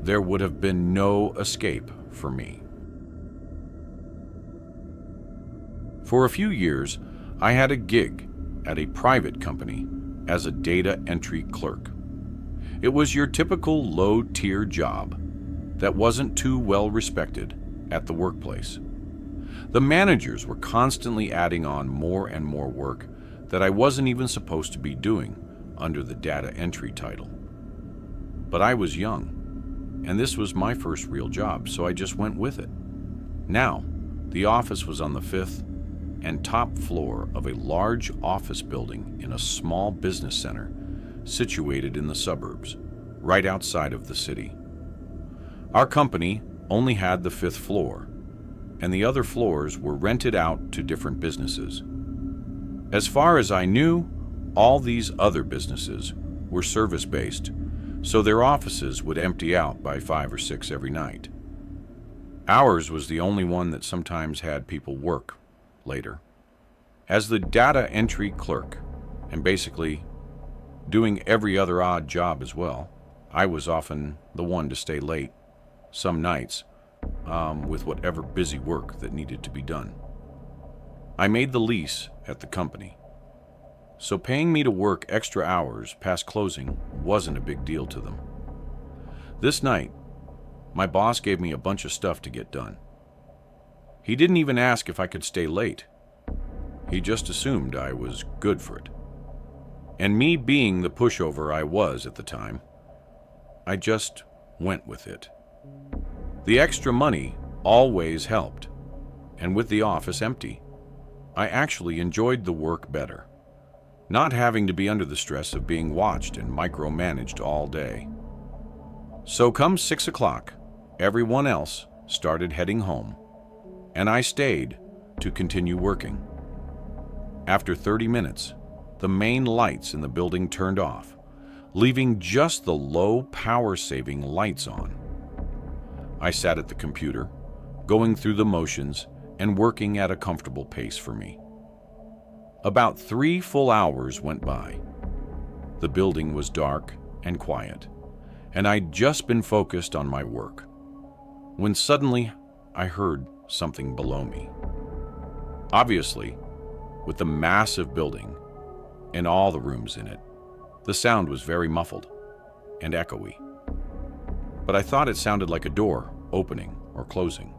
there would have been no escape for me. For a few years, I had a gig at a private company as a data entry clerk. It was your typical low-tier job that wasn't too well respected at the workplace. The managers were constantly adding on more and more work that I wasn't even supposed to be doing under the data entry title. But I was young, and this was my first real job, so I just went with it. Now, the office was on the 5th and top floor of a large office building in a small business center situated in the suburbs, right outside of the city. Our company only had the 5th floor, and the other floors were rented out to different businesses. As far as I knew, all these other businesses were service-based, so their offices would empty out by 5 or 6 every night. Ours was the only one that sometimes had people work later. As the data entry clerk, and basically doing every other odd job as well, I was often the one to stay late, some nights, with whatever busy work that needed to be done. I made the lease at the company, so paying me to work extra hours past closing wasn't a big deal to them. This night, my boss gave me a bunch of stuff to get done. He didn't even ask if I could stay late. He just assumed I was good for it. And me being the pushover I was at the time, I just went with it. The extra money always helped, and with the office empty, I actually enjoyed the work better, not having to be under the stress of being watched and micromanaged all day. So come 6 o'clock, everyone else started heading home, and I stayed to continue working. After 30 minutes, the main lights in the building turned off, leaving just the low power-saving lights on. I sat at the computer, going through the motions and working at a comfortable pace for me. About 3 full hours went by. The building was dark and quiet, and I'd just been focused on my work, when suddenly I heard something below me. Obviously, with the massive building and all the rooms in it, the sound was very muffled and echoey. But I thought it sounded like a door opening or closing.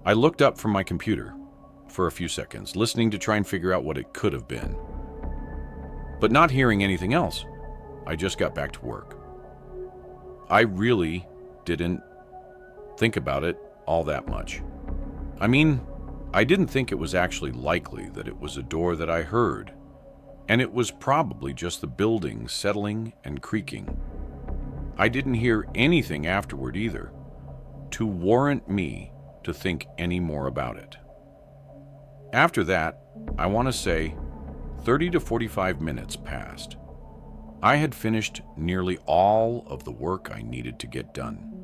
I looked up from my computer for a few seconds, listening to try and figure out what it could have been. But not hearing anything else, I just got back to work. I really didn't think about it all that much. I mean, I didn't think it was actually likely that it was a door that I heard, and it was probably just the building settling and creaking. I didn't hear anything afterward either to warrant me to think any more about it. After that, I want to say 30 to 45 minutes passed. I had finished nearly all of the work I needed to get done.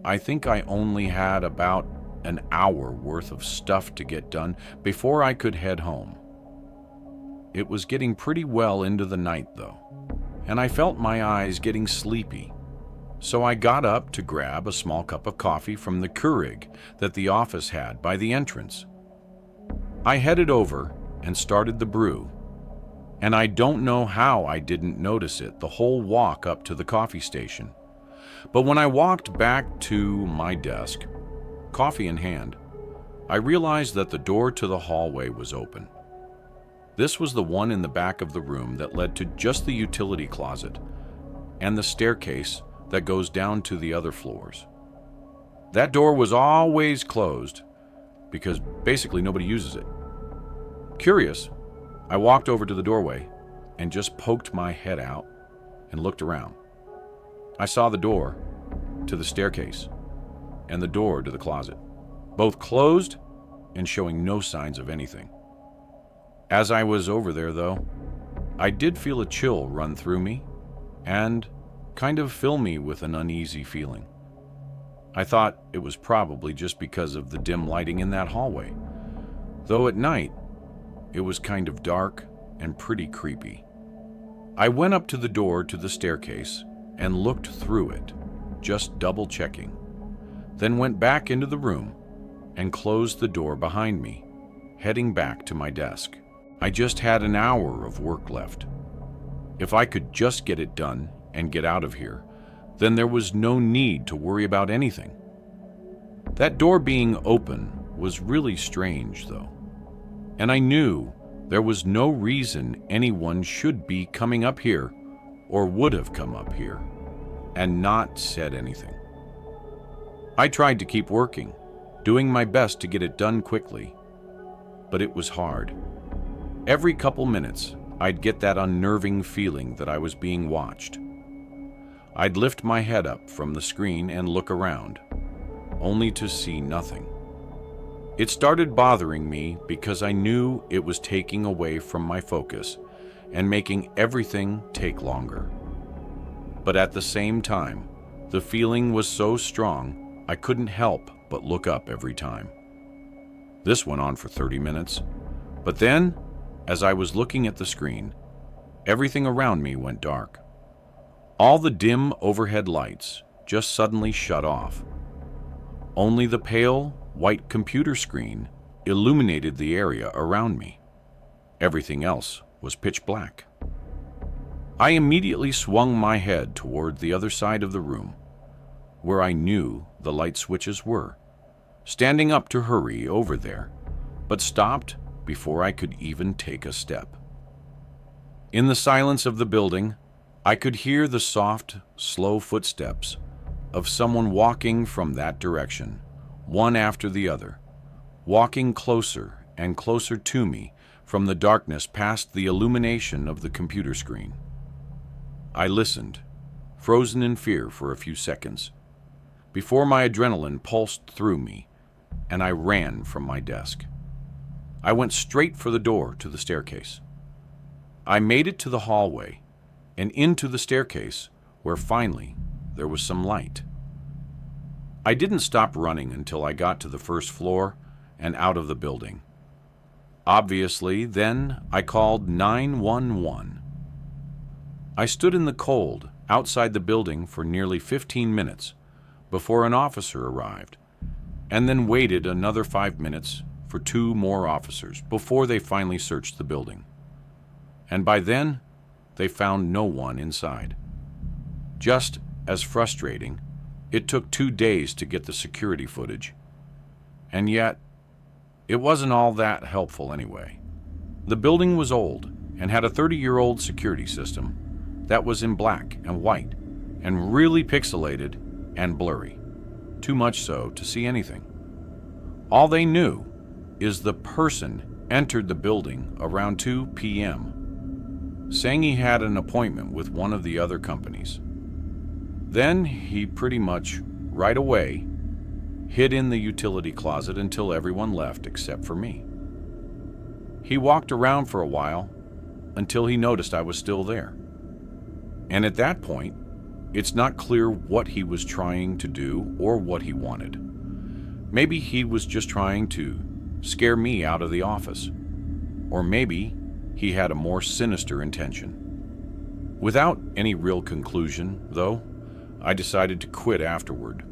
I think I only had about an hour worth of stuff to get done before I could head home. It was getting pretty well into the night though, and I felt my eyes getting sleepy. So I got up to grab a small cup of coffee from the Keurig that the office had by the entrance. I headed over and started the brew, and I don't know how I didn't notice it the whole walk up to the coffee station. But when I walked back to my desk, coffee in hand, I realized that the door to the hallway was open. This was the one in the back of the room that led to just the utility closet and the staircase that goes down to the other floors. That door was always closed because basically nobody uses it. Curious, I walked over to the doorway and just poked my head out and looked around. I saw the door to the staircase and the door to the closet, both closed and showing no signs of anything. As I was over there, though, I did feel a chill run through me and kind of fill me with an uneasy feeling. I thought it was probably just because of the dim lighting in that hallway, though at night it was kind of dark and pretty creepy. I went up to the door to the staircase and looked through it, just double checking, then went back into the room and closed the door behind me, heading back to my desk. I just had an hour of work left. If I could just get it done and get out of here, then there was no need to worry about anything. That door being open was really strange, though, and I knew there was no reason anyone should be coming up here or would have come up here and not said anything. I tried to keep working, doing my best to get it done quickly, but it was hard. Every couple minutes, I'd get that unnerving feeling that I was being watched. I'd lift my head up from the screen and look around, only to see nothing. It started bothering me because I knew it was taking away from my focus and making everything take longer. But at the same time, the feeling was so strong I couldn't help but look up every time. This went on for 30 minutes, but then, as I was looking at the screen, everything around me went dark. All the dim overhead lights just suddenly shut off. Only the pale, white computer screen illuminated the area around me. Everything else was pitch black. I immediately swung my head toward the other side of the room, where I knew the light switches were, standing up to hurry over there, but stopped before I could even take a step. In the silence of the building, I could hear the soft, slow footsteps of someone walking from that direction, one after the other, walking closer and closer to me from the darkness past the illumination of the computer screen. I listened, frozen in fear for a few seconds, before my adrenaline pulsed through me and I ran from my desk. I went straight for the door to the staircase. I made it to the hallway and into the staircase, where finally there was some light. I didn't stop running until I got to the first floor and out of the building. Obviously, then I called 911. I stood in the cold outside the building for nearly 15 minutes before an officer arrived, and then waited another 5 minutes for 2 more officers before they finally searched the building. And by then, they found no one inside. Just as frustrating, it took 2 days to get the security footage. And yet, it wasn't all that helpful anyway. The building was old and had a 30-year-old security system that was in black and white and really pixelated and blurry, too much so to see anything. All they knew is the person entered the building around 2 p.m., saying he had an appointment with one of the other companies. Then he pretty much right away hid in the utility closet until everyone left except for me. He walked around for a while until he noticed I was still there. And at that point, it's not clear what he was trying to do or what he wanted. Maybe he was just trying to scare me out of the office. Or maybe he had a more sinister intention. Without any real conclusion, though, I decided to quit afterward.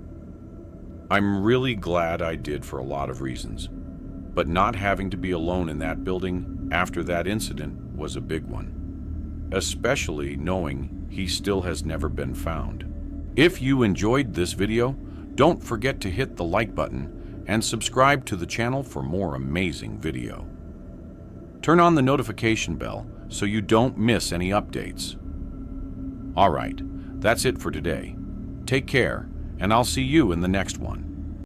I'm really glad I did for a lot of reasons, but not having to be alone in that building after that incident was a big one, especially knowing he still has never been found. If you enjoyed this video, don't forget to hit the like button and subscribe to the channel for more amazing video. Turn on the notification bell so you don't miss any updates. Alright, that's it for today. Take care, and I'll see you in the next one.